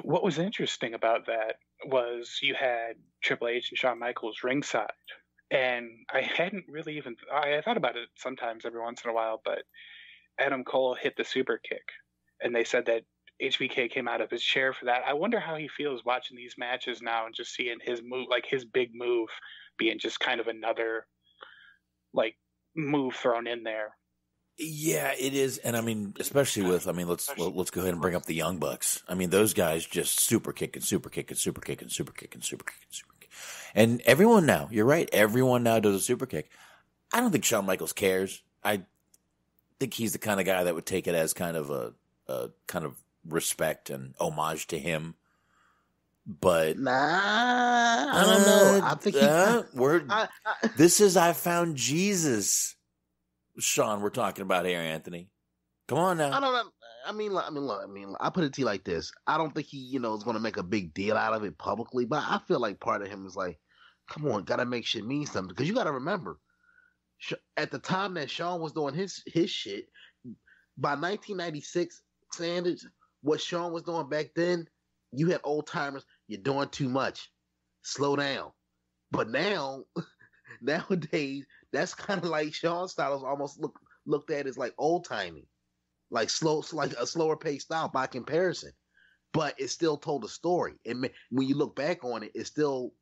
what was interesting about that was you had Triple H and Shawn Michaels ringside. And I hadn't really even I thought about it sometimes every once in a while, but Adam Cole hit the super kick, and they said that HBK came out of his chair for that. I wonder how he feels watching these matches now and just seeing his move, like his big move, being just kind of another like move thrown in there. Yeah, it is, and I mean, especially with, I mean, let's go ahead and bring up the Young Bucks. I mean, those guys just super kicking, and everyone now. You're right, everyone now does a super kick. I don't think Shawn Michaels cares. I think he's the kind of guy that would take it as kind of a kind of respect and homage to him. But I don't know. I think this is I found Jesus. Sean, we're talking about here, Anthony. Come on now. I don't know. I mean, I put it to you like this. I don't think he, you know, is going to make a big deal out of it publicly, but I feel like part of him is like, come on, got to make shit mean something. Because you got to remember, at the time that Sean was doing his shit, by 1996 standards, what Sean was doing back then, you had old timers, you're doing too much. Slow down. But now, nowadays, that's kind of like Sean's style is almost looked at as like old timey, like slow, like a slower paced style by comparison. But it still told a story. When you look back on it, it still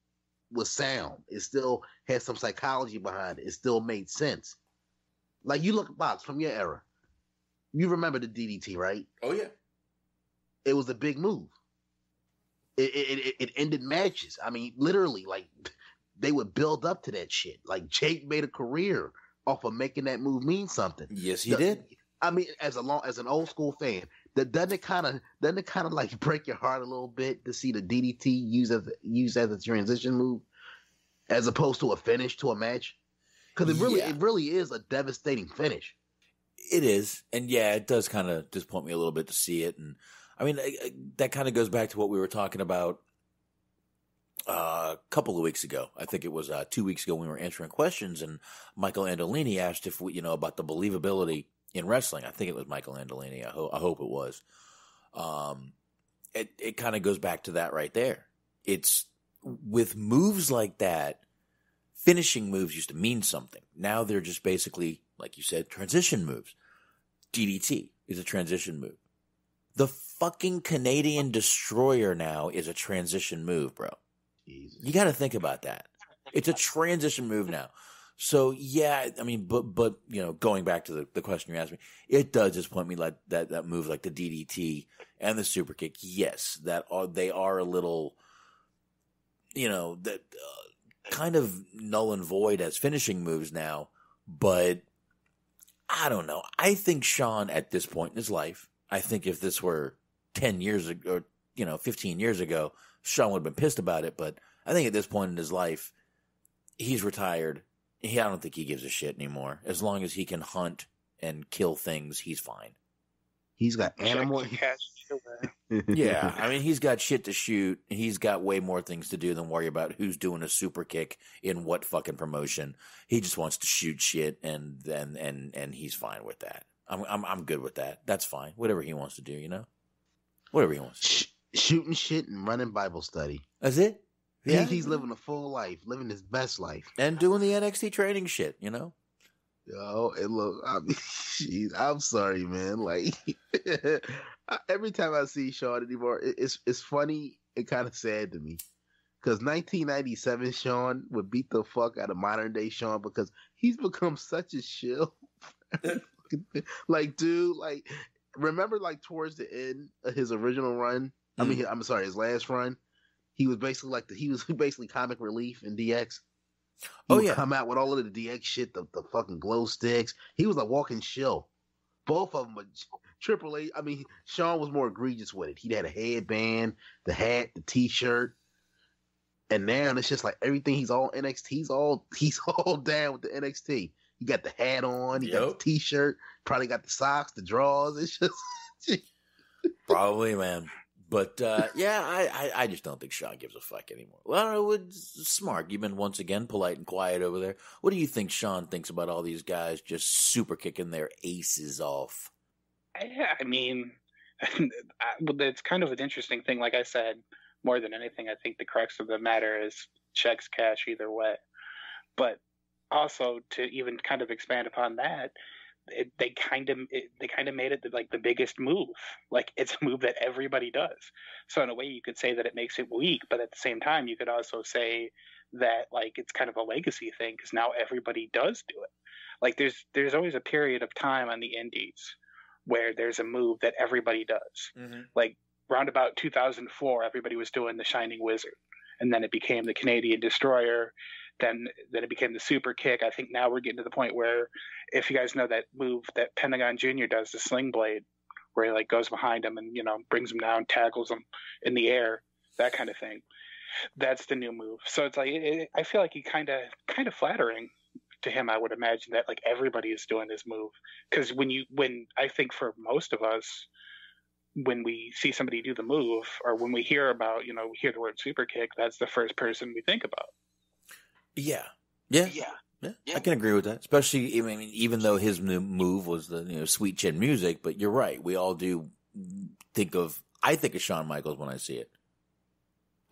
was sound. It still had some psychology behind it. It still made sense. Like you look at Box from your era. You remember the DDT, right? Oh yeah. It was a big move. It ended matches. I mean, literally, like. They would build up to that shit. Like Jake made a career off of making that move mean something. Yes, he did. I mean, as an old school fan, doesn't it kind of like break your heart a little bit to see the DDT used as a transition move, as opposed to a finish to a match? Because it really is a devastating finish. It is, and yeah, it does kind of disappoint me a little bit to see it. And I mean, that kind of goes back to what we were talking about. A couple of weeks ago, I think it was 2 weeks ago, when we were answering questions, and Michael Andolini asked if we, about the believability in wrestling. I think it was Michael Andolini. I hope it was. It kind of goes back to that right there. It's with moves like that, finishing moves used to mean something. Now they're just basically, like you said, transition moves. DDT is a transition move. The fucking Canadian Destroyer now is a transition move, bro. You got to think about that. It's a transition move now. So yeah, I mean, but you know, going back to the question you asked me, it does disappoint me like that move, like the DDT and the super kick. Yes, they are a little, you know, that kind of null and void as finishing moves now. But I don't know. I think Sean at this point in his life, I think if this were 10 years ago, or 15 years ago, Sean would have been pissed about it. But I think at this point in his life, he's retired. I don't think he gives a shit anymore. As long as he can hunt and kill things, he's fine. He's got animal. Yeah, I mean, he's got shit to shoot. He's got way more things to do than worry about who's doing a super kick in what fucking promotion. He just wants to shoot shit, and he's fine with that. I'm good with that. That's fine. Whatever he wants to do, you know. Whatever he wants to do. Shooting shit and running Bible study. That's it. Yeah, he's living a full life, living his best life, and doing the NXT training shit. You know. Yo, and look, I'm sorry, man. Like every time I see Sean anymore, it's funny and kind of sad to me. Because 1997 Sean would beat the fuck out of modern day Sean because he's become such a shill. Like, dude, like remember, like towards the end of his original run. I mean, I'm sorry, his last run. He was basically he was basically comic relief in DX. He would come out with all of the DX shit, the fucking glow sticks. He was a walking shill. Both of them were Triple H. I mean, Sean was more egregious with it. He had a headband, the hat, the T-shirt, and now it's just like everything. He's all NXT. He's all down with the NXT. He got the hat on. He got the T-shirt. Probably got the socks, the drawers. It's just probably, man. But, I just don't think Sean gives a fuck anymore. Well, Smark, you've been once again polite and quiet over there. What do you think Sean thinks about all these guys just super kicking their aces off? Yeah, I mean, it's kind of an interesting thing. Like I said, more than anything, I think the crux of the matter is checks cash either way. But also, to even kind of expand upon that, they kind of made it like the biggest move. Like it's a move that everybody does. So in a way, you could say that it makes it weak, but at the same time, you could also say that like it's kind of a legacy thing because now everybody does do it. Like there's always a period of time on the indies where there's a move that everybody does. Mm-hmm. Like round about 2004, everybody was doing the Shining Wizard, and then it became the Canadian Destroyer. Then it became the super kick. I think now we're getting to the point where, if you guys know that move that Pentagon Jr. does, the Sling Blade, where he like goes behind him and brings him down, tackles him in the air, that kind of thing. That's the new move. So it's like I feel like he kind of flattering to him. I would imagine that like everybody is doing this move because when I think for most of us, when we see somebody do the move or when we hear about we hear the word super kick, that's the first person we think about. Yeah. I can agree with that. Especially, even though his new move was the sweet chin music, but you're right. We all do I think of Shawn Michaels when I see it.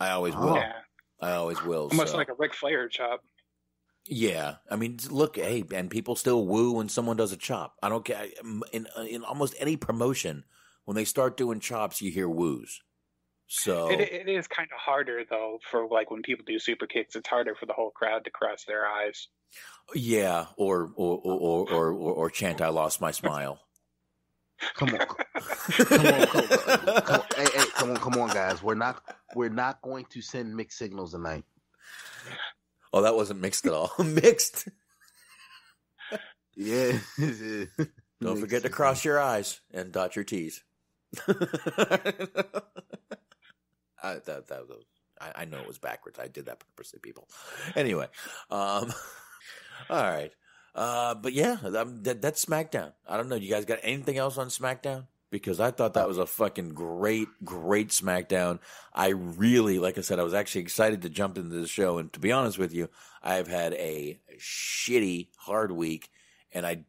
I always will. Yeah. I always will. Almost like a Ric Flair chop. Yeah. I mean, look, hey, and people still woo when someone does a chop. I don't care. In almost any promotion, when they start doing chops, you hear woos. So it is kind of harder though for like when people do super kicks. It's harder for the whole crowd to cross their eyes. Yeah, or chant "I lost my smile." Come on, come on, guys. We're not going to send mixed signals tonight. Oh, that wasn't mixed at all. Mixed. Yeah. Don't forget to cross your eyes and dot your T's. I know it was backwards. I did that purposely, people. Anyway, all right. But yeah, that's SmackDown. I don't know. You guys got anything else on SmackDown? Because I thought that was a fucking great SmackDown. I really, like I said, I was actually excited to jump into the show. And to be honest with you, I've had a shitty, hard week. And I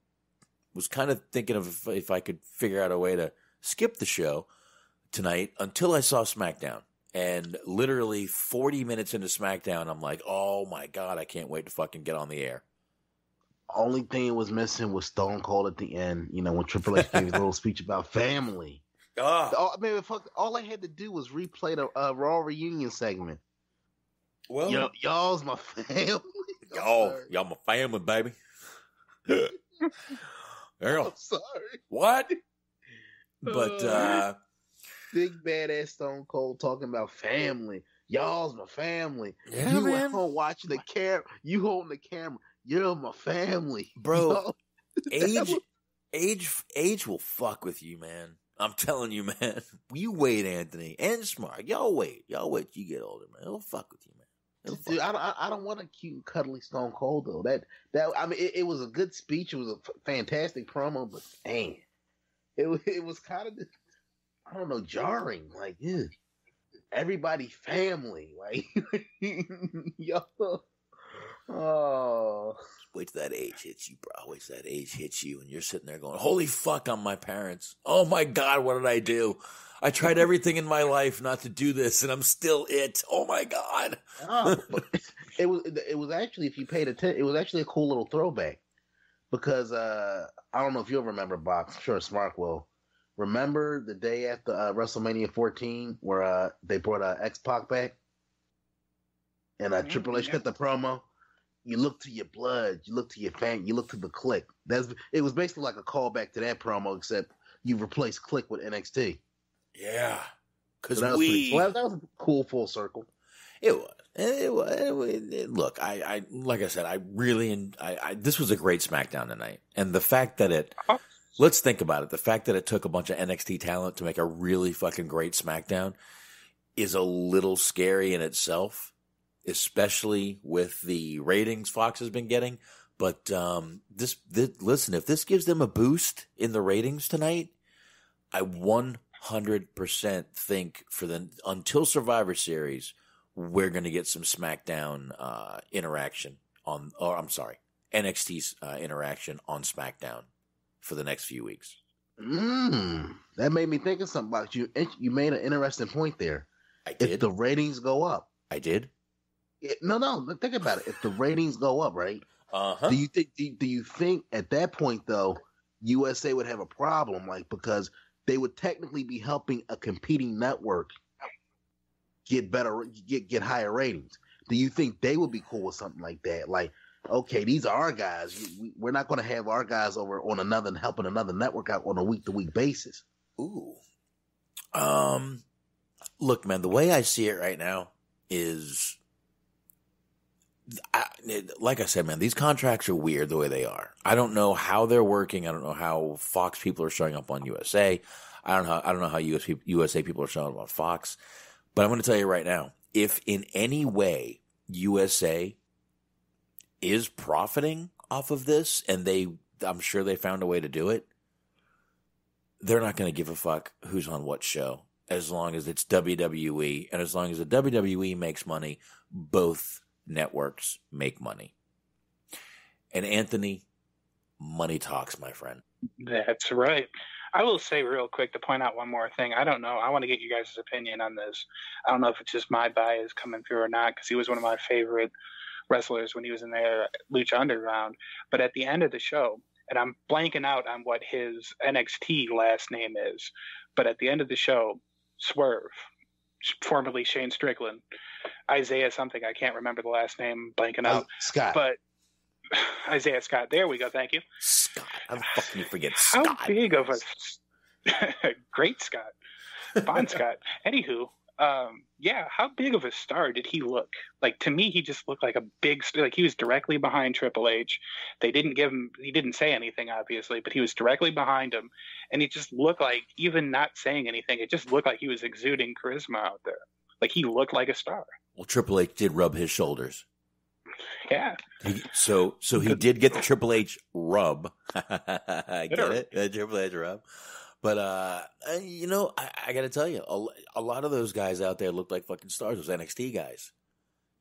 was kind of thinking of if I could figure out a way to skip the show tonight until I saw SmackDown. And literally 40 minutes into SmackDown, I'm like, oh my God, I can't wait to fucking get on the air. Only thing it was missing was Stone Cold at the end, when Triple H gave his little speech about family. All I had to do was replay the Raw reunion segment. Well, y'all's my family. Y'all my family, baby. Girl. I'm sorry. What? But big badass Stone Cold talking about family. Y'all's my family. Yeah, you man. at home watching the camera. You holding the camera. You're my family, bro. Age will fuck with you, man. I'm telling you, man. You wait, Anthony and Smark. Y'all wait. Till you get older, man. It'll fuck with you, man. Dude, I don't want a cute, cuddly Stone Cold though. That I mean, it was a good speech. It was a fantastic promo, but dang, it was kind of, I don't know, jarring. Like, ew. Everybody family, like, yo. Oh, wait till that age hits you, bro. Wait till that age hits you, and you're sitting there going, "Holy fuck, I'm my parents. Oh my god, what did I do? I tried everything in my life not to do this, and I'm still it. Oh my god." It was actually, if you paid attention, it was actually a cool little throwback because I don't know if you'll remember, Box. I'm sure Smark will. Remember the day after WrestleMania 14 where they brought X-Pac back? And Triple H cut the promo. You look to your blood, you look to your fan, you look to the Click. It was basically like a callback to that promo, except you replaced Click with NXT. Yeah. Because that was a cool full circle. It was. Look, I like I said, this was a great SmackDown tonight. And the fact that let's think about it. The fact that it took a bunch of NXT talent to make a really fucking great SmackDown is a little scary in itself, especially with the ratings Fox has been getting. But listen, if this gives them a boost in the ratings tonight, I 100% think until Survivor Series, we're going to get some SmackDown interaction NXT's interaction on SmackDown for the next few weeks. That made me think of something about you. You made an interesting point there. I did. If the ratings go up. I did. No, think about it. If the ratings go up, right? Uh-huh. Do you think at that point though, USA would have a problem, like, because they would technically be helping a competing network get higher ratings? Do you think they would be cool with something like that? Like, okay, these are our guys. We're not going to have our guys over on helping another network out on a week-to-week basis. Ooh. Look, man, the way I see it right now is, like I said, man, these contracts are weird the way they are. I don't know how they're working. I don't know how Fox people are showing up on USA. I don't know how USA people are showing up on Fox. But I'm going to tell you right now, if in any way USA is profiting off of this, and I'm sure they found a way to do it, they're not going to give a fuck who's on what show, as long as it's WWE, and as long as the WWE makes money, both networks make money. And Anthony, money talks, my friend. That's right. I will say real quick to point out one more thing. I don't know. I want to get you guys' opinion on this. I don't know if it's just my bias coming through or not, because he was one of my favorite wrestlers when he was in there, Lucha Underground. But at the end of the show, and I'm blanking out on what his NXT last name is, but at the end of the show, Swerve, formerly Shane Strickland, Isaiah something, I can't remember the last name, blanking out. Scott. But Isaiah Scott, there we go, thank you. Scott, how the fuck can you forget Scott? How big of a great Scott, Bon Scott. Anywho, how big of a star did he look? Like, to me, he just looked like a big, like he was directly behind Triple H. They didn't give him, he didn't say anything, obviously, but he was directly behind him. And he just looked like, even not saying anything, it just looked like he was exuding charisma out there. Like, he looked like a star. Well, Triple H did rub his shoulders. Yeah. So he did get the Triple H rub. I get it. The Triple H rub. But, I got to tell you, a lot of those guys out there looked like fucking stars. Those NXT guys.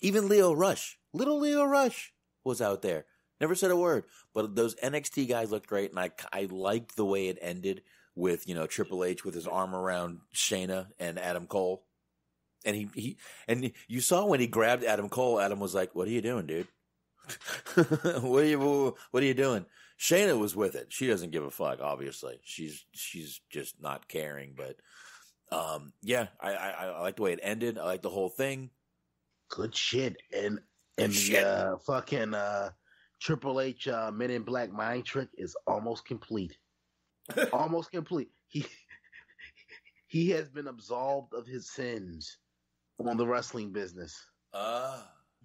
Even Leo Rush. Little Leo Rush was out there. Never said a word. But those NXT guys looked great, and I liked the way it ended with, Triple H with his arm around Shayna and Adam Cole. And and you saw when he grabbed Adam Cole, Adam was like, "What are you doing, dude? What are you doing?" Shayna was with it. She doesn't give a fuck, obviously. She's just not caring. But I like the way it ended. I like the whole thing. Good shit. And And the fucking Triple H Men in Black mind trick is almost complete. Almost complete. He has been absolved of his sins on the wrestling business.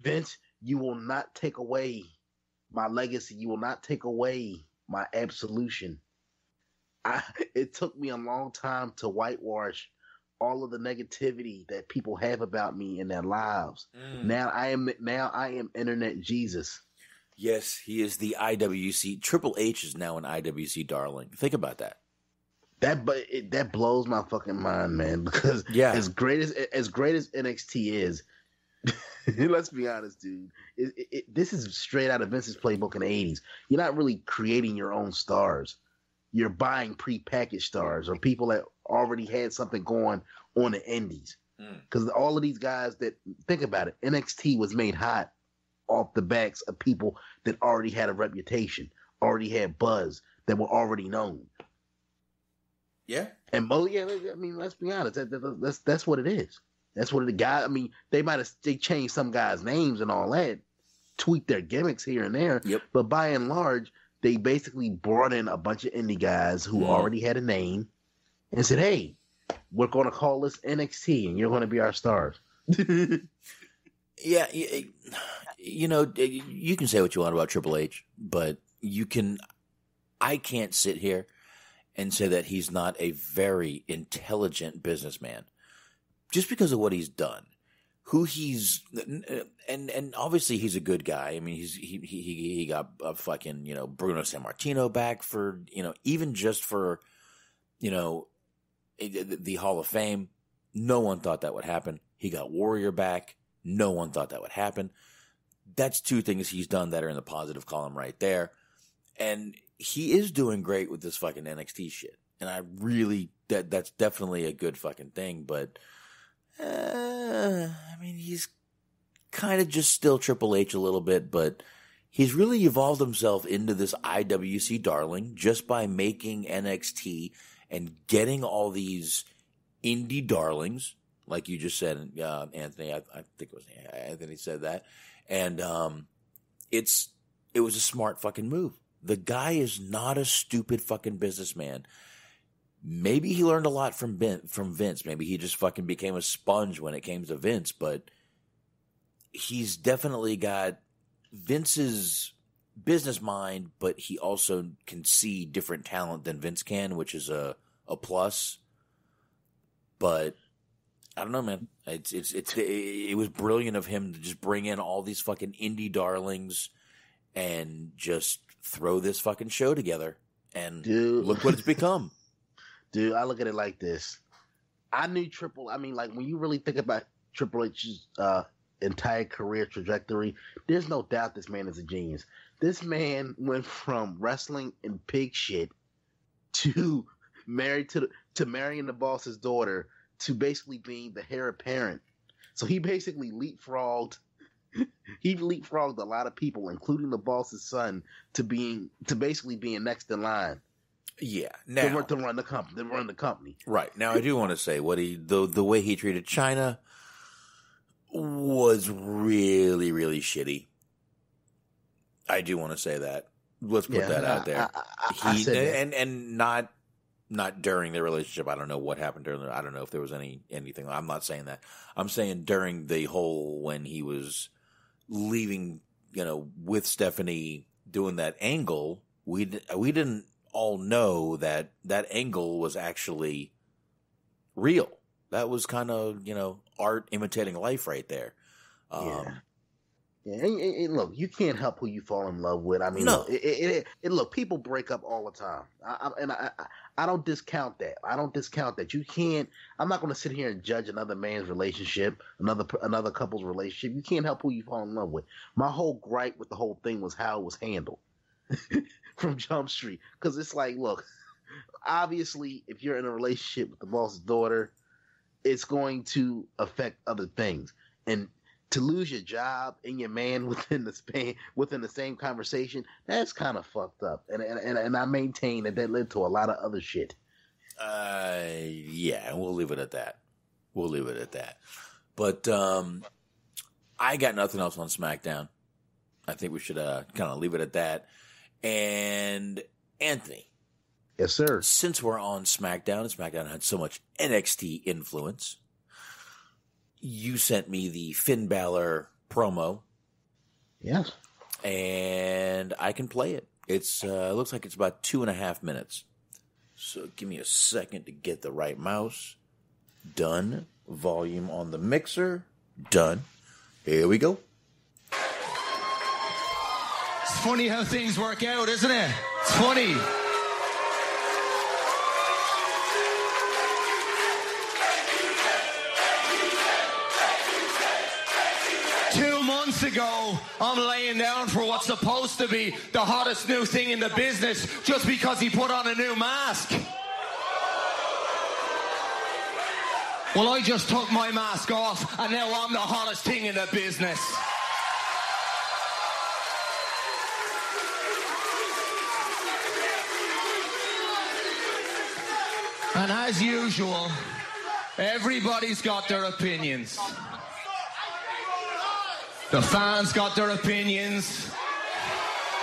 Vince, you will not take away my legacy. You will not take away my absolution. It took me a long time to whitewash all of the negativity that people have about me in their lives. Now I am Internet Jesus. Yes, he is the IWC. Triple H is now an IWC darling. Think about that. That blows my fucking mind, man. Because as great as NXT is, let's be honest, dude. This is straight out of Vince's playbook in the 80s. You're not really creating your own stars. You're buying prepackaged stars or people that already had something going on the indies. Because all of these guys that, think about it, NXT was made hot off the backs of people that already had a reputation, already had buzz, that were already known. Yeah. And I mean, let's be honest. That's what it is. That's what the guy. I mean, they changed some guys' names and all that, tweaked their gimmicks here and there. Yep. But by and large, they basically brought in a bunch of indie guys who already had a name and said, "Hey, we're going to call this NXT, and you're going to be our stars." Yeah, you know, you can say what you want about Triple H, but I can't sit here and say that he's not a very intelligent businessman just because of what he's done, who he's, and obviously he's a good guy. I mean, he got a fucking, you know, Bruno Sammartino back for, you know, even just for, you know, the Hall of Fame. No one thought that would happen. He got Warrior back. No one thought that would happen. That's two things he's done that are in the positive column right there. And he is doing great with this fucking NXT shit. And I really, that's definitely a good fucking thing. But, I mean, he's kind of just still Triple H a little bit, but he's really evolved himself into this IWC darling just by making NXT and getting all these indie darlings, like you just said, Anthony. I think it was Anthony said that, and it was a smart fucking move. The guy is not a stupid fucking businessman. Maybe he learned a lot from Vince. Maybe he just fucking became a sponge when it came to Vince. But he's definitely got Vince's business mind, but he also can see different talent than Vince can, which is a plus. But I don't know, man. It was brilliant of him to just bring in all these fucking indie darlings and just throw this fucking show together. And look what it's become. Dude, I look at it like this. When you really think about Triple H's entire career trajectory, there's no doubt this man is a genius. This man went from wrestling and pig shit to marrying the boss's daughter to basically being the heir apparent. So he basically leapfrogged a lot of people, including the boss's son, to basically being next in line. Yeah, now to run the company. Right now, I do want to say the way he treated China was really, really shitty. I do want to say that. Let's put that out there. I said that. And not during the relationship. I don't know what happened during. I don't know if there was anything. I'm not saying that. I'm saying during the whole when he was leaving, you know, with Stephanie doing that angle. We didn't all know that angle was actually real. That was kind of, you know, art imitating life right there. And look, you can't help who you fall in love with. I mean, no. Look, people break up all the time. I don't discount that. You can't. I'm not going to sit here and judge another man's relationship, another couple's relationship. You can't help who you fall in love with. My whole gripe with the whole thing was how it was handled from Jump Street. Because it's like, look, obviously, if you're in a relationship with the boss's daughter, it's going to affect other things. And to lose your job and your man within the same conversation, that's kind of fucked up. And I maintain that led to a lot of other shit. Yeah, we'll leave it at that. But I got nothing else on SmackDown. I think we should kind of leave it at that. And Anthony. Yes, sir. Since we're on SmackDown, and SmackDown had so much NXT influence, you sent me the Finn Balor promo. Yes. And I can play it. It looks like it's about 2.5 minutes. So give me a second to get the right mouse. Done. Volume on the mixer. Done. Here we go. It's funny how things work out, isn't it? It's funny. Ago, I'm laying down for what's supposed to be the hottest new thing in the business just because he put on a new mask. Well, I just took my mask off and now I'm the hottest thing in the business. And as usual, everybody's got their opinions. The fans got their opinions.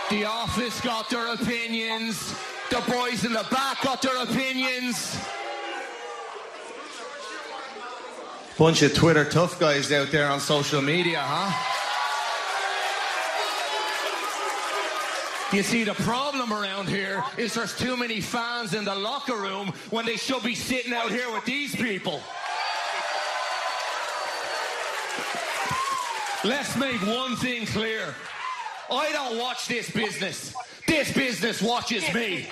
The office got their opinions. The boys in the back got their opinions. Bunch of Twitter tough guys out there on social media, huh? You see, the problem around here is there's too many fans in the locker room when they should be sitting out here with these people. Let's make one thing clear. I don't watch this business. This business watches me.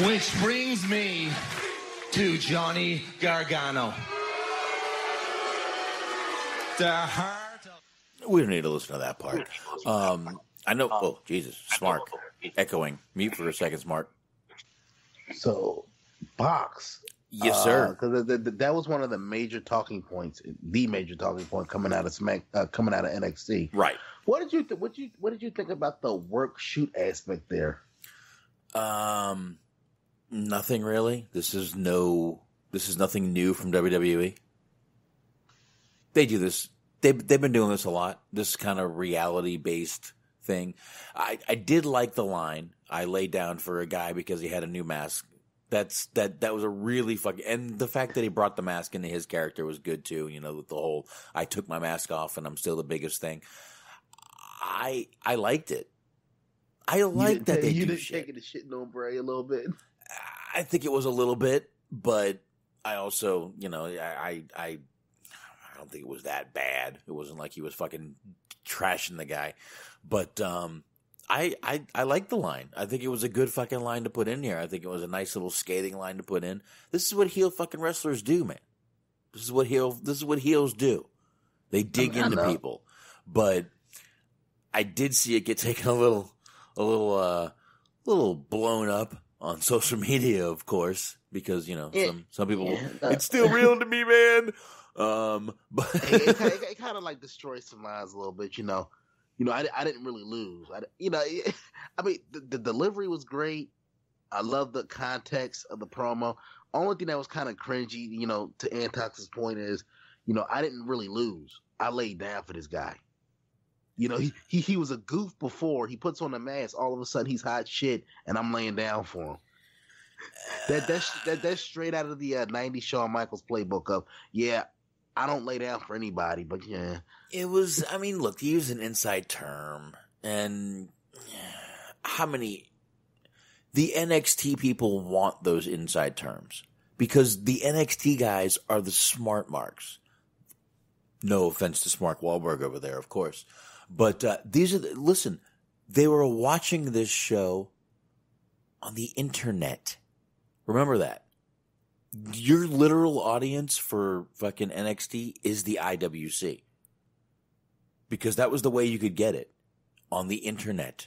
Which brings me to Johnny Gargano. The heart of... We don't need to listen to that part. I know... Oh, Jesus. Smark. Echoing. Mute for a second, Smark. So, Box. Yes, sir. Because that was one of the major talking points, the major talking point coming out of NXT. Right. What did you think about the work shoot aspect there? Nothing really. This is nothing new from WWE. They do this. They've been doing this a lot. This kind of reality based thing. I did like the line. I laid down for a guy because he had a new mask. That was a really fucking, and the fact that he brought the mask into his character was good too. You know, the whole I took my mask off and I'm still the biggest thing. I liked it. I like that they do shit. You didn't take it to shit no Bray a little bit. I think it was a little bit, but I also, you know, I don't think it was that bad. It wasn't like he was fucking trashing the guy, but I like the line. I think it was a good fucking line to put in here. I think it was a nice little scathing line to put in. This is what heel fucking wrestlers do, man. This is what heels do. They dig into people. But I did see it get taken a little blown up on social media, of course, because, you know, some people, it's still real to me, man. But it kind of like destroys some lines a little bit, you know. You know, I didn't really lose. I mean, the delivery was great. I love the context of the promo. Only thing that was kind of cringy, you know, to Antox's point is, you know, I didn't really lose. I laid down for this guy. You know, he was a goof before. He puts on the mask. All of a sudden, he's hot shit, and I'm laying down for him. That's straight out of the 90s Shawn Michaels playbook of, yeah, I don't lay down for anybody, but yeah. It was, I mean, look, to use an inside term, and the NXT people want those inside terms because the NXT guys are the smart marks. No offense to Smark Wahlberg over there, of course. But listen, they were watching this show on the internet. Remember that. Your literal audience for fucking NXT is the IWC. Because that was the way you could get it. On the internet.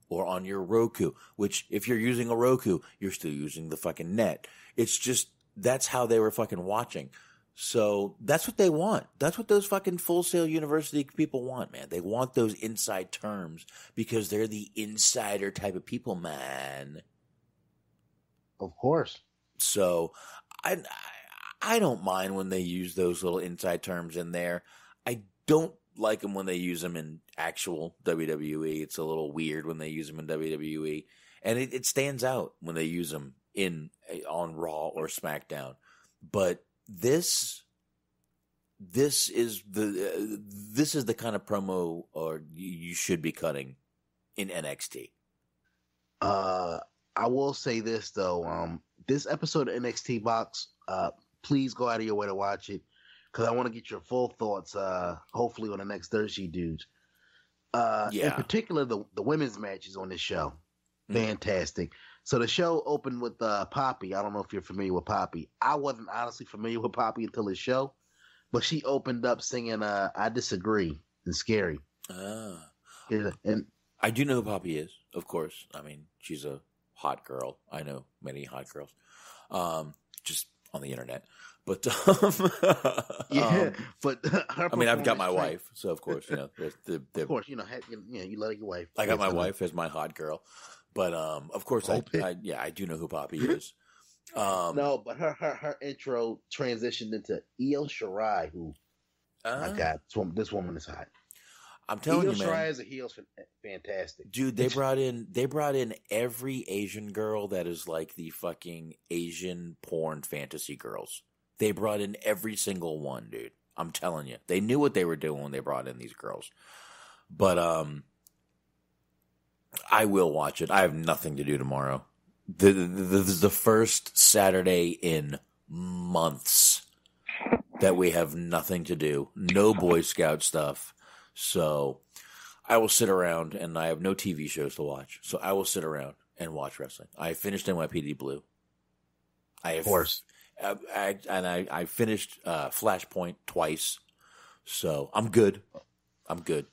Or on your Roku. Which, if you're using a Roku, you're still using the fucking net. It's just, that's how they were fucking watching. So, that's what they want. That's what those fucking Full Sail University people want, man. They want those inside terms. Because they're the insider type of people, man. Of course. So I don't mind when they use those little inside terms in there. I don't like them when they use them in actual WWE. It's a little weird when they use them in WWE. And it stands out when they use them on Raw or SmackDown. But this is the kind of promo or you should be cutting in NXT. I will say this though, this episode of NXT Box, please go out of your way to watch it because I want to get your full thoughts. Hopefully on the next Thursday, dudes. In particular, the women's matches on this show, fantastic. So the show opened with Poppy. I don't know if you're familiar with Poppy. I wasn't honestly familiar with Poppy until the show, but she opened up singing "I Disagree" and "Scary." And I do know who Poppy is, of course. I mean, she's a hot girl. I know many hot girls, just on the internet. But but I mean, I've got my wife, so of course, of course, you like your wife. I got my wife as my hot girl, but of course, I do know who Poppy is. No, but her intro transitioned into Io Shirai, who, my God, this woman is hot. I'm telling you, man. Io Shirai as a heel's fantastic, dude. They brought in every Asian girl that is like the fucking Asian porn fantasy girls. They brought in every single one, dude. I'm telling you, they knew what they were doing when they brought in these girls. But I will watch it. I have nothing to do tomorrow. This is the first Saturday in months that we have nothing to do. No Boy Scout stuff. So I will sit around, and I have no TV shows to watch. So I will sit around and watch wrestling. I finished NYPD Blue. Of course. I finished Flashpoint twice. So I'm good. I'm good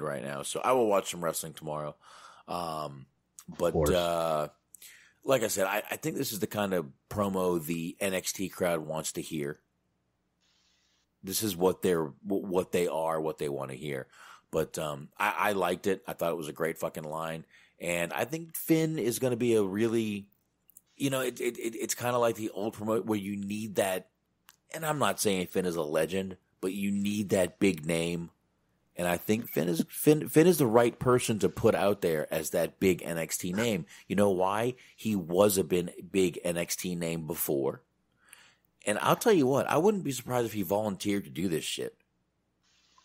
right now. So I will watch some wrestling tomorrow. But like I said, I think this is the kind of promo the NXT crowd wants to hear. This is what they want to hear. But I liked it. I thought it was a great fucking line. And I think Finn is going to be a really, it's kind of like the old promote where you need that. And I'm not saying Finn is a legend, but you need that big name. And I think Finn is the right person to put out there as that big NXT name. You know why? He was a big NXT name before. And I'll tell you what, I wouldn't be surprised if he volunteered to do this shit.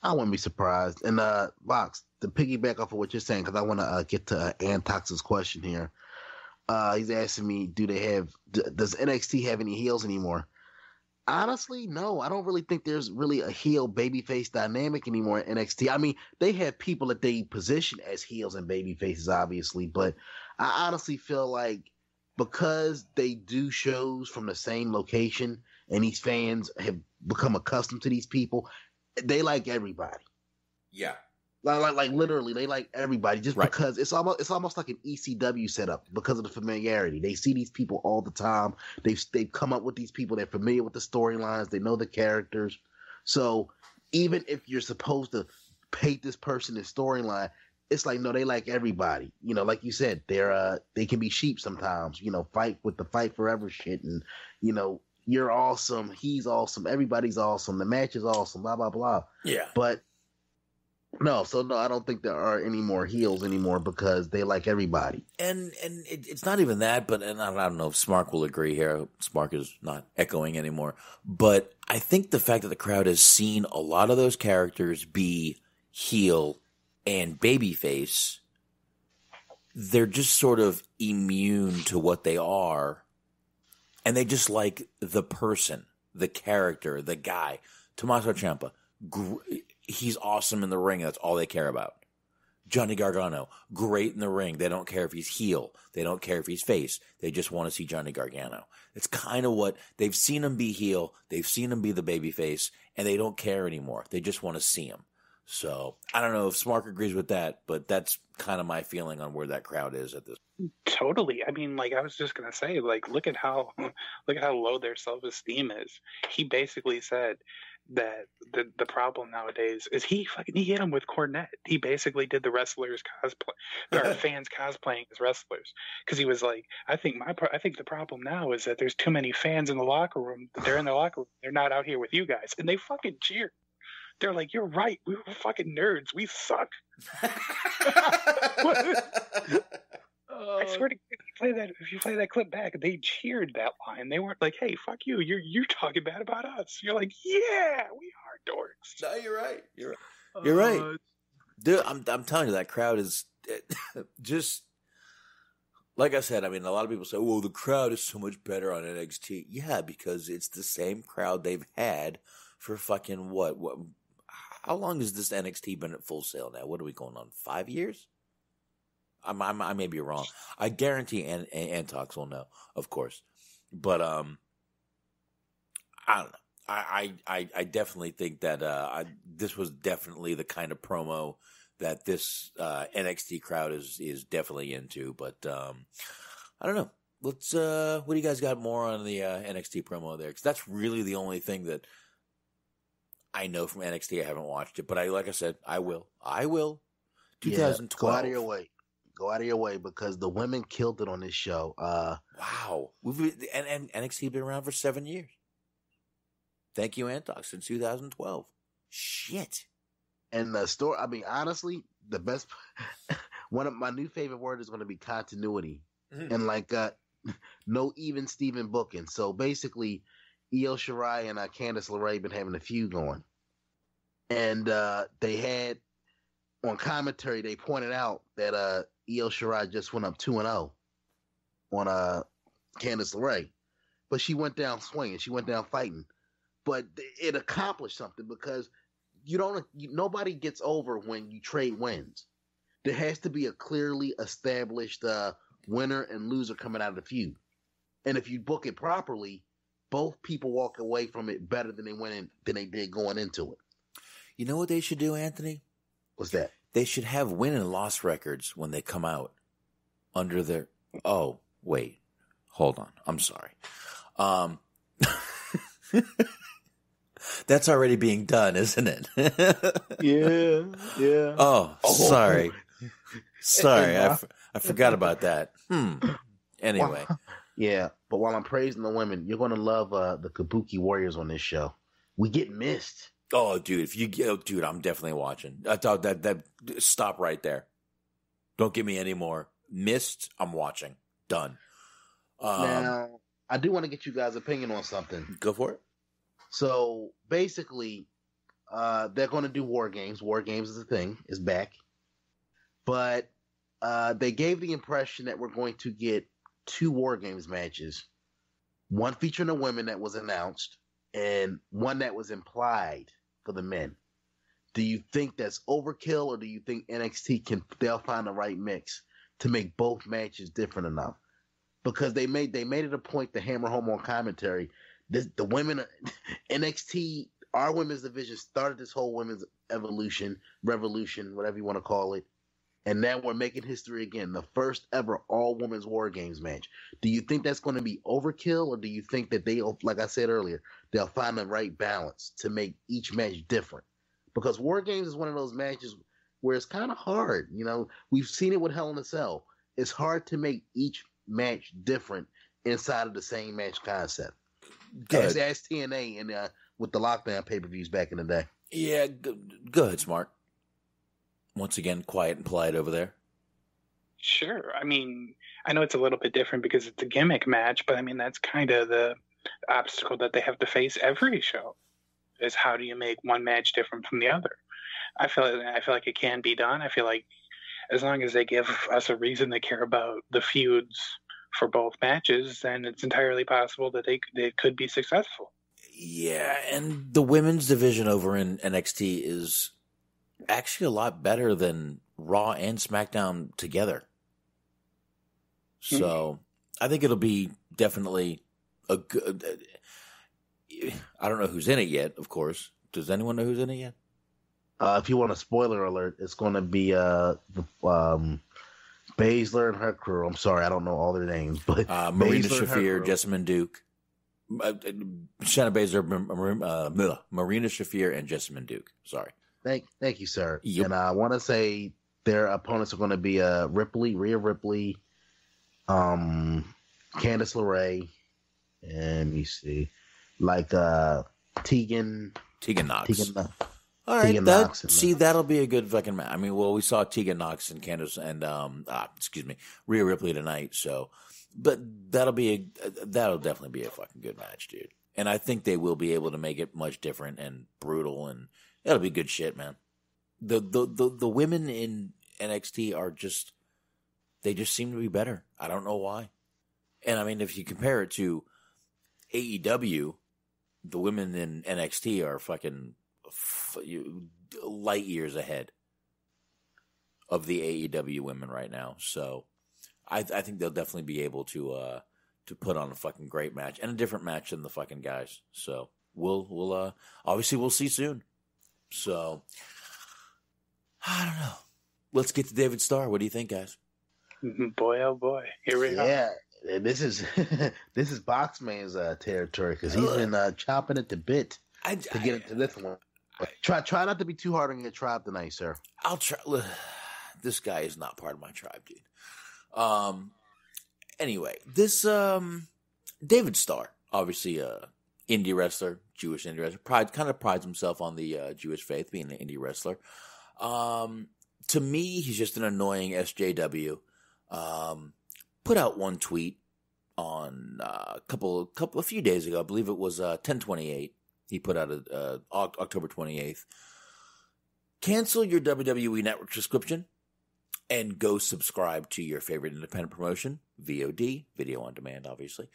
I wouldn't be surprised. And Box, to piggyback off of what you're saying, because I want to get to Antox's question here. He's asking me, does NXT have any heels anymore? Honestly, no. I don't really think there's really a heel babyface dynamic anymore in NXT. I mean, they have people that they position as heels and babyfaces, obviously, but I honestly feel like because they do shows from the same location and these fans have become accustomed to these people, they like everybody. Yeah. Like literally, they like everybody just right. Because it's almost like an ECW setup because of the familiarity. They see these people all the time. They've come up with these people. They're familiar with the storylines. They know the characters. So even if you're supposed to hate this person in storyline, it's like no, they like everybody. Like you said, they can be sheep sometimes. Fight with the fight forever shit, and you're awesome. He's awesome. Everybody's awesome. The match is awesome. Blah blah blah. Yeah, but. No, I don't think there are any more heels anymore because they like everybody. And it's not even that, but and I don't know if Smark will agree here. Smark is not echoing anymore. But I think the fact that the crowd has seen a lot of those characters be heel and babyface, they're just sort of immune to what they are. And they just like the person, the character, the guy. Tommaso Ciampa, he's awesome in the ring. That's all they care about. Johnny Gargano, great in the ring. They don't care if he's heel. They don't care if he's face. They just want to see Johnny Gargano. It's kind of what they've seen him be heel. They've seen him be the baby face, and they don't care anymore. They just want to see him. So I don't know if Smark agrees with that, but that's kind of my feeling on where that crowd is at this. Totally. I mean, like I was just gonna say, like look at how low their self-esteem is. He basically said that the problem nowadays is he hit him with Cornette. He basically did the wrestlers cosplay or fans cosplaying as wrestlers because he was like, I think the problem now is that there's too many fans in the locker room. They're in the locker room. They're not out here with you guys, and they fucking cheer. They're like, you're right. We were fucking nerds. We suck. I swear to God, if you play that clip back, they cheered that line. They weren't like, hey, fuck you. You're talking bad about us. You're like, yeah, we are dorks. No, you're right. You're right. Dude, I'm telling you, that crowd is just, like I said, I mean, a lot of people say, well, the crowd is so much better on NXT. Yeah, because it's the same crowd they've had for fucking what? How long has this NXT been at Full Sail now? What are we going on? 5 years? I may be wrong. I guarantee Antox will know, of course. But I don't know. I definitely think that this was definitely the kind of promo that this NXT crowd is definitely into. But I don't know. Let's. What do you guys got more on the NXT promo there? Because that's really the only thing that I know from NXT. I haven't watched it, but like I said, I will. 2012. Go out of your way. Go out of your way because the women killed it on this show. Wow. And NXT been around for 7 years. Thank you, Antox, since 2012. Shit. And the story, I mean, honestly, the best, one of my new favorite words is going to be continuity. Mm-hmm. And like, no even Steven booking. So basically, Io Shirai and Candice LeRae been having a feud going. And they had, on commentary, they pointed out that Io Shirai just went up 2-0 on Candice LeRae. But she went down swinging. She went down fighting. But it accomplished something because nobody gets over when you trade wins. There has to be a clearly established winner and loser coming out of the feud. And if you book it properly, both people walk away from it better than they did going into it. You know what they should do, Anthony? What's that? They should have win and loss records when they come out under their. Oh, wait. Hold on. I'm sorry. That's already being done, isn't it? Yeah. Oh, sorry. Sorry. I forgot about that. Anyway. Yeah. But while I'm praising the women, you're going to love the Kabuki Warriors on this show. We get missed. Oh, dude, dude, I'm definitely watching. I thought that stop right there. Don't give me any more. Missed, I'm watching. Done. Now, I do want to get you guys' opinion on something. Go for it. So, basically, they're going to do War Games. War Games is a thing. It's back. But they gave the impression that we're going to get 2 War Games matches. One featuring the women that was announced, and one that was implied for the men. Do you think that's overkill, or do you think NXT they'll find the right mix to make both matches different enough? Because they made it a point to hammer home on commentary. The women, NXT, our women's division started this whole women's revolution, whatever you want to call it. And now we're making history again. The first ever all women's War Games match. Do you think that's going to be overkill, or do you think that like I said earlier, they'll find the right balance to make each match different? Because War Games is one of those matches where it's kind of hard. You know, we've seen it with Hell in a Cell. It's hard to make each match different inside of the same match concept. As TNA and with the Lockdown pay-per-views back in the day. Yeah, go ahead, Smark. Once again, quiet and polite over there. Sure. I mean, I know it's a little bit different because it's a gimmick match, but I mean, that's kind of the obstacle that they have to face every show is how do you make one match different from the other? I feel like it can be done. I feel like as long as they give us a reason to care about the feuds for both matches, then it's entirely possible that they could be successful. Yeah, and the women's division over in NXT is actually a lot better than Raw and SmackDown together. So I think it'll be definitely a good. I don't know who's in it yet, of course. Does anyone know who's in it yet? If you want a spoiler alert, it's going to be Baszler and her crew. I'm sorry, I don't know all their names, but Marina Shafir, Jessamine Duke, Shayna Baszler, Marina Shafir, and Jessamine Duke. Sorry. Thank you, sir. Yep. And I want to say their opponents are going to be Rhea Ripley, Candice LeRae, and you see, like Tegan Knox. All right, that'll be a good fucking match. I mean, well, we saw Tegan Knox and Candice and Rhea Ripley tonight. So, but that'll definitely be a fucking good match, dude. And I think they will be able to make it much different and brutal, and that'll be good shit, man. The women in NXT they just seem to be better. I don't know why. And I mean, if you compare it to AEW, the women in NXT are fucking light years ahead of the AEW women right now. So I think they'll definitely be able to put on a fucking great match and a different match than the fucking guys. So we'll obviously we'll see soon. So I don't know. Let's get to David Starr. What do you think, guys? Boy, oh boy, here we are. Yeah, this is Boxman's territory because he's been chopping at the bit to get into this one. Try not to be too hard on your tribe tonight, sir. I'll try. This guy is not part of my tribe, dude. Anyway, this David Starr, obviously indie wrestler, Jewish indie wrestler, kind of prides himself on the Jewish faith, being an indie wrestler. To me, he's just an annoying SJW. Put out one tweet on a few days ago. I believe it was 10/28. He put out October 28th. Cancel your WWE Network subscription and go subscribe to your favorite independent promotion, VOD, video on demand, obviously.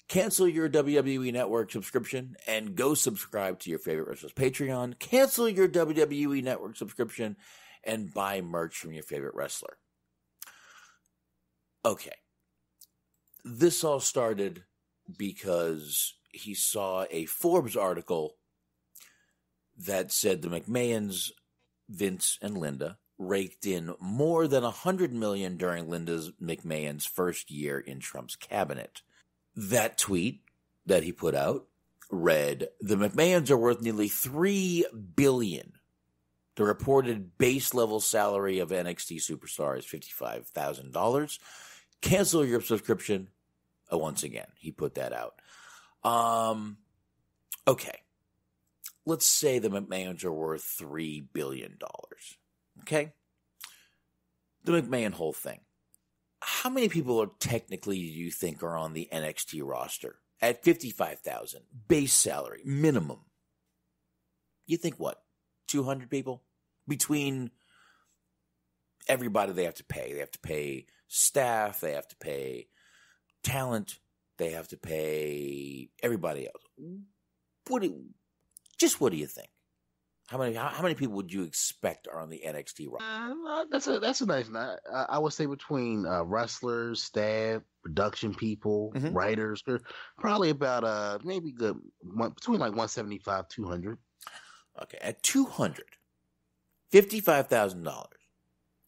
Cancel your WWE Network subscription and go subscribe to your favorite wrestler's Patreon. Cancel your WWE Network subscription and buy merch from your favorite wrestler. Okay. This all started because he saw a Forbes article that said the McMahons, Vince and Linda, raked in more than $100 million during McMahon's first year in Trump's cabinet. That tweet that he put out read, the McMahons are worth nearly $3 billion. The reported base level salary of NXT superstar is $55,000. Cancel your subscription. Once again, he put that out. Okay. Let's say the McMahons are worth $3 billion. Okay? The McMahon whole thing. How many people do you think are on the NXT roster at $55,000 base salary minimum? You think what? 200 people? Between everybody they have to pay. They have to pay staff. They have to pay talent. They have to pay everybody else. What do you think? How many people would you expect are on the NXT roster? That's a nice night. I would say between wrestlers, staff, production people, writers, probably about maybe between like 175, 200. Okay, at $200, $55,000,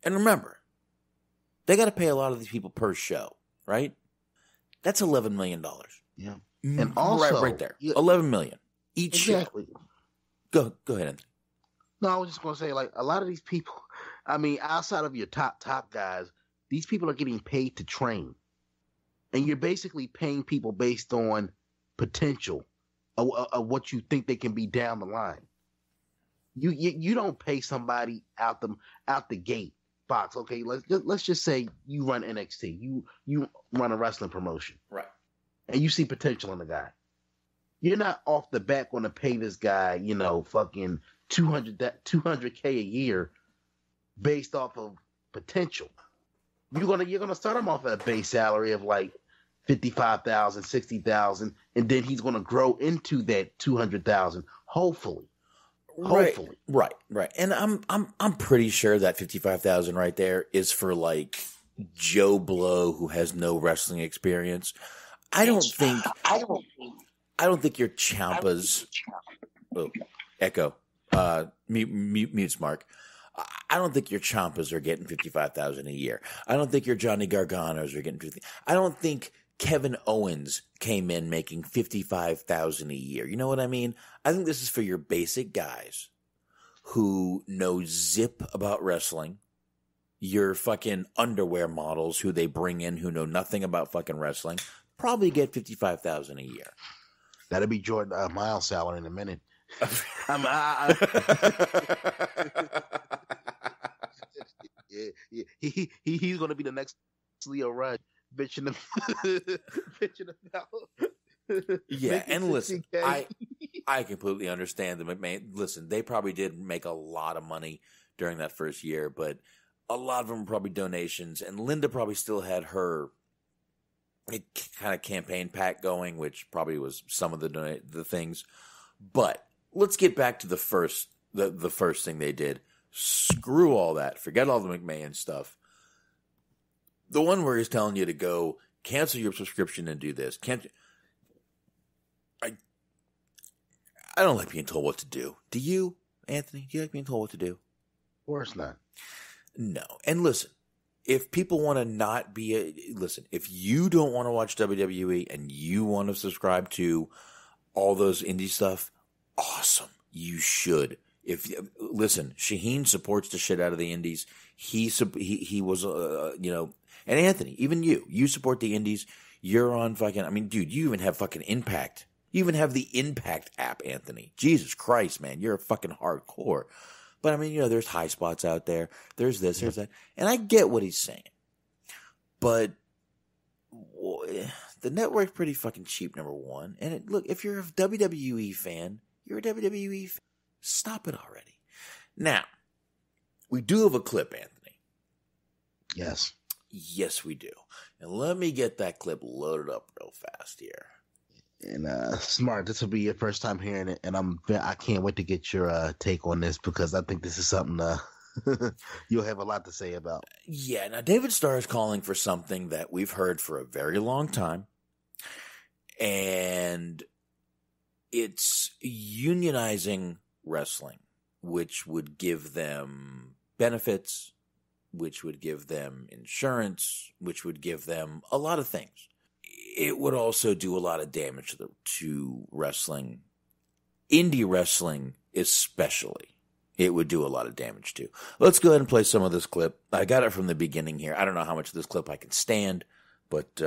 and remember, they got to pay a lot of these people per show, right? That's $11 million. Yeah, and also right there, $11 million each show. Go ahead, Anthony. No, I was just going to say, like, a lot of these people, I mean, outside of your top guys, these people are getting paid to train. And you're basically paying people based on potential of what you think they can be down the line. You don't pay somebody out the gate, Fox. Okay, let's just say you run NXT. You run a wrestling promotion. Right. And you see potential in the guy. You're not off the bat going to pay this guy, fucking $200K a year based off of potential. You're gonna start him off at a base salary of like $55,000, $60,000, and then he's gonna grow into that $200,000. Hopefully. Right. And I'm pretty sure that $55,000 right there is for like Joe Blow who has no wrestling experience. I don't think your Ciampas. Oh, echo. mute Smark. I don't think your Ciampas are getting $55,000 a year. I don't think your Johnny Garganos are getting $50,000. I don't think Kevin Owens came in making $55,000 a year. You know what I mean? I think this is for your basic guys who know zip about wrestling. Your fucking underwear models who they bring in who know nothing about fucking wrestling probably get $55,000 a year. That'll be Jordan Miles' salary in a minute. He's gonna be the next Leo Rush, bitching about. Yeah, and listen, I completely understand the McMahon. Listen, they probably did make a lot of money during that first year, but a lot of them were probably donations, and Linda probably still had her kind of campaign pack going, which probably was some of the things. But let's get back to the first thing they did. Screw all that. Forget all the McMahon stuff. The one where he's telling you to go cancel your subscription and do this. I don't like being told what to do. Do you, Anthony? Do you like being told what to do? Of course not. No. And listen, if people want to not be listen, if you don't want to watch WWE and you want to subscribe to all those indie stuff, awesome. You should. Listen, Shaheen supports the shit out of the indies. He was, and Anthony, even you support the indies. You're on fucking, I mean, dude, you even have fucking Impact. You even have the Impact app, Anthony. Jesus Christ, man. You're a fucking hardcore. But I mean, there's high spots out there. There's this, there's that. And I get what he's saying. But the network's pretty fucking cheap, number one. And look, if you're a WWE fan, you're a WWE fan. Stop it already. Now, we do have a clip, Anthony. Yes. Yes, we do. And let me get that clip loaded up real fast here. And Smart, this will be your first time hearing it, and I can't wait to get your take on this because I think this is something you'll have a lot to say about. Yeah, now David Starr is calling for something that we've heard for a very long time, and it's unionizing wrestling, which would give them benefits, which would give them insurance, which would give them a lot of things. It would also do a lot of damage to wrestling, indie wrestling especially. It would do a lot of damage to. Let's go ahead and play some of this clip. I got it from the beginning here. I don't know how much of this clip I can stand, but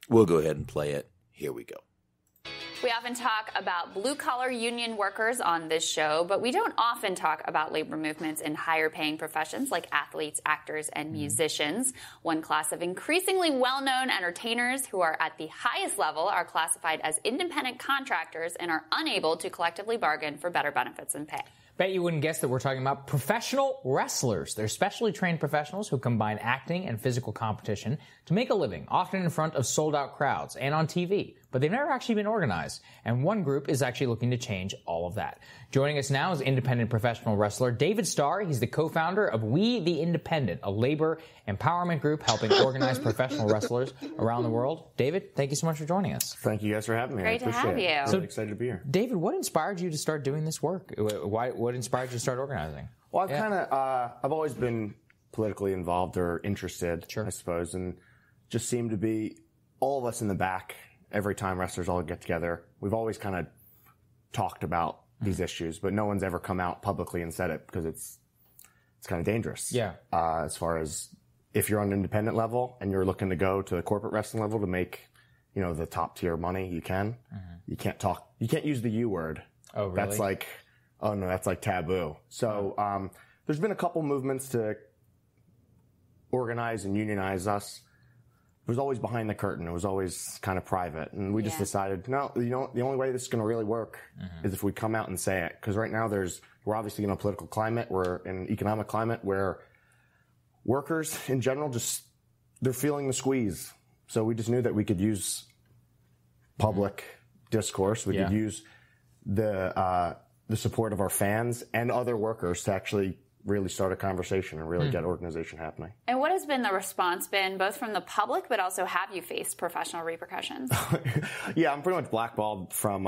we'll go ahead and play it. Here we go. We often talk about blue-collar union workers on this show, but we don't often talk about labor movements in higher-paying professions like athletes, actors, and musicians. One class of increasingly well-known entertainers who are at the highest level are classified as independent contractors and are unable to collectively bargain for better benefits and pay. Bet you wouldn't guess that we're talking about professional wrestlers. They're specially trained professionals who combine acting and physical competition to make a living, often in front of sold-out crowds and on TV. But they've never actually been organized, and one group is actually looking to change all of that. Joining us now is independent professional wrestler David Starr. He's the co-founder of We the Independent, a labor empowerment group helping organize professional wrestlers around the world. David, thank you so much for joining us. Thank you guys for having me. Great to have you. I'm really excited to be here. David, what inspired you to start doing this work? What inspired you to start organizing? Well, I've always been politically involved or interested, I suppose, and just seemed to be all of us in the back. Every time wrestlers all get together, we've always kind of talked about these issues, but no one's ever come out publicly and said it because it's kind of dangerous. Yeah. As far as if you're on an independent level and you're looking to go to the corporate wrestling level to make, the top tier money, you can. Mm-hmm. You can't talk. You can't use the U word. Oh, really? That's like, oh no, that's like taboo. So there's been a couple movements to organize and unionize us. It was always behind the curtain. It was always kind of private. And we just decided, no, the only way this is going to really work is if we come out and say it. Because right now we're obviously in a political climate. We're in an economic climate where workers in general they're feeling the squeeze. So we just knew that we could use public discourse. We could use the support of our fans and other workers to actually really start a conversation and really get organization happening. And what has been the response been, both from the public, but also have you faced professional repercussions? Yeah, I'm pretty much blackballed from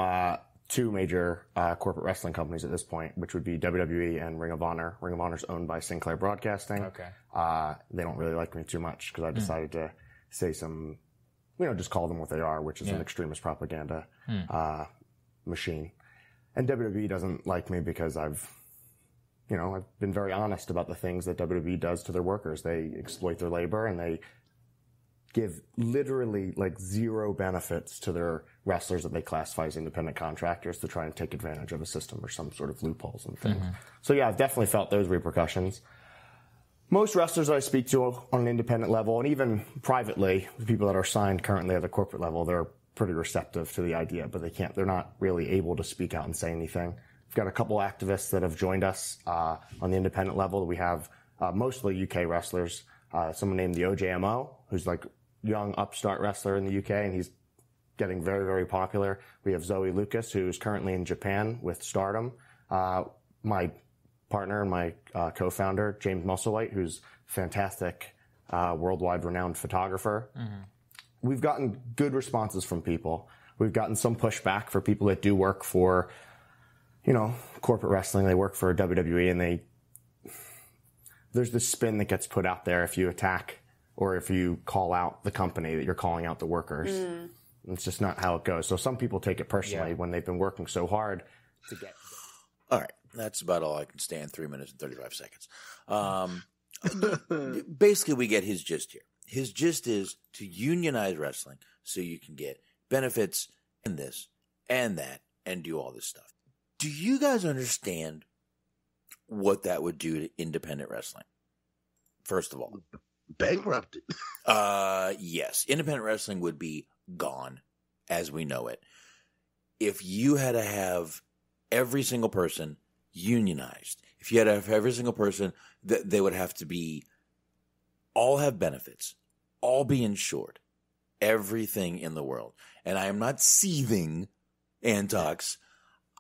two major corporate wrestling companies at this point, which would be WWE and Ring of Honor. Ring of Honor is owned by Sinclair Broadcasting. Okay. They don't really like me too much because I decided to say some, just call them what they are, which is an extremist propaganda machine. And WWE doesn't like me because I've been very honest about the things that WWE does to their workers. They exploit their labor and they give literally like zero benefits to their wrestlers that they classify as independent contractors to try and take advantage of a system or some sort of loopholes and things. So yeah, I've definitely felt those repercussions. Most wrestlers that I speak to on an independent level, and even privately, the people that are signed currently at the corporate level, they're pretty receptive to the idea, but they're not really able to speak out and say anything. We've got a couple activists that have joined us on the independent level. We have mostly UK wrestlers. Someone named the OJMO, who's like young upstart wrestler in the UK, and he's getting very, very popular. We have Zoe Lucas, who's currently in Japan with Stardom. My partner and my co-founder, James Musselwhite, who's fantastic, worldwide renowned photographer. We've gotten good responses from people. We've gotten some pushback for people that do work for, corporate wrestling. They work for WWE, and there's this spin that gets put out there if you attack or if you call out the company that you're calling out the workers. It's just not how it goes. So some people take it personally when they've been working so hard to get. All right. That's about all I can stand. 3 minutes and 35 seconds. Basically, we get his gist here. His gist is to unionize wrestling so you can get benefits and this and that and do all this stuff. Do you guys understand what that would do to independent wrestling? First of all. Bankrupted. Yes. Independent wrestling would be gone as we know it. If you had to have every single person unionized, if you had to have every single person, they would have to be, all have benefits, all be insured, everything in the world. And I am not seething, Antox.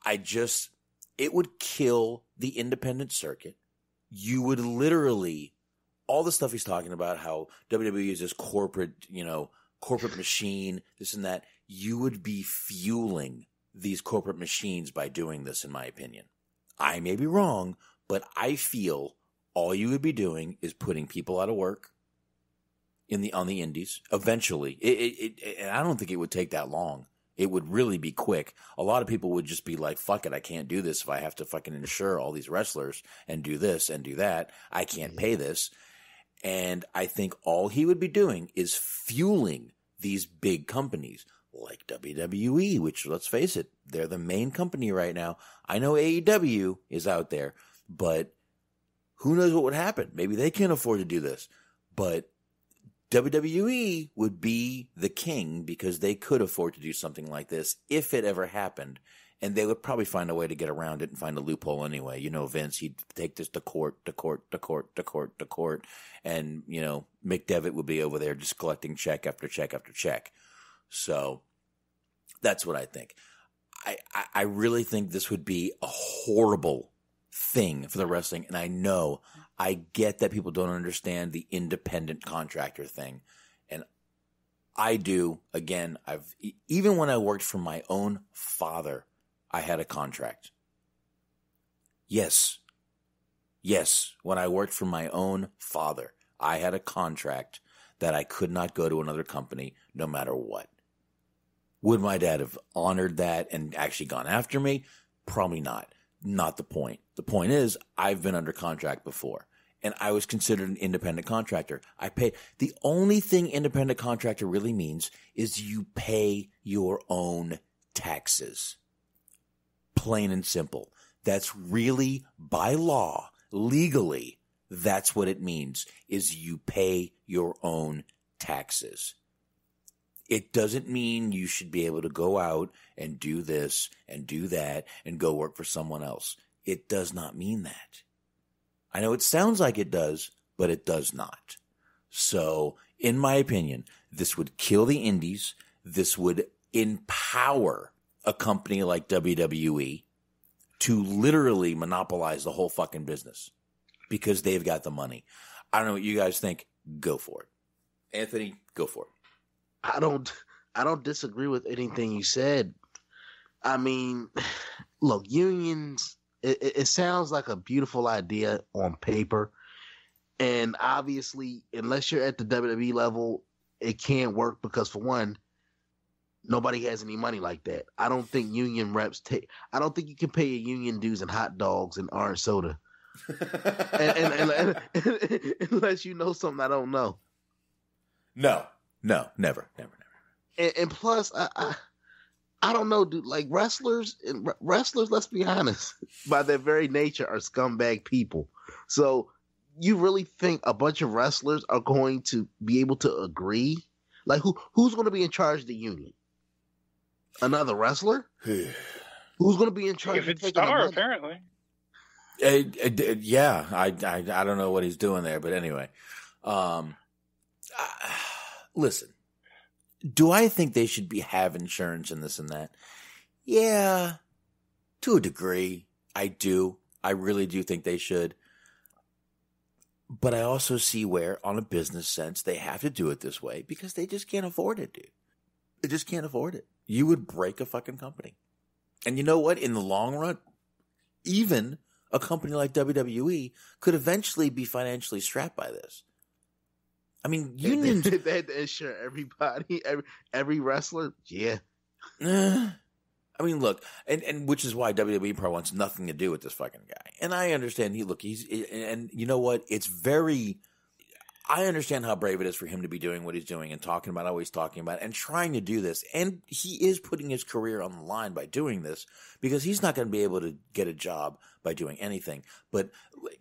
It would kill the independent circuit. You would literally, all the stuff he's talking about, how WWE is this corporate machine, this and that, you would be fueling these corporate machines by doing this, in my opinion. I may be wrong, but I feel all you would be doing is putting people out of work on the indies. Eventually, and I don't think it would take that long. It would really be quick. A lot of people would just be like, fuck it, I can't do this if I have to fucking insure all these wrestlers and do this and do that. I can't pay this. And I think all he would be doing is fueling these big companies like WWE, which, let's face it, they're the main company right now. I know AEW is out there, but who knows what would happen? Maybe they can't afford to do this. But WWE would be the king because they could afford to do something like this if it ever happened. And they would probably find a way to get around it and find a loophole anyway. Vince, he'd take this to court. And, Mick Devitt would be over there just collecting check after check after check. So that's what I think. I really think this would be a horrible thing for the wrestling. And I get that people don't understand the independent contractor thing. And I do. Again, even when I worked for my own father, I had a contract. Yes. When I worked for my own father, I had a contract that I could not go to another company no matter what. Would my dad have honored that and actually gone after me? Probably not. Not the point. The point is, I've been under contract before, and I was considered an independent contractor. I paid. The only thing independent contractor really means is you pay your own taxes. Plain and simple. That's really, by law, legally, that's what it means, is you pay your own taxes. It doesn't mean you should be able to go out and do this and do that and go work for someone else. It does not mean that. I know it sounds like it does, but it does not. So, in my opinion, this would kill the indies. This would empower a company like WWE to literally monopolize the whole fucking business because they've got the money. I don't know what you guys think. Go for it. Anthony, go for it. I don't disagree with anything you said. I mean, look, unions, it sounds like a beautiful idea on paper. And obviously, unless you're at the WWE level, it can't work because, for one, nobody has any money like that. I don't think union reps I don't think you can pay a union dues and hot dogs and orange soda. and unless you know something I don't know. No, never. And plus, I don't know, dude. Like wrestlers, let's be honest, by their very nature, are scumbag people. So you really think a bunch of wrestlers are going to be able to agree? Like who's going to be in charge of the union? Another wrestler? Who's going to be in charge? David Starr, apparently. Yeah, I don't know what he's doing there, but anyway, listen. Do I think they should have insurance and this and that? Yeah, to a degree, I do. I really do think they should. But I also see where, on a business sense, they have to do it this way because they just can't afford it, dude. They just can't afford it. You would break a fucking company. And you know what? In the long run, even a company like WWE could eventually be financially strapped by this. I mean, unions. They had to insure everybody, every wrestler. Yeah. I mean, look, and which is why WWE probably wants nothing to do with this fucking guy. And I understand and you know what? I understand how brave it is for him to be doing what he's doing and talking about how he's talking about and trying to do this. And he is putting his career on the line by doing this because he's not going to be able to get a job by doing anything. But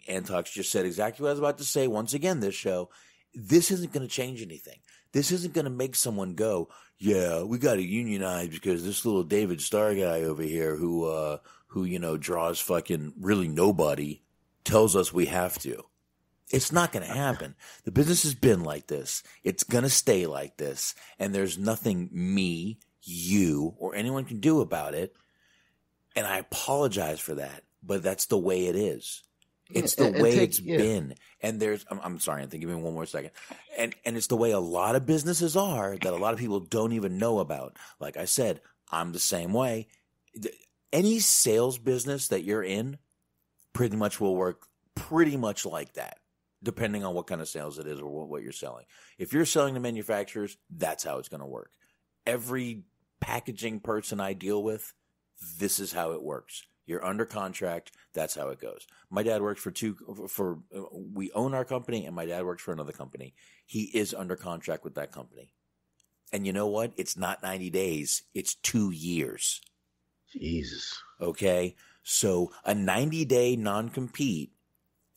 Antox just said exactly what I was about to say once again this show. This isn't going to change anything. This isn't going to make someone go, yeah, we got to unionize because this little David Starr guy over here who draws fucking really nobody tells us we have to. It's not going to happen. The business has been like this. It's going to stay like this. And there's nothing me, you, or anyone can do about it. And I apologize for that, but that's the way it is. It's the way it's been. And I'm sorry, Anthony, give me one more second. And it's the way a lot of businesses are that a lot of people don't even know about. Like I said, I'm the same way. Any sales business that you're in pretty much will work pretty much like that, depending on what kind of sales it is or what you're selling. If you're selling to manufacturers, that's how it's going to work. Every packaging person I deal with, this is how it works. You're under contract. That's how it goes. My dad works we own our company and my dad works for another company. He is under contract with that company. And you know what? It's not 90 days. It's 2 years. Jesus. Okay. So a 90-day non-compete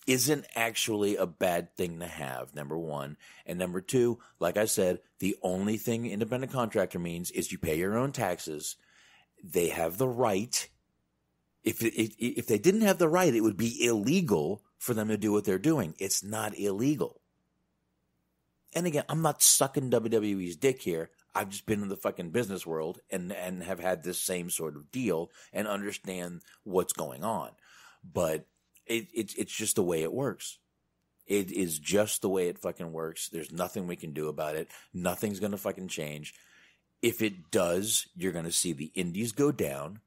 isn't actually a bad thing to have, number one. And number two, like I said, the only thing independent contractor means is you pay your own taxes. They have the right. If they didn't have the right, it would be illegal for them to do what they're doing. It's not illegal. And again, I'm not sucking WWE's dick here. I've just been in the fucking business world and have had this same sort of deal and understand what's going on. But it's just the way it works. It is just the way it fucking works. There's nothing we can do about it. Nothing's going to fucking change. If it does, you're going to see the indies go down.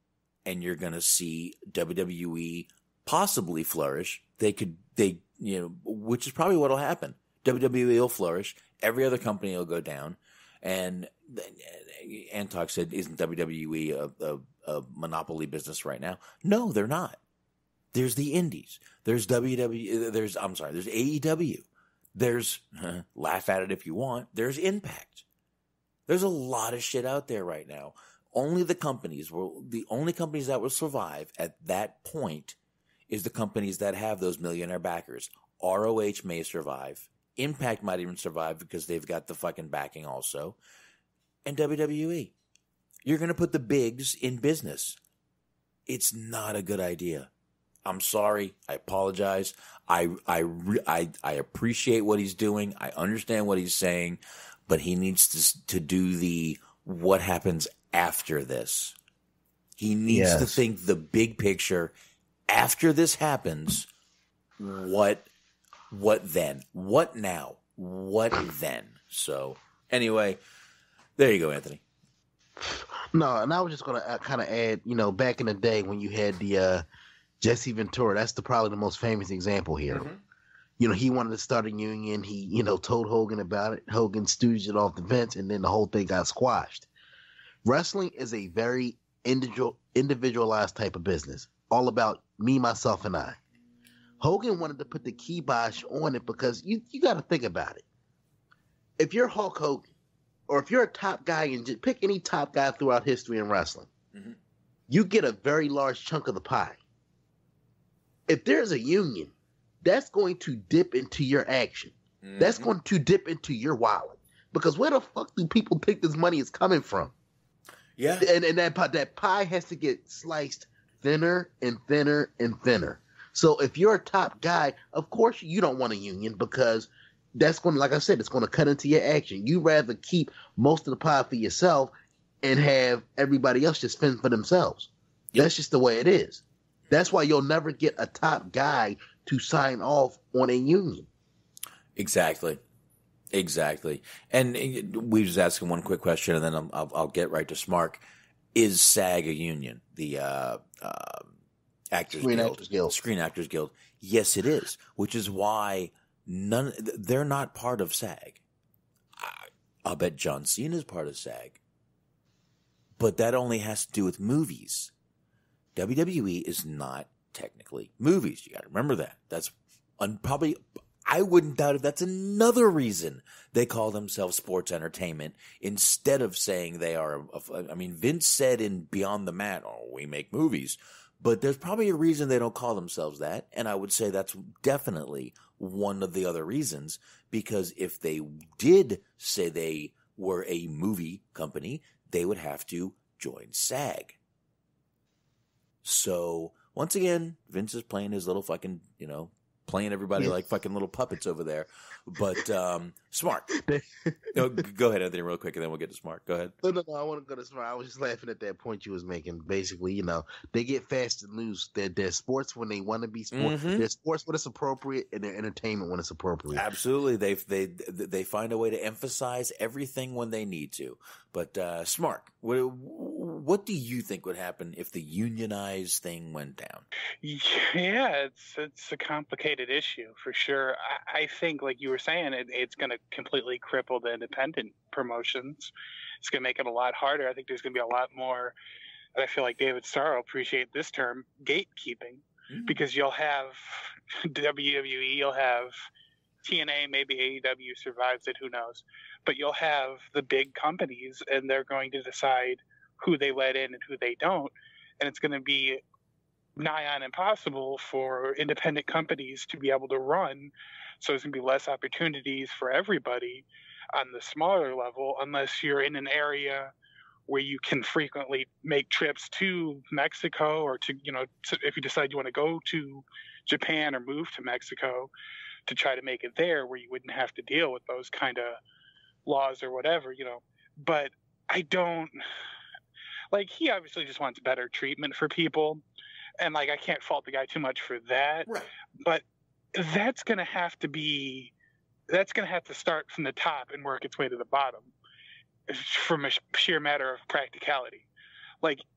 And you're going to see WWE possibly flourish. Which is probably what will happen. WWE will flourish. Every other company will go down. And Antox said, isn't WWE a monopoly business right now? No, they're not. There's the indies. There's there's AEW. There's, laugh at it if you want, there's Impact. There's a lot of shit out there right now. The only companies that will survive at that point is the companies that have those millionaire backers. ROH may survive. Impact might even survive because they've got the fucking backing also. And WWE. You're going to put the bigs in business. It's not a good idea. I'm sorry. I apologize. I appreciate what he's doing. I understand what he's saying, but he needs to do what happens after this. He needs to think the big picture. After this happens, what then? What now? What then? So anyway, there you go, Anthony. No, and I was just going to kind of add, back in the day when you had the Jesse Ventura, that's probably the most famous example here. Mm-hmm. He wanted to start a union. He, told Hogan about it. Hogan stooged it off the bench, and then the whole thing got squashed. Wrestling is a very individualized type of business, all about me, myself, and I. Hogan wanted to put the kibosh on it because you got to think about it. If you're Hulk Hogan, or if you're a top guy, and just pick any top guy throughout history in wrestling, mm-hmm. you get a very large chunk of the pie. If there's a union, that's going to dip into your action. Mm-hmm. That's going to dip into your wallet. Because where the fuck do people think this money is coming from? Yeah. And that pie has to get sliced thinner and thinner and thinner. So if you're a top guy, of course you don't want a union because that's going to, like I said, it's going to cut into your action. You rather keep most of the pie for yourself and have everybody else just fend for themselves. Yep. That's just the way it is. That's why you'll never get a top guy to sign off on a union. Exactly. And we just asking one quick question, and then I'll get right to Smark. Is SAG a union? The Screen Actors Guild. Yes, it is. Which is why they're not part of SAG. I'll bet John Cena is part of SAG, but that only has to do with movies. WWE is not technically movies. You got to remember that. That's probably. I wouldn't doubt it. That's another reason they call themselves sports entertainment instead of saying they are. I mean, Vince said in Beyond the Mat, "Oh, we make movies," but there's probably a reason they don't call themselves that. And I would say that's definitely one of the other reasons, because if they did say they were a movie company, they would have to join SAG. So once again, Vince is playing his little fucking, playing everybody like fucking little puppets over there. But Smark. No, go ahead, Anthony, real quick, and then we'll get to Smark. Go ahead. No, I want to go to Smark. I was just laughing at that point you was making. Basically, they get fast and loose. They're sports when they want to be sports. Mm-hmm. They're sports when it's appropriate, and they're entertainment when it's appropriate. Absolutely. They find a way to emphasize everything when they need to. But Smark, what do you think would happen if the unionize thing went down? Yeah, it's a complicated issue for sure. I think, like you were saying, it's going to completely cripple the independent promotions. It's going to make it a lot harder. I think there's going to be a lot more. I feel like David Starr will appreciate this term, gatekeeping, because you'll have WWE, you'll have TNA, maybe AEW survives it, who knows. But you'll have the big companies, and they're going to decide who they let in and who they don't. And it's going to be nigh on impossible for independent companies to be able to run. So there's going to be less opportunities for everybody on the smaller level, unless you're in an area where you can frequently make trips to Mexico, or to, if you decide you want to go to Japan or move to Mexico, to try to make it there, where you wouldn't have to deal with those kind of laws or whatever, But I don't, he obviously just wants better treatment for people. And I can't fault the guy too much for that. Right. But that's going to have to start from the top and work its way to the bottom, from a sheer matter of practicality.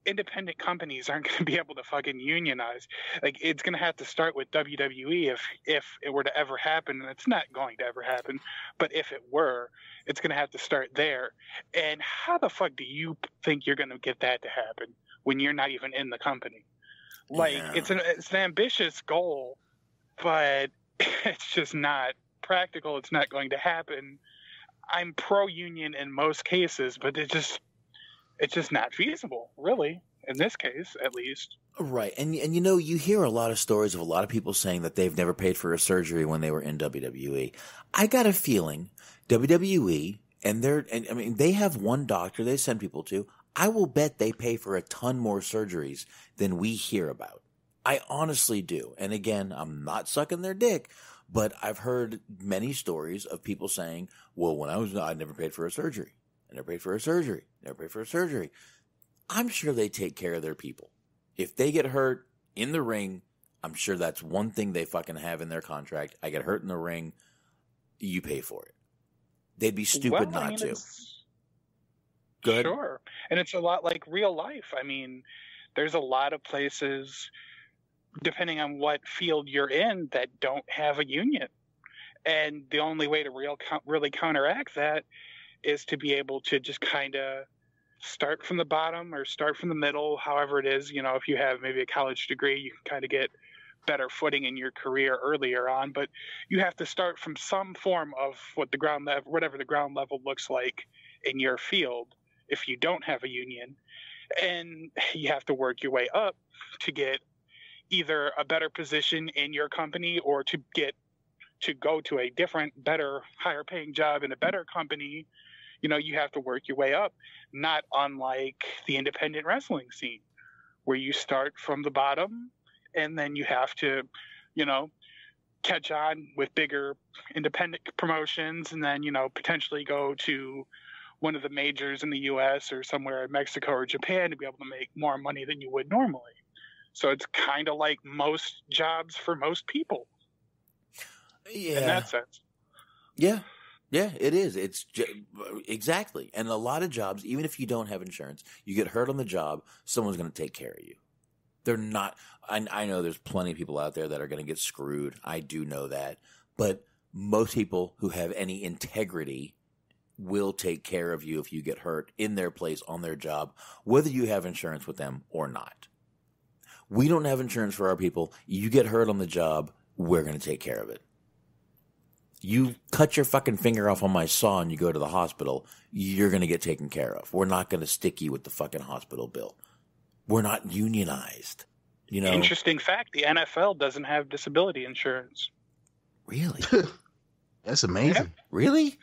Independent companies aren't going to be able to fucking unionize. It's going to have to start with WWE if it were to ever happen, and it's not going to ever happen. But if it were, it's going to have to start there. And how the fuck do you think you're going to get that to happen when you're not even in the company? It's an ambitious goal, but it's just not practical. It's not going to happen. I'm pro-union in most cases, but it's just not feasible, really, in this case, at least. Right. And you hear a lot of stories of a lot of people saying that they've never paid for a surgery when they were in WWE. I got a feeling WWE, they have one doctor they send people to. I will bet they pay for a ton more surgeries than we hear about. I honestly do. And again, I'm not sucking their dick, but I've heard many stories of people saying, well, when I never paid for a surgery. I never paid for a surgery. Never paid for a surgery. I'm sure they take care of their people. If they get hurt in the ring, I'm sure that's one thing they fucking have in their contract. I get hurt in the ring, you pay for it. They'd be stupid not to. Good. Sure. And it's a lot like real life. I mean, there's a lot of places, depending on what field you're in, that don't have a union. And the only way to really counteract that is to be able to just kind of start from the bottom or start from the middle, however it is. You know, if you have maybe a college degree, you can kind of get better footing in your career earlier on, but you have to start from some form of whatever the ground level looks like in your field if you don't have a union. And you have to work your way up to get either a better position in your company or to go to a different, better, higher paying job in a better company. You know, you have to work your way up, not unlike the independent wrestling scene where you start from the bottom and then you have to, you know, catch on with bigger independent promotions and then, you know, potentially go to one of the majors in the U.S. or somewhere in Mexico or Japan to be able to make more money than you would normally. So it's kind of like most jobs for most people. Yeah. In that sense. Yeah. Yeah, it is. It's exactly. And a lot of jobs, even if you don't have insurance, you get hurt on the job, someone's going to take care of you. They're not, I know there's plenty of people out there that are going to get screwed. I do know that. But most people who have any integrity will take care of you if you get hurt in their place on their job, whether you have insurance with them or not. We don't have insurance for our people. You get hurt on the job, we're going to take care of it. You cut your fucking finger off on my saw and you go to the hospital, you're going to get taken care of. We're not going to stick you with the fucking hospital bill. We're not unionized. You know? Interesting fact, the NFL doesn't have disability insurance. Really? That's amazing. Yeah. Really?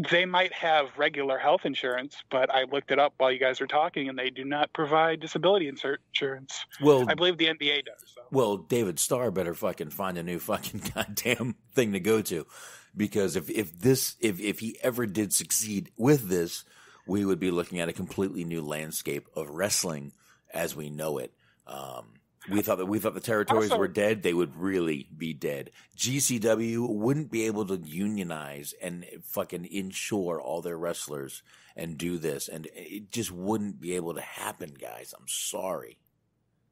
They might have regular health insurance, but I looked it up while you guys were talking, and they do not provide disability insurance. Well, I believe the NBA does. So. Well, David Starr better fucking find a new fucking goddamn thing to go to, because if he ever did succeed with this, we would be looking at a completely new landscape of wrestling as we know it. We thought the territories were dead. They would really be dead. GCW wouldn't be able to unionize and fucking insure all their wrestlers and do this. And it just wouldn't be able to happen, guys. I'm sorry.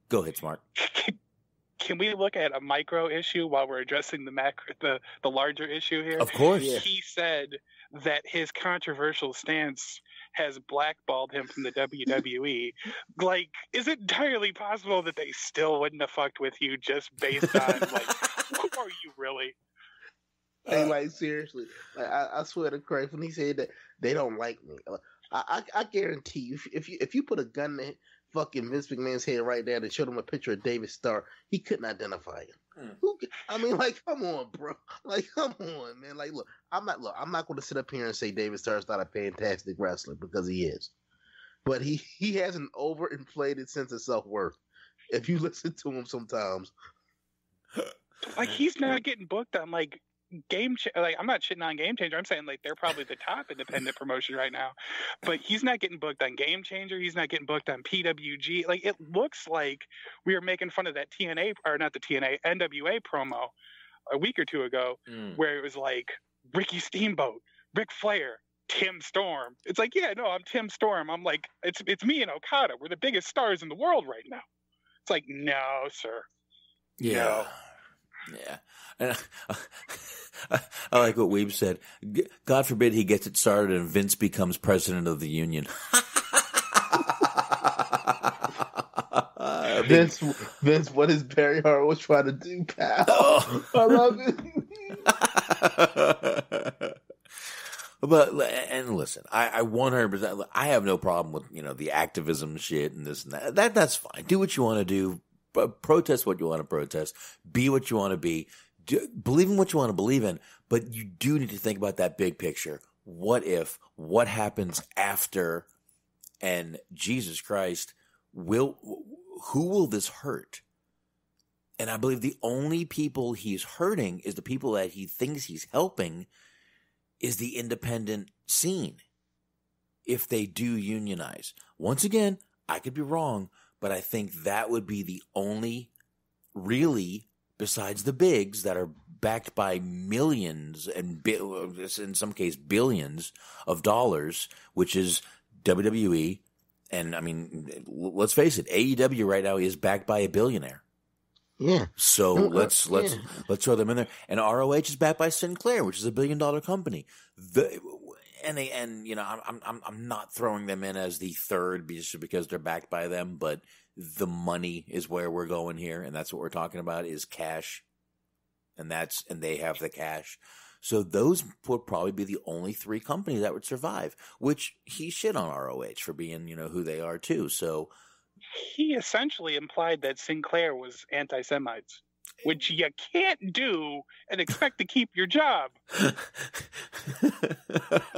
Go ahead, Smark. Can we look at a micro issue while we're addressing the larger issue here? Of course. He said that his controversial stance has blackballed him from the WWE. Like, is it entirely possible that they still wouldn't have fucked with you just based on, like, who are you really? Hey, like, seriously. Like, I swear to Christ, when he said that they don't like me, I guarantee you, if you put a gun in fucking Vince McMahon's head right there and showed him a picture of David Starr, he couldn't identify him. I mean, like, come on, bro. Like, come on, man. Like, look, I'm not going to sit up here and say David Starr is not a fantastic wrestler, because he is. But he has an overinflated sense of self-worth. If you listen to him sometimes. Like, he's not getting booked on, like, I'm not shitting on Game Changer. I'm saying, like, they're probably the top independent promotion right now. But he's not getting booked on Game Changer. He's not getting booked on PWG. Like, it looks like we were making fun of that NWA promo a week or two ago, where it was like Ricky Steamboat, Ric Flair, Tim Storm. It's like, yeah, no, I'm Tim Storm. I'm like, it's me and Okada. We're the biggest stars in the world right now. It's like, no, sir. Yeah. No. Yeah. And I like what Weeb said. God forbid he gets it started and Vince becomes president of the union. Vince, what is Barry Harwood trying to do, pal? Oh. I love it. But, and listen, I 100%, I have no problem with, the activism shit and this and that. That's fine. Do what you want to do. Protest what you want to protest. Be what you want to be. Believe in what you want to believe in. But you do need to think about that big picture. What if? What happens after? And Jesus Christ, who will this hurt? And I believe the only people he's hurting is the people that he thinks he's helping is the independent scene. If they do unionize. Once again, I could be wrong, but I think that would be the only, really, besides the bigs that are backed by millions and in some case billions of dollars, which is WWE, and I mean, let's face it, AEW right now is backed by a billionaire. Yeah. So let's throw them in there. And ROH is backed by Sinclair, which is $1 billion company. And you know, I'm not throwing them in as the third just because they're backed by them, but the money is where we're going here, and that's what we're talking about is cash. And they have the cash. So those would probably be the only three companies that would survive, which he shit on ROH for being, you know, who they are too. So he essentially implied that Sinclair was anti-Semites, which you can't do and expect to keep your job.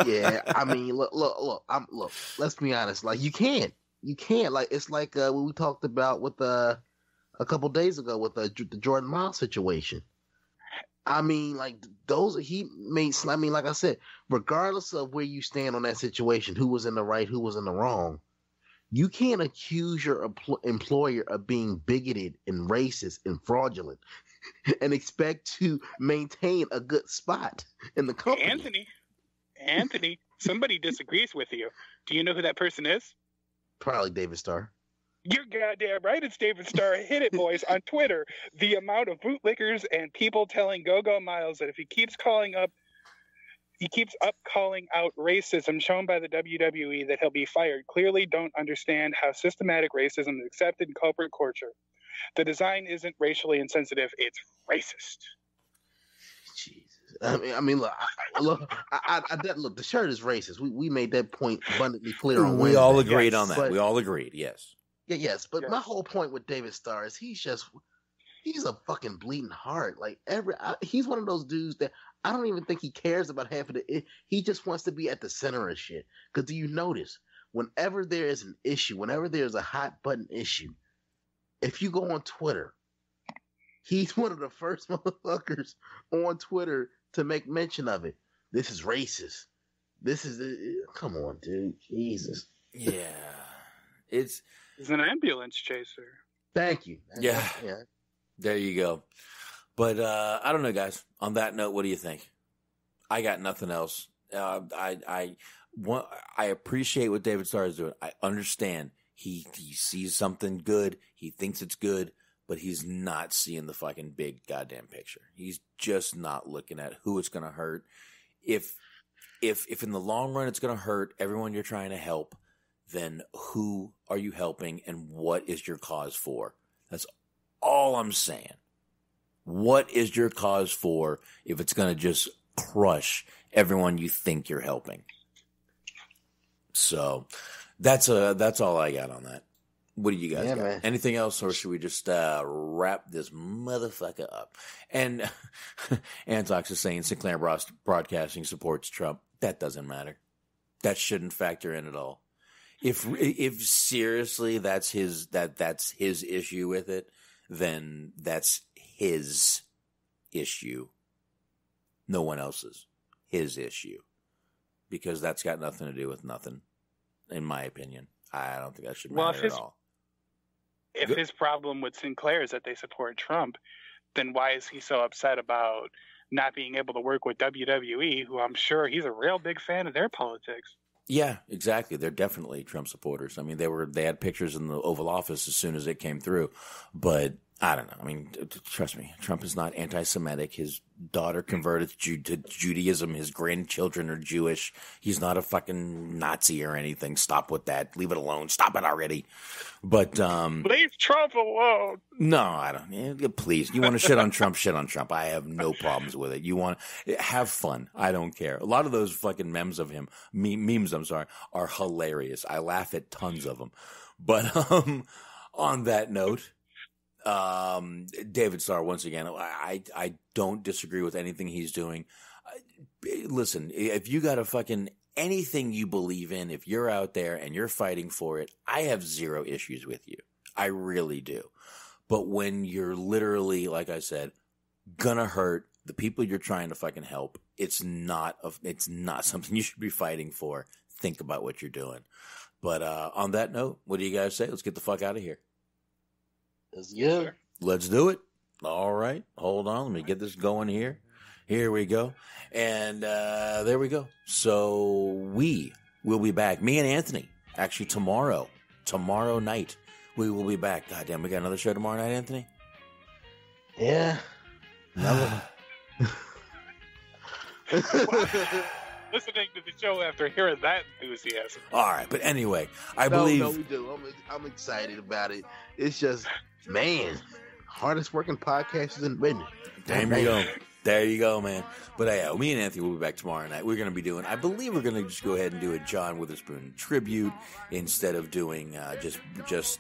Yeah, I mean, look. Let's be honest. Like, you can't. Like, it's like what we talked about with a couple days ago with the Jordan Miles situation. I mean, like, like I said, regardless of where you stand on that situation, who was in the right, who was in the wrong, you can't accuse your employer of being bigoted and racist and fraudulent and expect to maintain a good spot in the company. Anthony, somebody disagrees with you. Do you know who that person is? Probably David Starr. You're goddamn right, it's David Starr. Hit it, boys, on Twitter. The amount of bootlickers and people telling Go-Go Miles that if he keeps calling out racism shown by the WWE, that he'll be fired, clearly don't understand how systematic racism is accepted in corporate culture. The design isn't racially insensitive, it's racist. Jesus. I mean, look, look, the shirt is racist. We made that point abundantly clear on Wednesday. We all agreed on that. We all agreed, yes. Yeah, yes, but my whole point with David Starr is he's a fucking bleeding heart. Like, he's one of those dudes that I don't even think he cares about half of it. He just wants to be at the center of shit. Because do you notice, whenever there is an issue, whenever there's a hot button issue, if you go on Twitter, he's one of the first motherfuckers on Twitter to make mention of it. This is racist. Come on, dude. Jesus. Yeah. He's an ambulance chaser. Thank you. Yeah. There you go. But I don't know, guys. On that note, what do you think? I got nothing else. I appreciate what David Starr is doing. I understand. He sees something good. He thinks it's good, but he's not seeing the fucking big goddamn picture. He's just not looking at who it's going to hurt. If in the long run it's going to hurt everyone you're trying to help, then who are you helping and what is your cause for? That's all I'm saying. What is your cause for if it's going to just crush everyone you think you're helping? So that's all I got on that. What do you guys got? Man. Anything else, or should we just wrap this motherfucker up? And Antox is saying Sinclair Broadcasting supports Trump. That doesn't matter. That shouldn't factor in at all. If seriously that's his issue with it, then that's his issue. No one else's. His issue. Because that's got nothing to do with nothing, in my opinion. I don't think that should matter at all. If his problem with Sinclair is that they support Trump, then why is he so upset about not being able to work with WWE, who I'm sure he's a real big fan of their politics? Yeah, exactly. They're definitely Trump supporters. I mean, they had pictures in the Oval Office as soon as it came through. But I don't know. I mean, trust me, Trump is not anti-Semitic. His daughter converted to Judaism. His grandchildren are Jewish. He's not a fucking Nazi or anything. Stop with that. Leave it alone. Stop it already. But leave Trump alone. No, I don't. Please, you want to shit on Trump? Shit on Trump. I have no problems with it. You want have fun? I don't care. A lot of those fucking memes of him, memes. I'm sorry, are hilarious. I laugh at tons of them. But on that note, David Starr, once again, I don't disagree with anything he's doing. Listen, if you got a fucking anything you believe in, if you're out there and you're fighting for it, I have zero issues with you. I really do. But when you're literally, like I said, gonna hurt the people you're trying to fucking help, it's not something you should be fighting for. Think about what you're doing. But on that note, what do you guys say? Let's get the fuck out of here. Let's do it. All right. Hold on. Let me get this going here. Here we go. And there we go. So we will be back. Me and Anthony Actually, tomorrow night, we will be back. Goddamn, we got another show tomorrow night, Anthony? Yeah. Listening to the show after hearing that enthusiasm. All right, but anyway, I believe... No, we do. I'm excited about it. It's just, man, hardest working podcast in the business. There you go, man. But yeah, me and Anthony will be back tomorrow night. We're going to be doing, I believe we're going to just go ahead and do a John Witherspoon tribute instead of doing just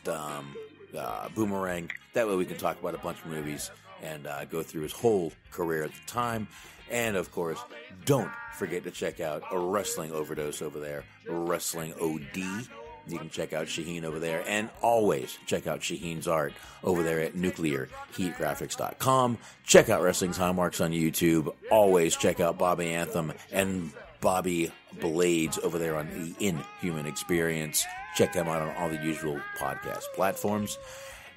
Boomerang. That way we can talk about a bunch of movies and go through his whole career at the time. And, of course, don't forget to check out a Wrestling Overdose over there, Wrestling OD. You can check out Shaheen over there. And always check out Shaheen's art over there at nuclearheatgraphics.com. Check out Wrestling Time Marks on YouTube. Always check out Bobby Anthem and Bobby Blades over there on the Inhuman Experience. Check them out on all the usual podcast platforms.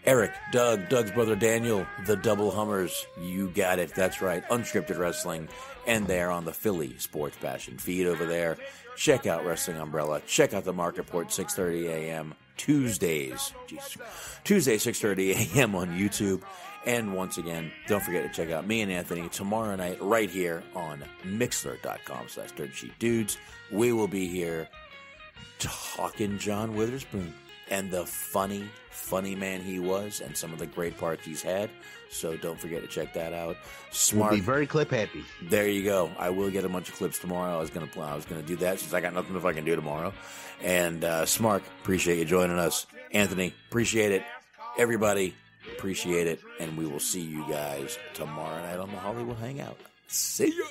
Eric, Doug's brother Daniel, the Double Hummers, you got it, that's right, Unscripted Wrestling, and they're on the Philly Sports Passion feed over there. Check out Wrestling Umbrella, check out the Mark Report, 6:30 a.m. Tuesdays, 6:30 a.m. on YouTube, and once again, don't forget to check out me and Anthony tomorrow night right here on Mixler.com/DirtSheetDudes. We will be here talking John Witherspoon and the funny man he was and some of the great parts he's had. So don't forget to check that out. Smark, we'll be very clip happy. There you go. I will get a bunch of clips tomorrow. I was gonna do that since I got nothing to fucking do tomorrow. And Smark, appreciate you joining us. Anthony, appreciate it. Everybody, appreciate it. And we will see you guys tomorrow night on the Hollywood Hangout. See ya.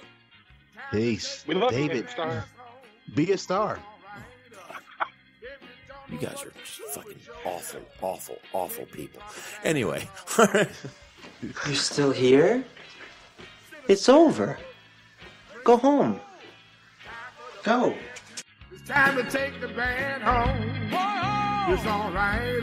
Peace. We love David. David Starr. Be a star. You guys are just fucking awful people. Anyway. You're still here? It's over. Go home. Go. It's time to take the band home. It's all right.